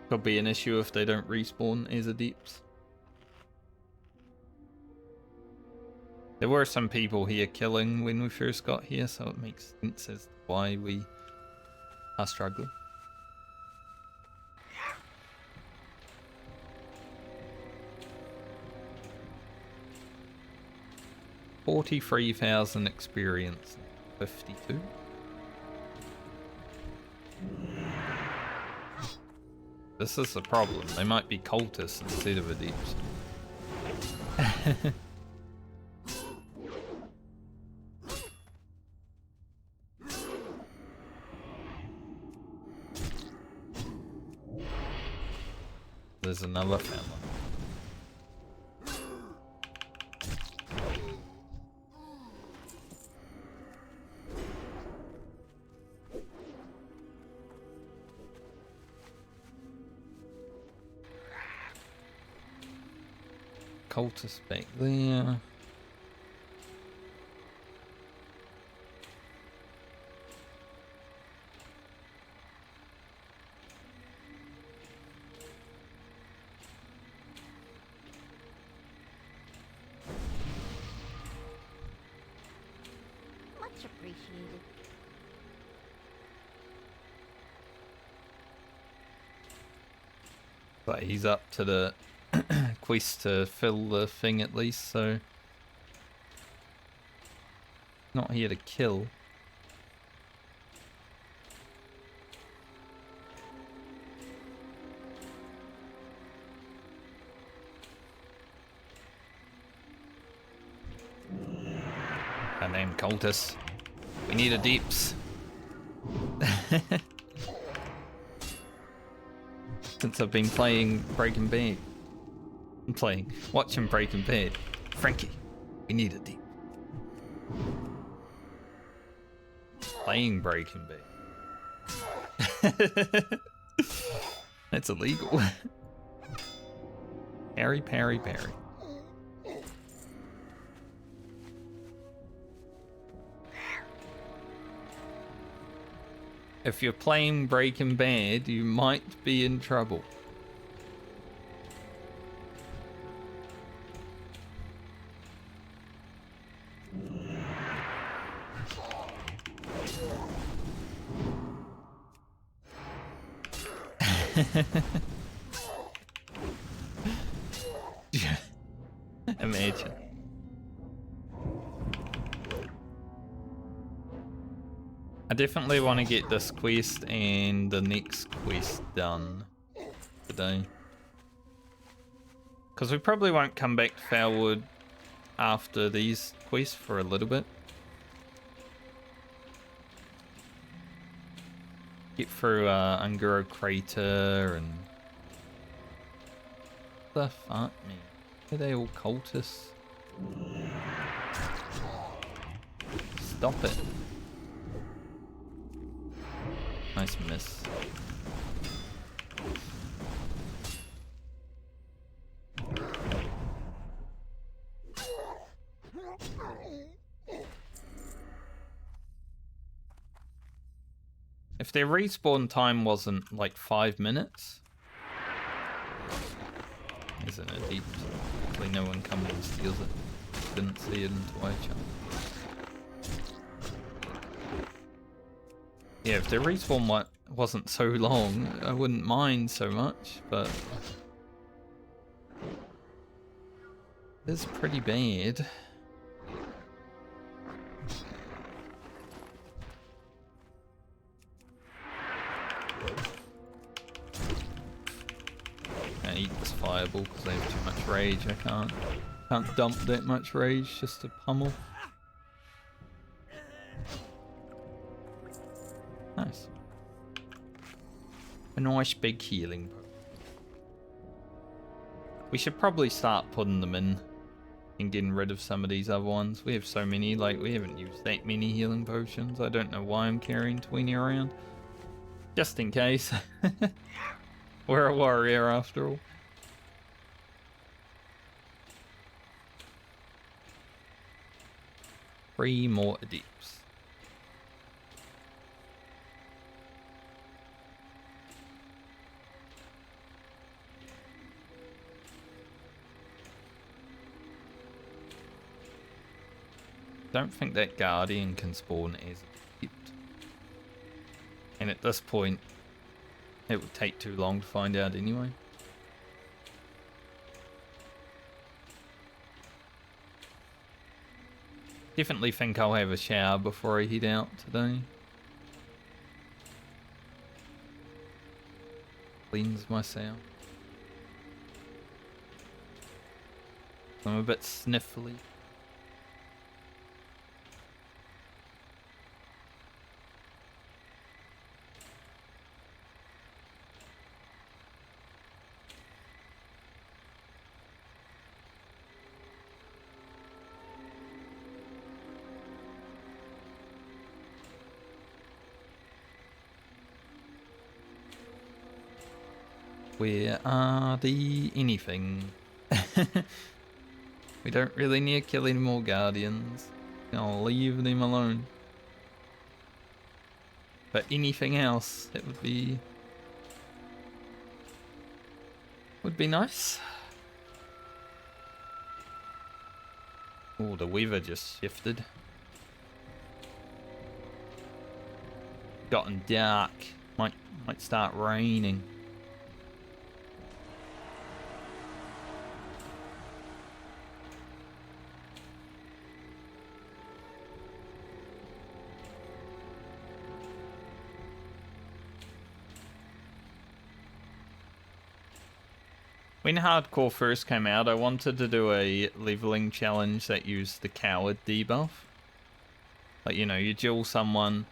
Could be an issue if they don't respawn as adepts. There were some people here killing when we first got here, so it makes sense as to why we are struggling. $43,000 experience. 52. This is the problem. They might be cultists instead of adepts. There's another fella. Cultist back there. Much appreciated. But he's up to the quest to fill the thing at least, so not here to kill. Goddamn cultists. We need a deeps. since I've been playing Breaking Bad. Watching Breaking Bad. Frankie, we need a deep. Playing Breaking Bad. That's illegal. Parry, parry, parry. If you're playing Breaking Bad, you might be in trouble. Imagine. I definitely want to get this quest and the next quest done today. Because we probably won't come back to Foulwood after these quests for a little bit. Get through Unguro Crater and... What the fuck, man? Are they all cultists? Stop it. Nice miss. If their respawn time wasn't like 5 minutes, isn't it deep? Hopefully no one comes and steals it. Didn't see it until I jumped. Yeah, if their respawn wasn't so long, I wouldn't mind so much, but it's pretty bad. Eat this fireball because I have too much rage. I can't dump that much rage just to pummel. Nice. A nice big healing potion. We should probably start putting them in and getting rid of some of these other ones. We have so many, like we haven't used that many healing potions. I don't know why I'm carrying 20 around. Just in case. We're a warrior after all. 3 more deeps. Don't think that Guardian can spawn as a deep. And at this point, it would take too long to find out anyway. Definitely think I'll have a shower before I head out today. Cleanse myself. I'm a bit sniffly. Where are the anything? We don't really need to kill any more guardians. I'll leave them alone. But anything else, it would be nice. Oh, the weather just shifted. Gotten dark. Might start raining. When Hardcore first came out, I wanted to do a leveling challenge that used the coward debuff. Like, you know, you duel someone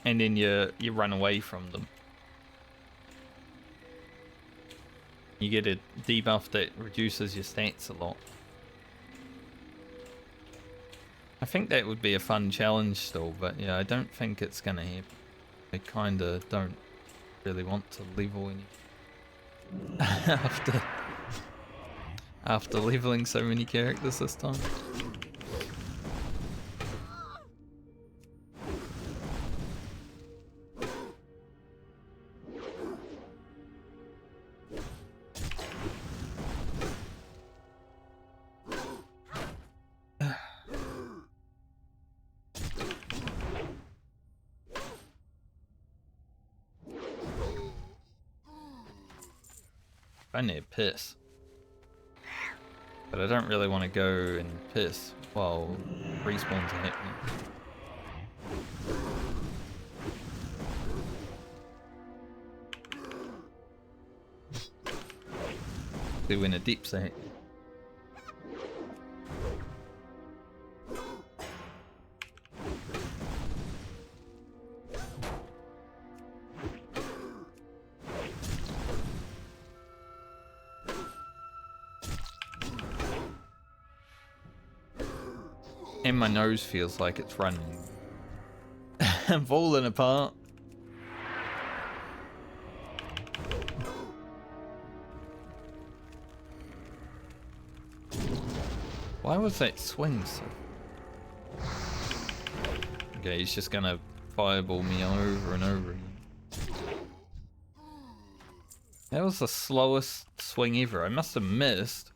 and then you run away from them. You get a debuff that reduces your stats a lot. I think that would be a fun challenge still, but yeah, I don't think it's gonna happen. I kinda don't really want to level any after leveling so many characters this time. I need a piss. But I don't really want to go and piss while respawns are happening. See when a deep are happening. And my nose feels like it's running. I'm falling apart. Why was that swing so? Okay, he's just gonna fireball me over and over again. That was the slowest swing ever. I must have missed.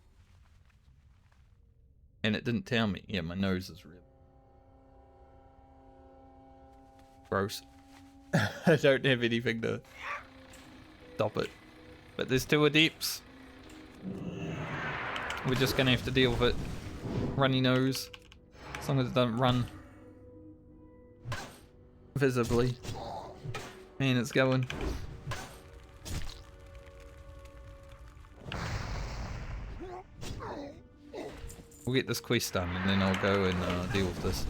And it didn't tell me. Yeah, my nose is real gross. I don't have anything to stop it. But there's two adepts. We're just gonna have to deal with it. Runny nose. As long as it doesn't run visibly. Man, it's going. We'll get this quest done and then I'll go and deal with this.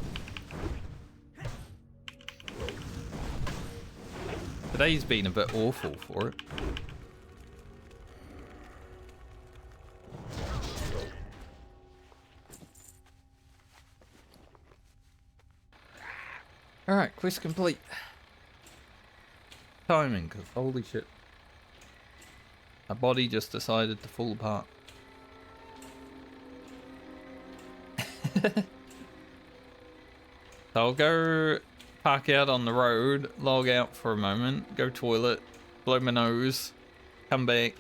Today's been a bit awful for it. Alright, quest complete. Timing, because holy shit. My body just decided to fall apart. So I'll go park out on the road, log out for a moment, go toilet, blow my nose, come back.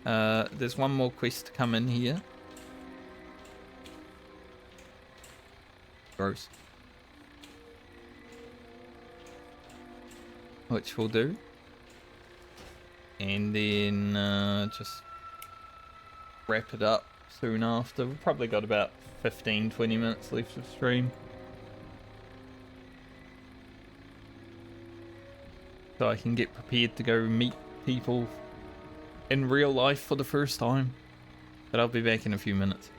There's one more quest to come in here. Gross. Which we'll do. And then just wrap it up soon after. We've probably got about 15-20 minutes left of stream. So I can get prepared to go meet people in real life for the first time. But I'll be back in a few minutes.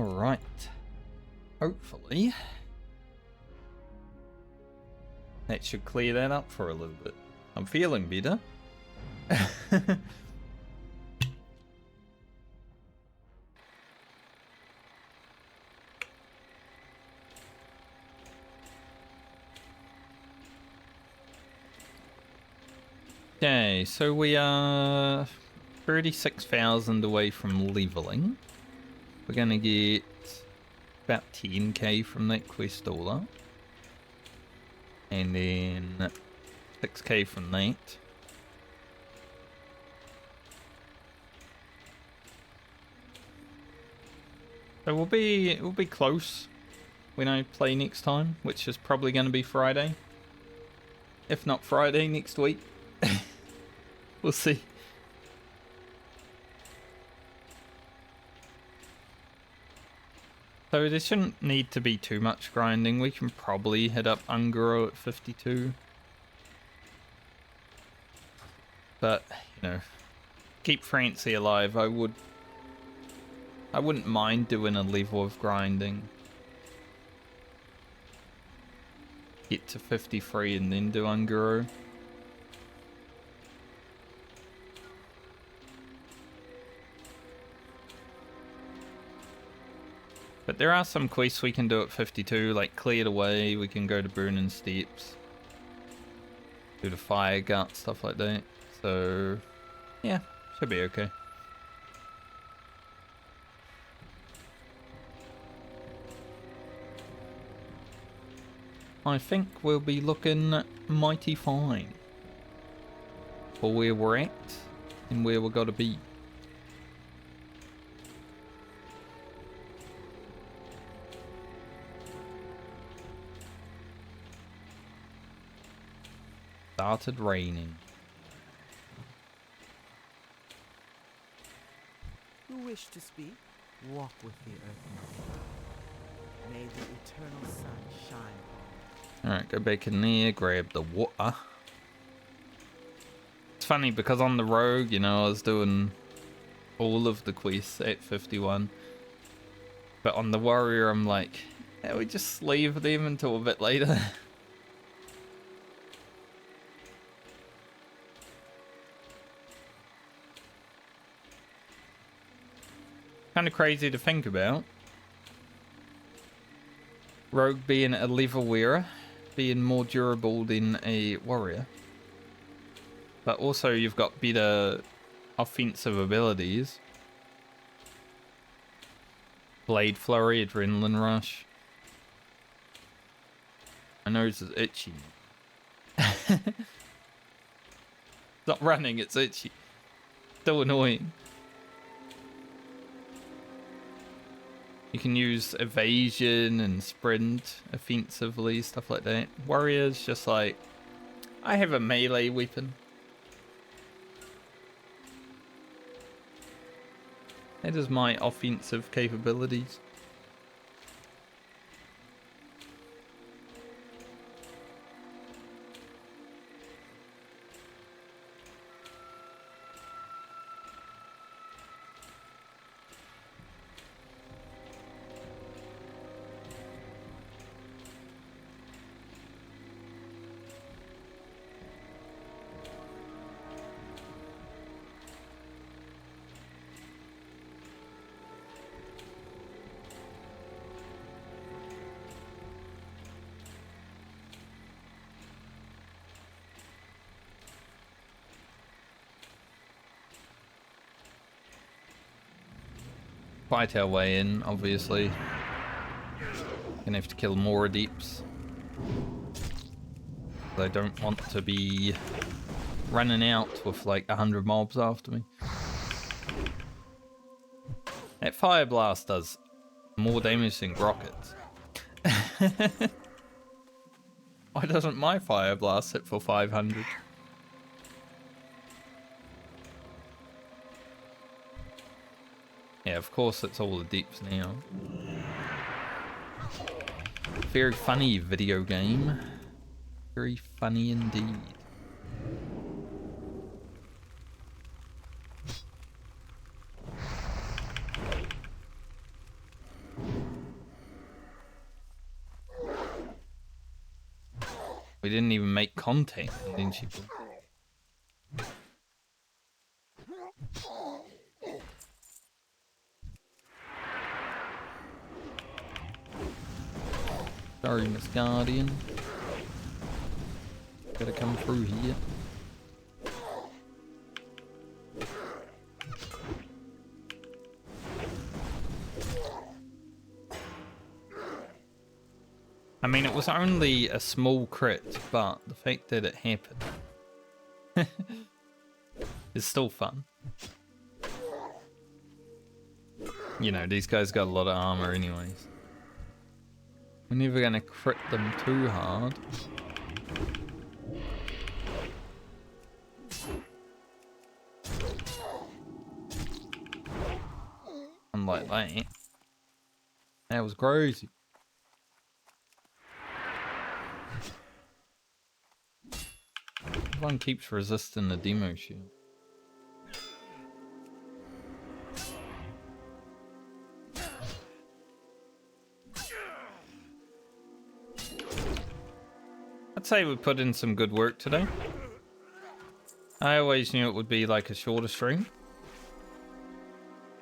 Alright. Hopefully that should clear that up for a little bit. I'm feeling better. Okay, so we are 36,000 away from leveling. We're gonna get about 10k from that quest order. And then 6k from that. So we'll be close when I play next time, which is probably gonna be Friday. If not Friday, next week. We'll see. So there shouldn't need to be too much grinding. We can probably hit up Ungaro at 52. But, you know, keep Francie alive. I wouldn't mind doing a level of grinding. Get to 53 and then do Ungaro. But there are some quests we can do at 52, like Cleared Away, we can go to Burning Steps. Do the Fire Gut, stuff like that. So, yeah, should be okay. I think we'll be looking mighty fine for where we're at and where we're gotta be. Started raining. You wish to speak? Walk with the earth. May the eternal sun shine. Alright, go back in there, grab the water. It's funny because on the rogue, you know, I was doing all of the quests at 51. But on the warrior, I'm like, yeah, we just leave them until a bit later. Kind of crazy to think about. Rogue being a level wearer, being more durable than a warrior. But also you've got better offensive abilities. Blade Flurry, Adrenaline Rush. My nose is itchy. It's not running, it's itchy. Still annoying. You can use evasion and sprint offensively, stuff like that. Warriors just like, I have a melee weapon. That is my offensive capabilities. Fight our way in, obviously. Gonna have to kill more deeps. I don't want to be running out with like 100 mobs after me. That Fire Blast does more damage than rockets. Why doesn't my Fire Blast hit for 500? Yeah, of course it's all the deeps now. Very funny video game. Very funny indeed. even make contact, and then she... Sorry, Miss Guardian. Gotta come through here. I mean, it was only a small crit, but the fact that it happened is still fun. You know, these guys got a lot of armor anyways. We're never gonna crit them too hard. Unlike that. That was crazy. Everyone keeps resisting the demo shield. I'd say we put in some good work today. I always knew it would be like a shorter stream.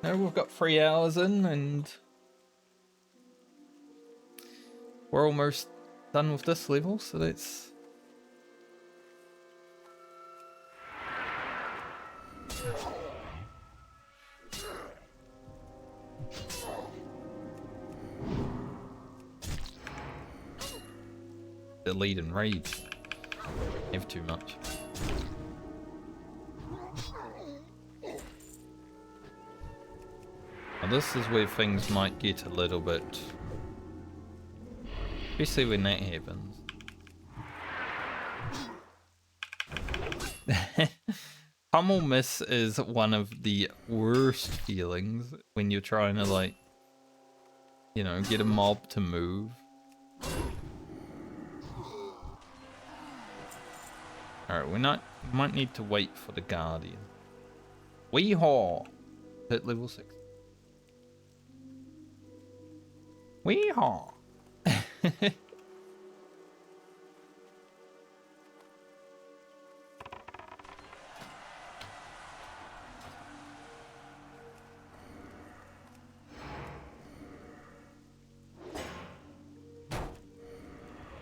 Now we've got 3 hours in and we're almost done with this level, so that's... Delete and rage. Have too much. Now this is where things might get a little bit... Especially when that happens. Pummel miss is one of the worst feelings when you're trying to, like, you know, get a mob to move. Alright, we might need to wait for the Guardian. Weehaw! Hit level 6. Weehaw!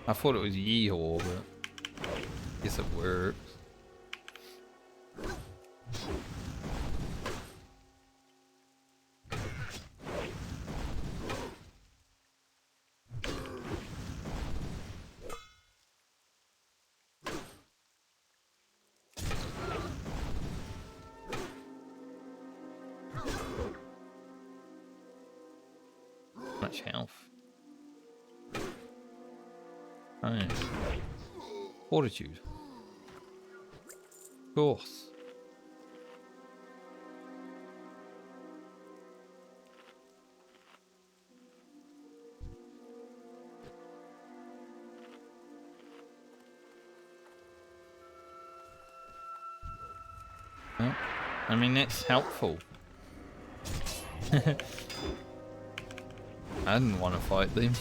I thought it was yeehaw, but I guess it works. Much health. Oh, yeah. Fortitude. Of course. Well, I mean, that's helpful. I didn't want to fight them.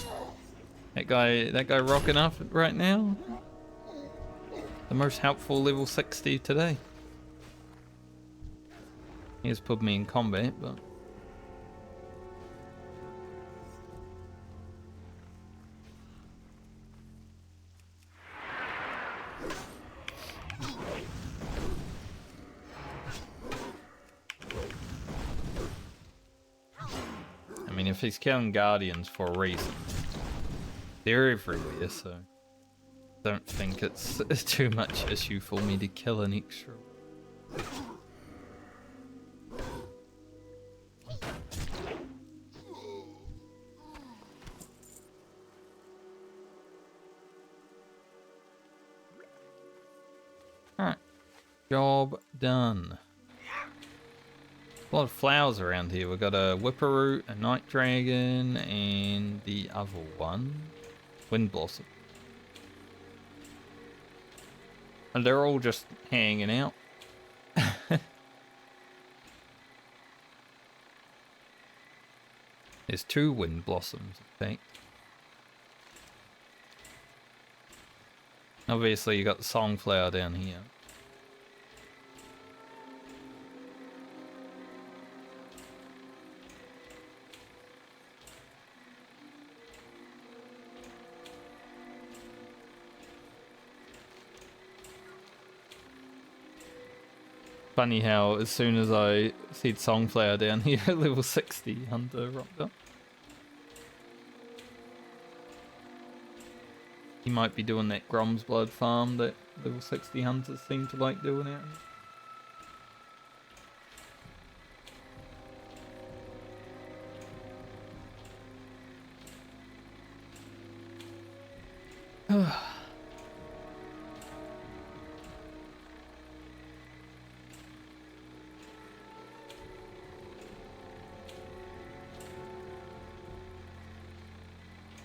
That guy rocking up right now. The most helpful level 60 today. He has put me in combat, but... I mean, if he's killing Guardians for a reason, they're everywhere, so... don't think it's too much issue for me to kill an extra. Alright, job done. A lot of flowers around here. We've got a whipperroot, a night dragon, and the other one, wind blossom. And they're all just hanging out. There's 2 wind blossoms, in fact. Obviously, you got the Songflower down here. Funny how as soon as I see Songflower down here, level 60 Hunter rocked up. He might be doing that Grom's Blood farm that level 60 Hunters seem to like doing out here.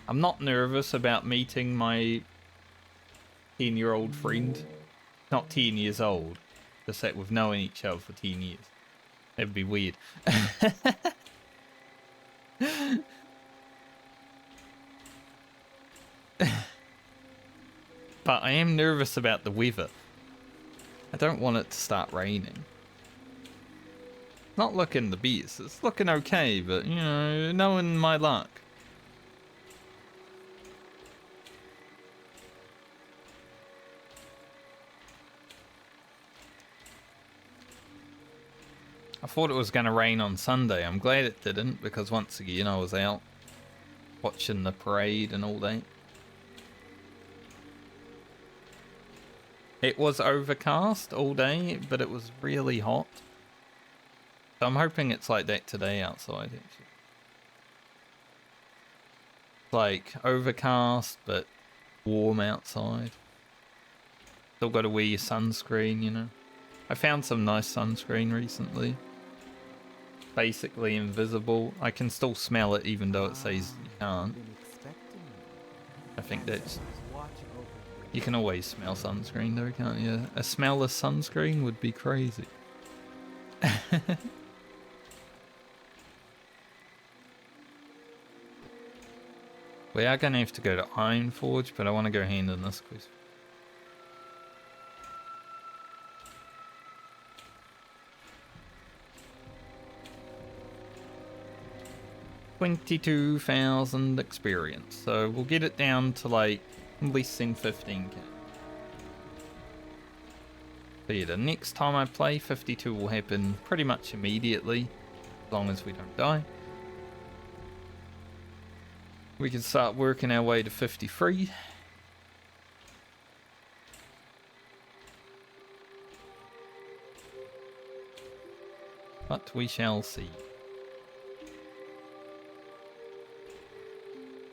I'm not nervous about meeting my 10-year-old friend. Not 10 years old. Just that we've known each other for 10 years. That'd be weird. But I am nervous about the weather. I don't want it to start raining. Not looking the best. It's looking okay, but, you know, knowing my luck. I thought it was going to rain on Sunday. I'm glad it didn't, because once again I was out watching the parade and all that. It was overcast all day, but it was really hot. So I'm hoping it's like that today outside, actually. Like overcast, but warm outside. Still got to wear your sunscreen, you know. I found some nice sunscreen recently. Basically invisible. I can still smell it even though it says you can't. I think that's... You can always smell sunscreen though, can't you? A smellless sunscreen would be crazy. We are going to have to go to Ironforge, but I want to go hand in this quest. $22,000 experience, so we'll get it down to like less than 15k. So yeah, the next time I play, 52 will happen pretty much immediately, as long as we don't die. We can start working our way to 53. But we shall see.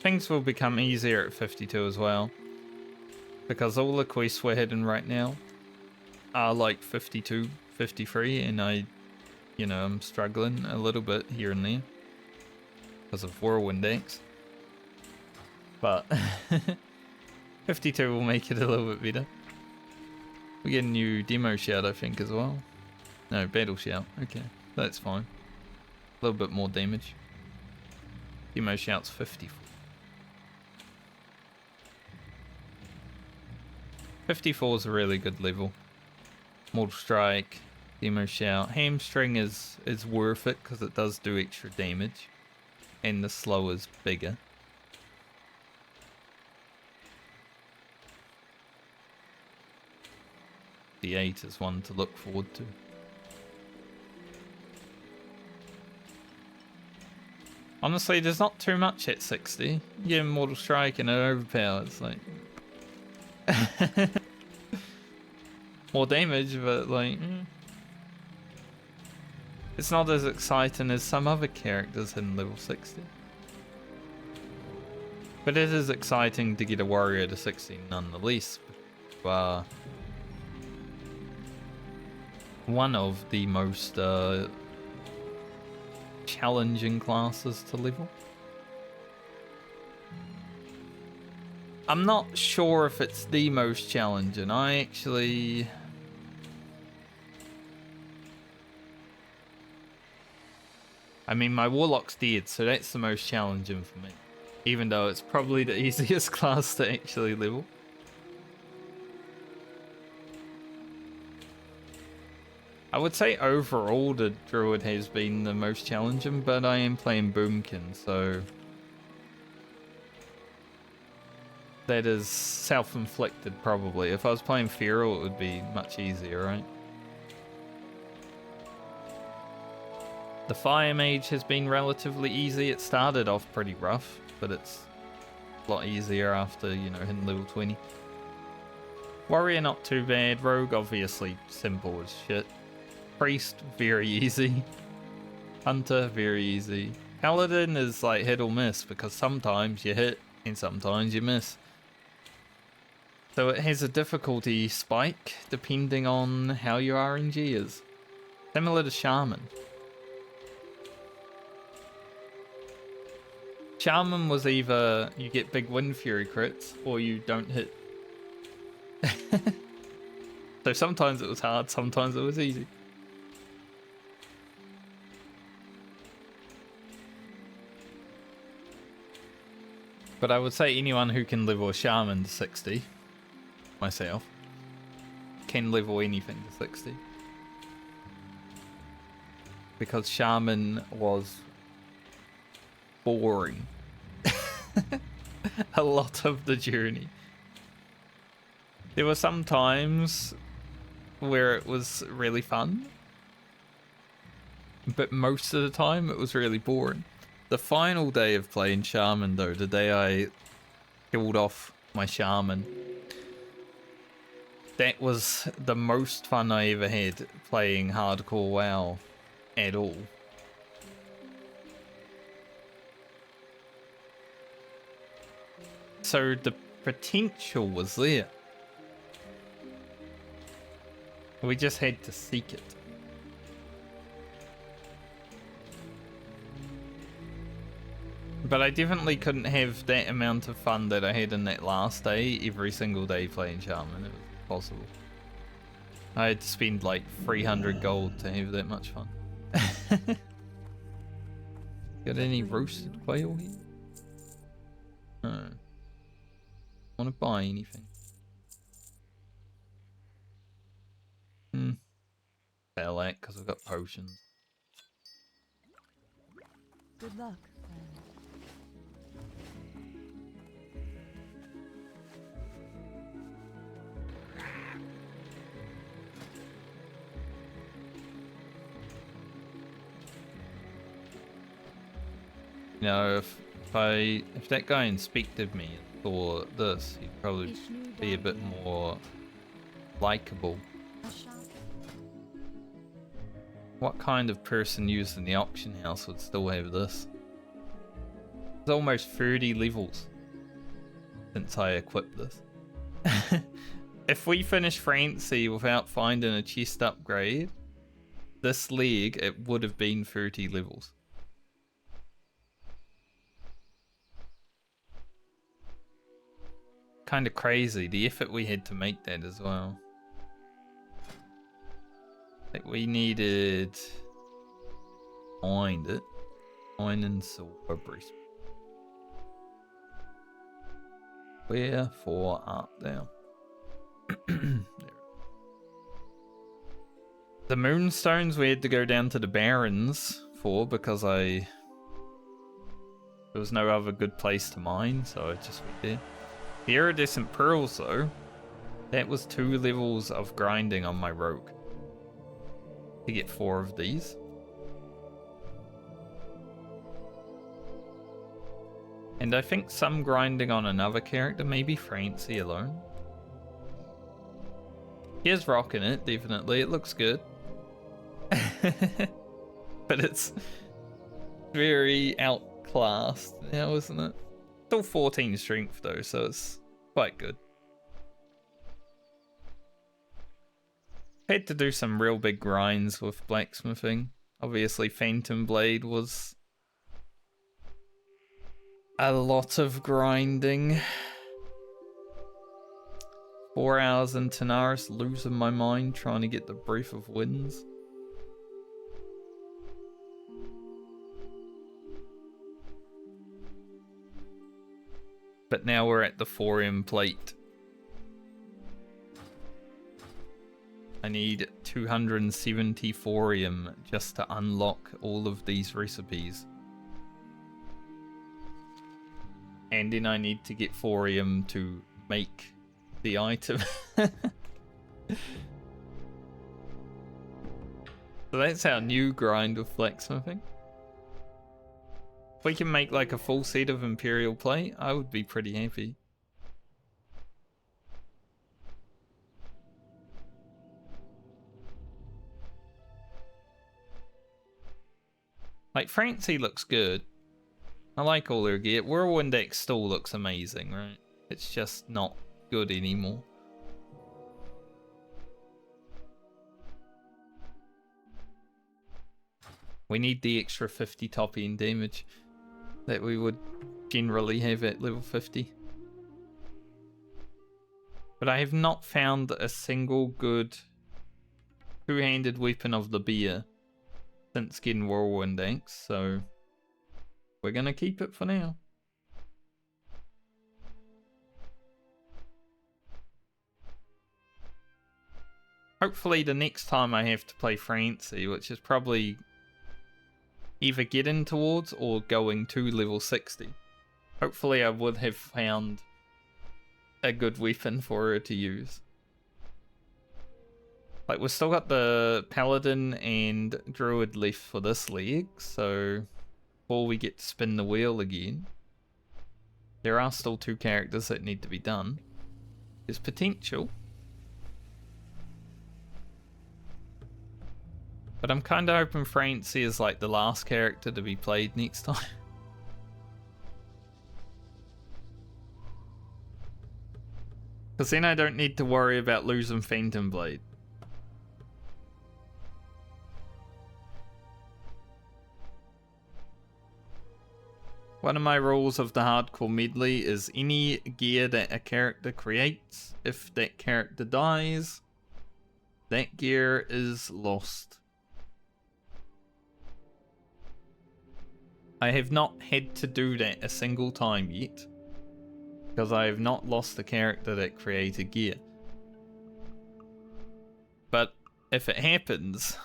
Things will become easier at 52 as well, because all the quests we're hitting right now are like 52, 53, and I'm struggling a little bit here and there because of Whirlwind X. But 52 will make it a little bit better. We get a new demo shout, I think, as well. No, battle shout. Okay, that's fine. A little bit more damage. Demo shout's 54. 54 is a really good level. Mortal Strike, Demo Shout. Hamstring is worth it because it does do extra damage. And the slow is bigger. The 8 is one to look forward to. Honestly, there's not too much at 60. You get Mortal Strike and an overpower, it's like... more damage, but like... It's not as exciting as some other characters in level 60. But it is exciting to get a warrior to 60 nonetheless. One of the most challenging classes to level. I'm not sure if it's the most challenging. I mean, my Warlock's dead, so that's the most challenging for me. Even though it's probably the easiest class to actually level. I would say overall the druid has been the most challenging, but I am playing Boomkin, so that is self-inflicted probably. If I was playing Feral, it would be much easier, right? The Fire Mage has been relatively easy. It started off pretty rough, but it's a lot easier after, you know, hitting level 20. Warrior not too bad. Rogue obviously simple as shit. Priest very easy. Hunter very easy. Paladin is like hit or miss because sometimes you hit and sometimes you miss. So it has a difficulty spike depending on how your RNG is. Similar to Shaman. Shaman was either you get big Wind Fury crits or you don't hit. So sometimes it was hard, sometimes it was easy. But I would say anyone who can level a Shaman to 60, myself, can level anything to 60. Because Shaman was boring. A lot of the journey. There were some times where it was really fun, but most of the time it was really boring. The final day of playing Shaman though, the day I killed off my Shaman, that was the most fun I ever had playing hardcore WoW at all. So the potential was there. We just had to seek it. But I definitely couldn't have that amount of fun that I had in that last day every single day playing Shaman. It was impossible. I had to spend like 300 gold to have that much fun. Got any roasted quail here? No. Want to buy anything? Sell that because I've got potions. Good luck, friend. You know, if that guy inspected me and saw this, he'd probably be a bit more likable. What kind of person used in the auction house would still have this? It's almost 30 levels since I equipped this. If we finish Francie without finding a chest upgrade, this leg, it would have been 30 levels. Kind of crazy, the effort we had to make that as well. Like we needed... Find it. Iron and silver breastplate. Wherefore art thou? The moonstones we had to go down to the barrens for because there was no other good place to mine, so I just went there. The iridescent pearls though, that was 2 levels of grinding on my rogue to get 4 of these. And I think some grinding on another character, maybe Francie alone. Here's rocking it, definitely. It looks good. But it's very outclassed now, isn't it? Still 14 strength though, so it's quite good. Had to do some real big grinds with blacksmithing. Obviously Phantom Blade was a lot of grinding. 4 hours in Tanaris, losing my mind trying to get the Breath of Winds. But now we're at the 4M plate. I need 270 thorium just to unlock all of these recipes. And then I need to get thorium to make the item. So that's our new grind with blacksmithing. If we can make like a full set of Imperial plate, I would be pretty happy. Like, Francie looks good. I like all her gear. Whirlwind X still looks amazing, right? It's just not good anymore. We need the extra 50 top end damage that we would generally have at level 50. But I have not found a single good two-handed weapon of the beer since getting Whirlwind Axe, so we're gonna keep it for now. Hopefully the next time I have to play Francie, which is probably either getting towards or going to level 60. Hopefully I would have found a good weapon for her to use. Like, we've still got the Paladin and Druid left for this leg, so before we get to spin the wheel again, there are still 2 characters that need to be done. There's potential. But I'm kind of hoping Francie is like the last character to be played next time. Because then I don't need to worry about losing Phantom Blade. One of my rules of the hardcore medley is any gear that a character creates, if that character dies, that gear is lost. I have not had to do that a single time yet, because I have not lost the character that created gear. But if it happens,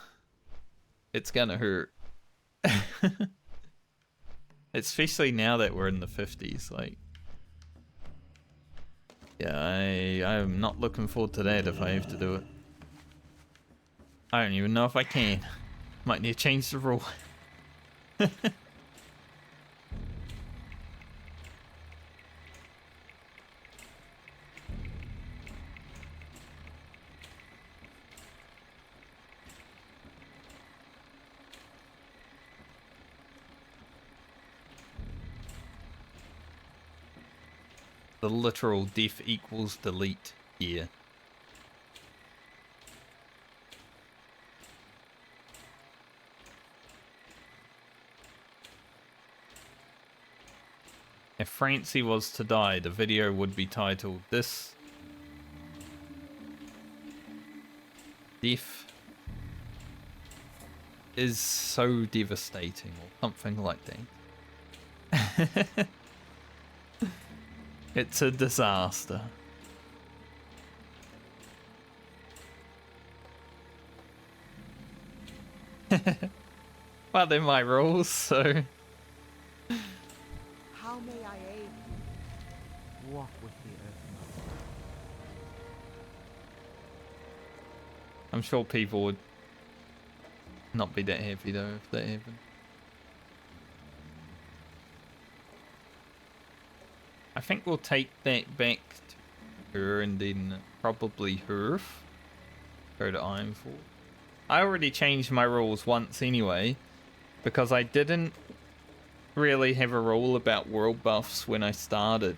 it's gonna hurt. Especially now that we're in the 50s, like... Yeah, I'm not looking forward to that if I have to do it. I don't even know if I can. Might need to change the rule. The literal def equals delete here. If Francie was to die, the video would be titled "This Death is so devastating," or something like that. It's a disaster. Well, they're my rules, so... How may I aid you? Walk with the earth mother. I'm sure people would not be that happy though if that happened. I think we'll take that back to her and then probably Herf. Go to Ironfall. I already changed my rules once anyway, because I didn't really have a rule about world buffs when I started.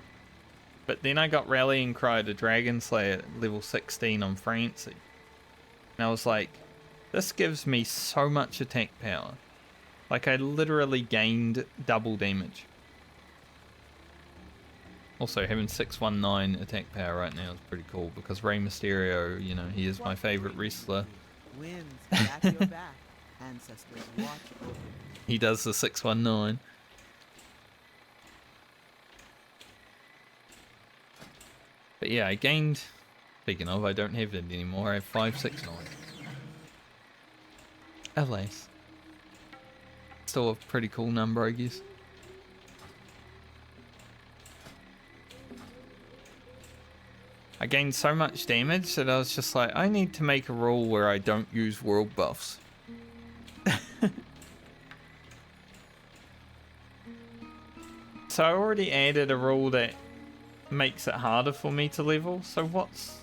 But then I got Rallying Cry to Dragon Slayer at level 16 on Francie. And I was like, this gives me so much attack power. Like, I literally gained double damage. Also, having 619 attack power right now is pretty cool, because Rey Mysterio, you know, he is my favorite wrestler. Winds at your back. Ancestors watch over you. He does the 619. But yeah, I gained Speaking of, I don't have it anymore. I have 569. Alas. Still a pretty cool number, I guess. I gained so much damage that I was just like, I need to make a rule where I don't use world buffs. So I already added a rule that makes it harder for me to level, so what's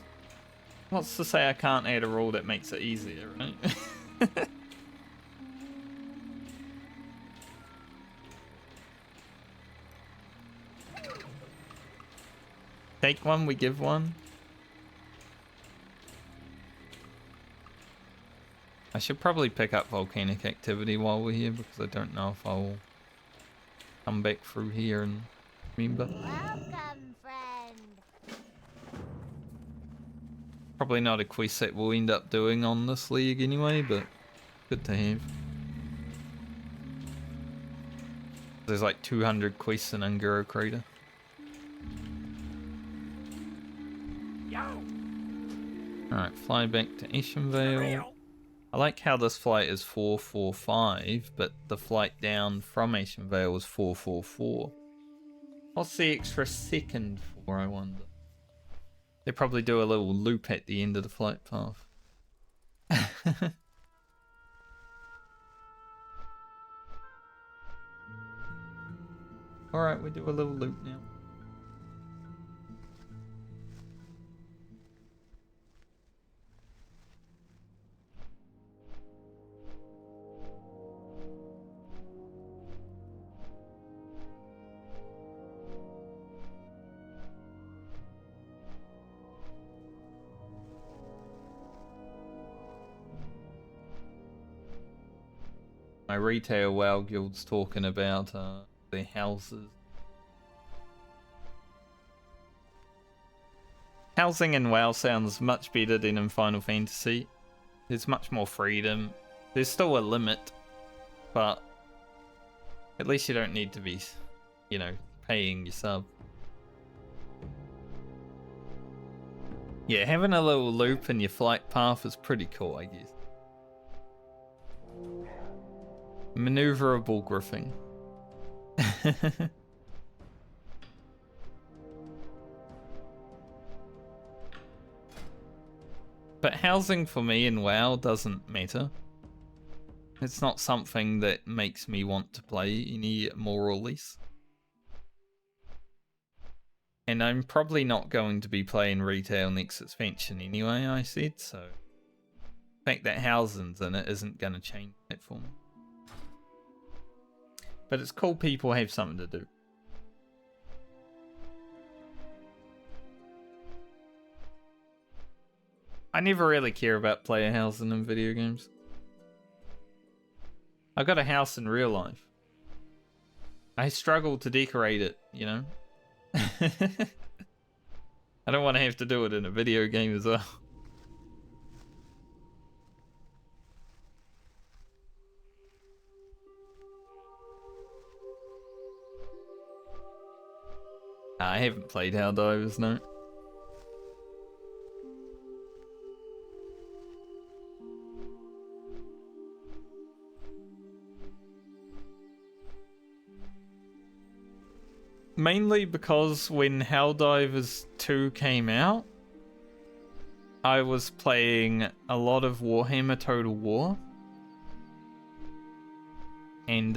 to say I can't add a rule that makes it easier, right? Take one, we give one. I should probably pick up volcanic activity while we're here because I don't know if I'll come back through here and remember. Welcome, friend. Probably not a quest that we'll end up doing on this league anyway, but good to have. There's like 200 quests in Unguro Crater. Yo, Alright, fly back to Ashenvale. real. I like how this flight is 445, but the flight down from Ashenvale was 444. What's the extra second for, I wonder? They probably do a little loop at the end of the flight path. Alright, we do a little loop now. My retail WoW guild's talking about their houses. Housing in WoW sounds much better than in Final Fantasy. There's much more freedom. There's still a limit, but at least you don't need to be, you know, paying your sub. Yeah, having a little loop in your flight path is pretty cool, I guess. Maneuverable griffing. But housing for me in WoW doesn't matter. It's not something that makes me want to play any more or less. And I'm probably not going to be playing retail next expansion anyway, I said, so the fact that housing's in it isn't going to change that for me. But it's cool people have something to do. I never really care about player housing in video games. I got a house in real life. I struggle to decorate it, you know? I don't want to have to do it in a video game as well. I haven't played Helldivers, no. Mainly because when Helldivers 2 came out, I was playing a lot of Warhammer Total War. And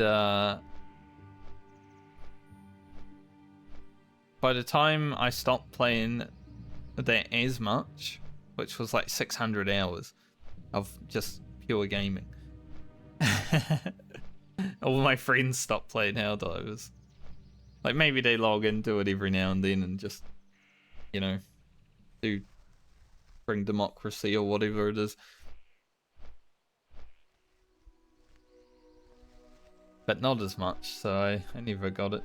by the time I stopped playing that as much, which was like 600 hours of just pure gaming, all my friends stopped playing Helldivers. Like maybe they log into it every now and then and just, you know, do bring democracy or whatever it is. But not as much, so I never got it.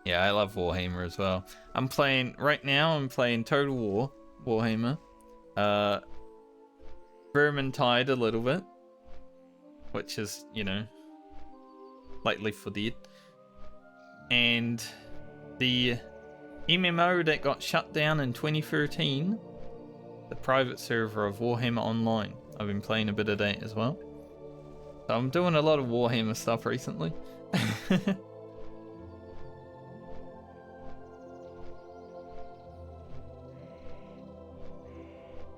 Yeah, I love Warhammer as well. I'm playing Total War, Warhammer. Vermintide a little bit. which is, you know, like Left 4 Dead. And the MMO that got shut down in 2013, the private server of Warhammer Online. I've been playing a bit of that as well. So I'm doing a lot of Warhammer stuff recently.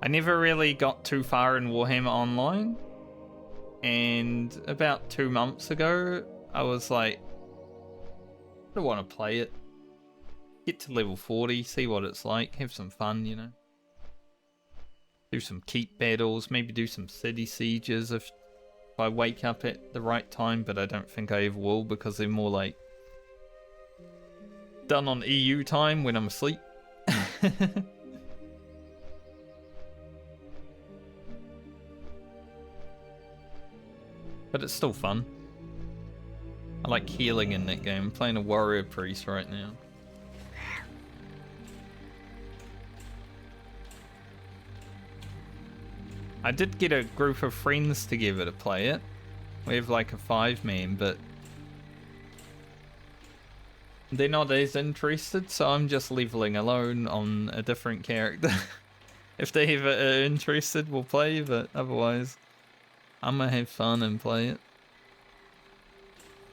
I never really got too far in Warhammer Online, and about 2 months ago, I was like, I don't want to play it. Get to level 40, see what it's like, have some fun, you know. Do some keep battles, maybe do some city sieges if I wake up at the right time, but I don't think I ever will because they're more like done on EU time when I'm asleep. But it's still fun. I like healing in that game. I'm playing a warrior priest right now. I did get a group of friends together to play it. We have like a 5-man, but they're not as interested, so I'm just leveling alone on a different character. If they ever are interested, we'll play, but otherwise, I'm gonna have fun and play it.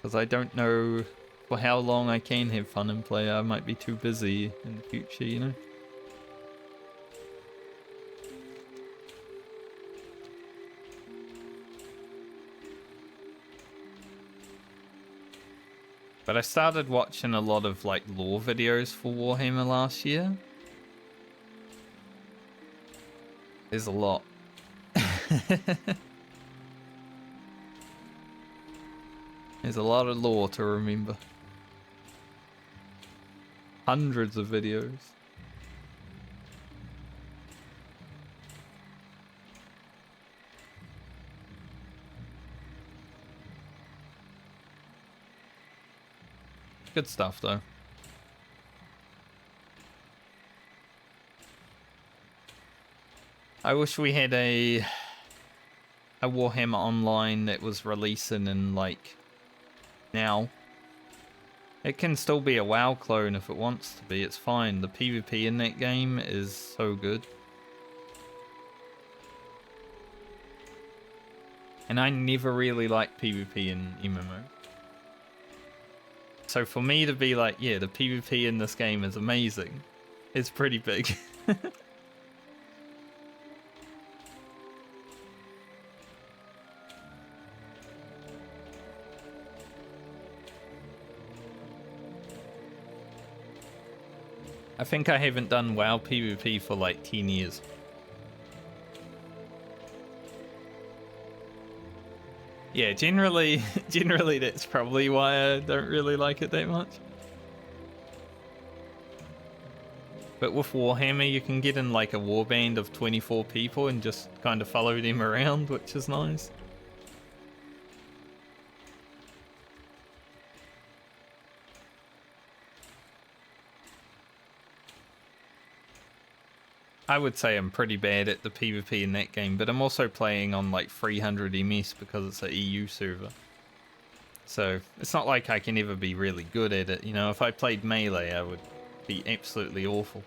Because I don't know for how long I can have fun and play. I might be too busy in the future, you know? But I started watching a lot of like lore videos for Warhammer last year. There's a lot. There's a lot of lore to remember. Hundreds of videos. Good stuff though. I wish we had a Warhammer Online that was releasing in like now. It can still be a WoW clone if it wants to be, it's fine. The PvP in that game is so good. And I never really liked PvP in MMO. So for me to be like, yeah, the PvP in this game is amazing, it's pretty big. I think I haven't done WoW PvP for like 10 years. Yeah, generally that's probably why I don't really like it that much. But with Warhammer, you can get in like a warband of 24 people and just kind of follow them around, which is nice. I would say I'm pretty bad at the PvP in that game, but I'm also playing on like 300 MS because it's an EU server. So it's not like I can ever be really good at it. You know, if I played Melee, I would be absolutely awful.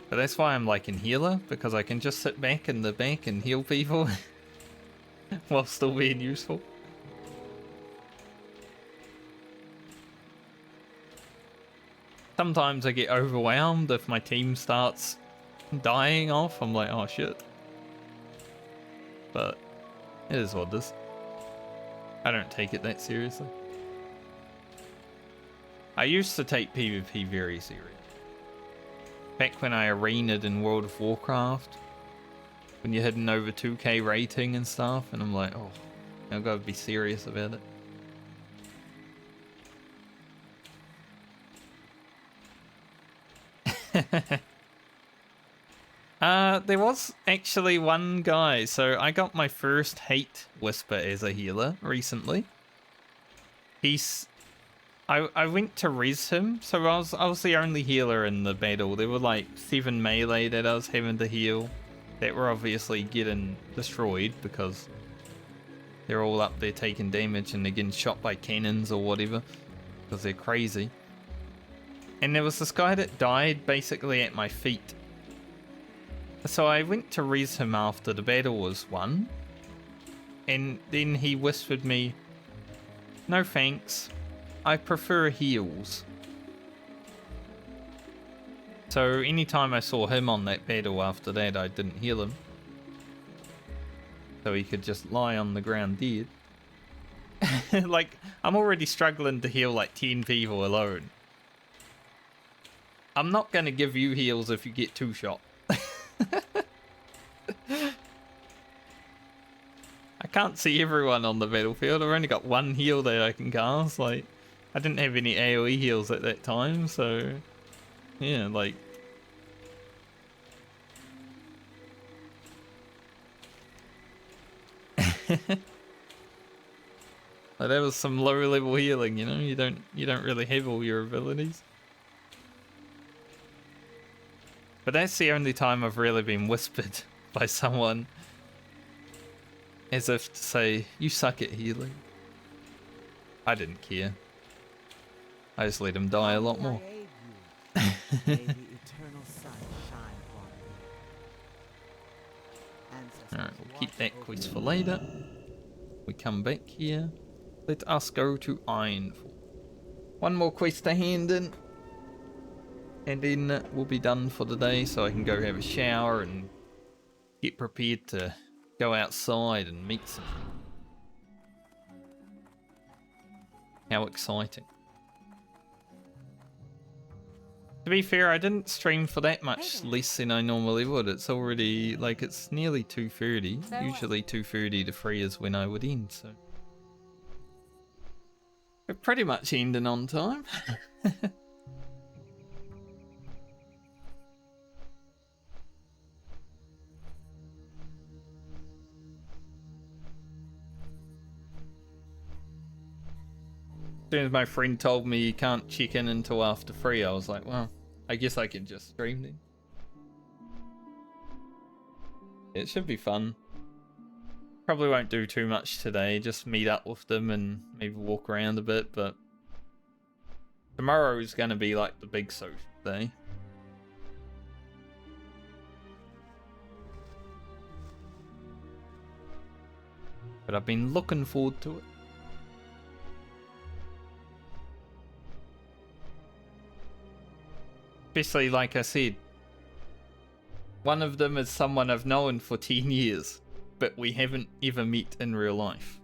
But that's why I'm like in healer, because I can just sit back in the back and heal people while still being useful. Sometimes I get overwhelmed if my team starts dying off. I'm like, oh shit. But it is what it is. I don't take it that seriously. I used to take PvP very serious. Back when I arenaed in World of Warcraft, when you're hitting over 2k rating and stuff, and I'm like, oh, I've got to be serious about it. There was actually one guy. So I got my first hate whisper as a healer recently. I went to res him, so I was the only healer in the battle. There were like 7 melee that I was having to heal that were obviously getting destroyed because They're all up there taking damage and they're getting shot by cannons or whatever because they're crazy. And there was this guy that died basically at my feet. So I went to res him after the battle was won. And then he whispered me, "No thanks, I prefer heals." So anytime I saw him on that battle after that, I didn't heal him. So he could just lie on the ground dead. Like, I'm already struggling to heal like 10 people alone. I'm not going to give you heals if you get 2 shot. I can't see everyone on the battlefield. I've only got 1 heal that I can cast. Like, I didn't have any AoE heals at that time, so yeah, like. Like, that was some low level healing, you know? You don't really have all your abilities. But that's the only time I've really been whispered by someone as if to say, "You suck at healing." I didn't care. I just let him die a lot more. May the eternal sun shine upon you. Alright, we'll keep that quest for later. We come back here. Let us go to Ironfall. 1 more quest to hand in. And then we'll be done for the day, so I can go have a shower and get prepared to go outside and meet some. How exciting. To be fair, I didn't stream for that much less than I normally would. It's already, like, it's nearly 2:30. Usually 2:30 to 3 is when I would end, so. We're pretty much ending on time. As soon as my friend told me you can't check in until after 3, I was like, well, I guess I can just stream then. It should be fun. Probably won't do too much today, just meet up with them and maybe walk around a bit, but tomorrow is going to be like the big social day. But I've been looking forward to it. Especially, like I said, one of them is someone I've known for 10 years, but we haven't ever met in real life.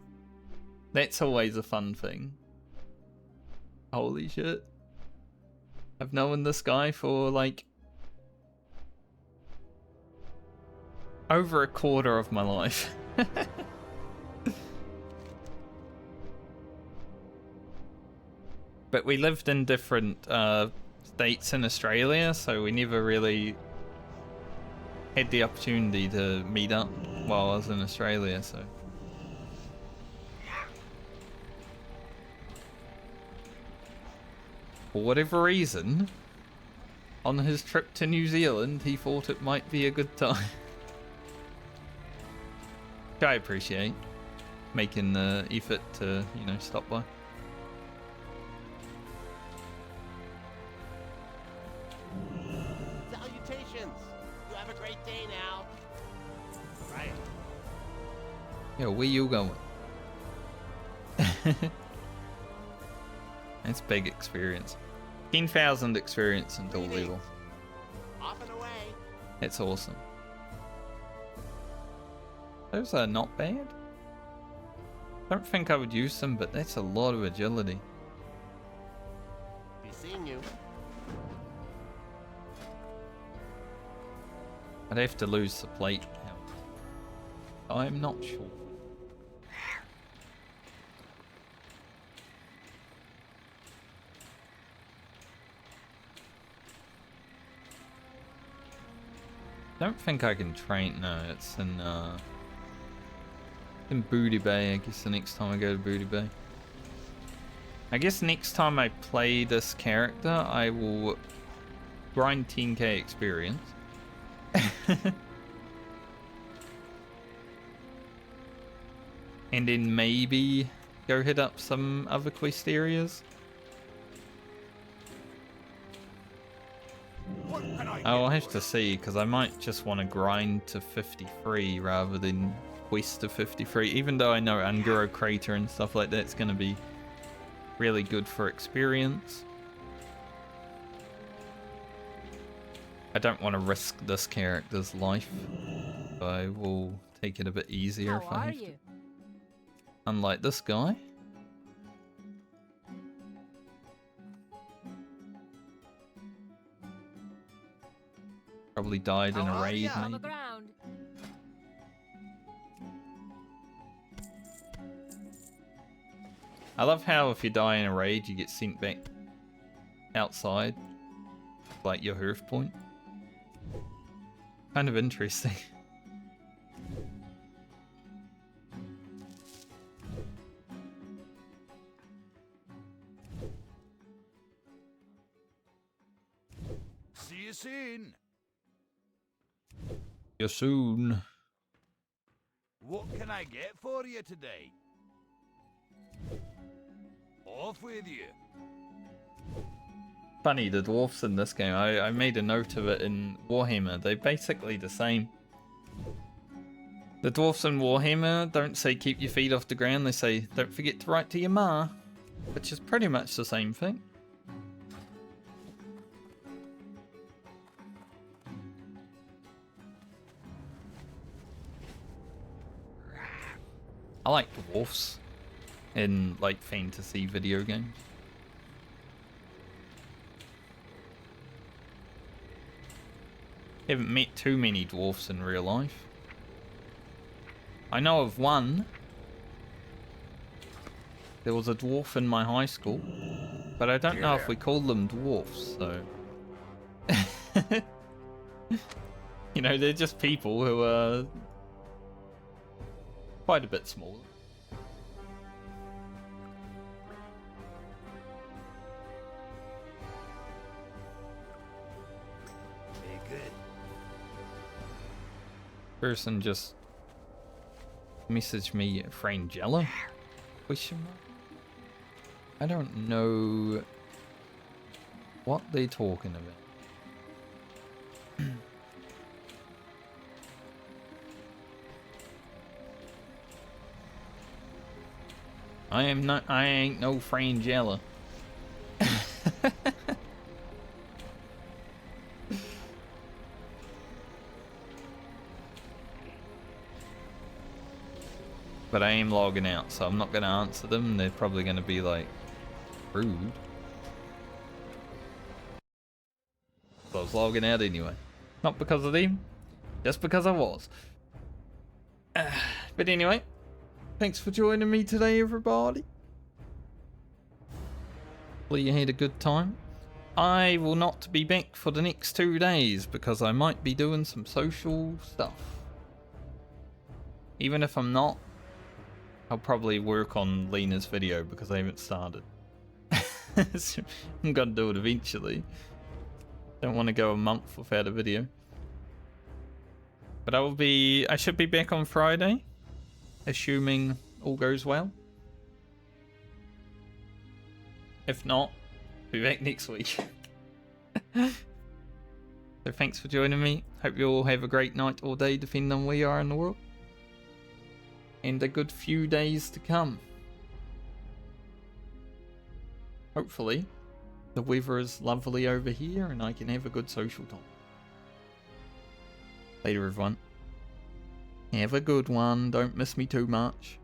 That's always a fun thing. Holy shit. I've known this guy for like over a quarter of my life. But we lived in different states in Australia, so we never really had the opportunity to meet up while I was in Australia, so. For whatever reason, on his trip to New Zealand, he thought it might be a good time. Which I appreciate, making the effort to, you know, stop by. Salutations! You have a great day now. Right. Yo, where you going? That's big experience. 10,000 experience in dual level. Off and away. That's awesome. Those are not bad. Don't think I would use them, but that's a lot of agility. Be seeing you. I'd have to lose the plate. I'm not sure. Don't think I can train. No, it's in Booty Bay. I guess the next time I go to Booty Bay. I guess next time I play this character, I will grind 10k experience. And then maybe go hit up some other quest areas. What can I I'll get have for to you? see, because I might just want to grind to 53 rather than quest to 53. Even though I know Anguro Crater and stuff like that's going to be really good for experience. I don't want to risk this character's life. So I will take it a bit easier How if I are have to. you? Unlike this guy. Probably died in How a are raid, ya? On the maybe. ground. I love how if you die in a raid, you get sent back outside, like your hearth point. Kind of interesting. See you soon. You soon. What can I get for you today? Off with you. Funny, the dwarfs in this game, I made a note of it in Warhammer. They're basically the same. The dwarfs in Warhammer don't say keep your feet off the ground, they say don't forget to write to your ma. Which is pretty much the same thing. I like dwarfs in like fantasy video games. Haven't met too many dwarfs in real life. I know of one. There was a dwarf in my high school, but I don't know if we called them dwarfs, so... You know, they're just people who are quite a bit smaller. Very good. Person just messaged me Frangella? Question mark? I don't know what they're talking about. I ain't no Frangella. But I am logging out, so I'm not going to answer them. They're probably going to be like, rude. So I was logging out anyway. Not because of them, just because I was. But anyway, thanks for joining me today, everybody. Hopefully you had a good time. I will not be back for the next 2 days because I might be doing some social stuff. Even if I'm not, I'll probably work on Lena's video because I haven't started. So I'm gonna do it eventually. Don't want to go a month without a video. But I should be back on Friday, assuming all goes well. If not, be back next week. So thanks for joining me. Hope you all have a great night or day, depending on where you are in the world. And a good few days to come. Hopefully, the weather is lovely over here and I can have a good social time. Later, everyone. Have a good one. Don't miss me too much.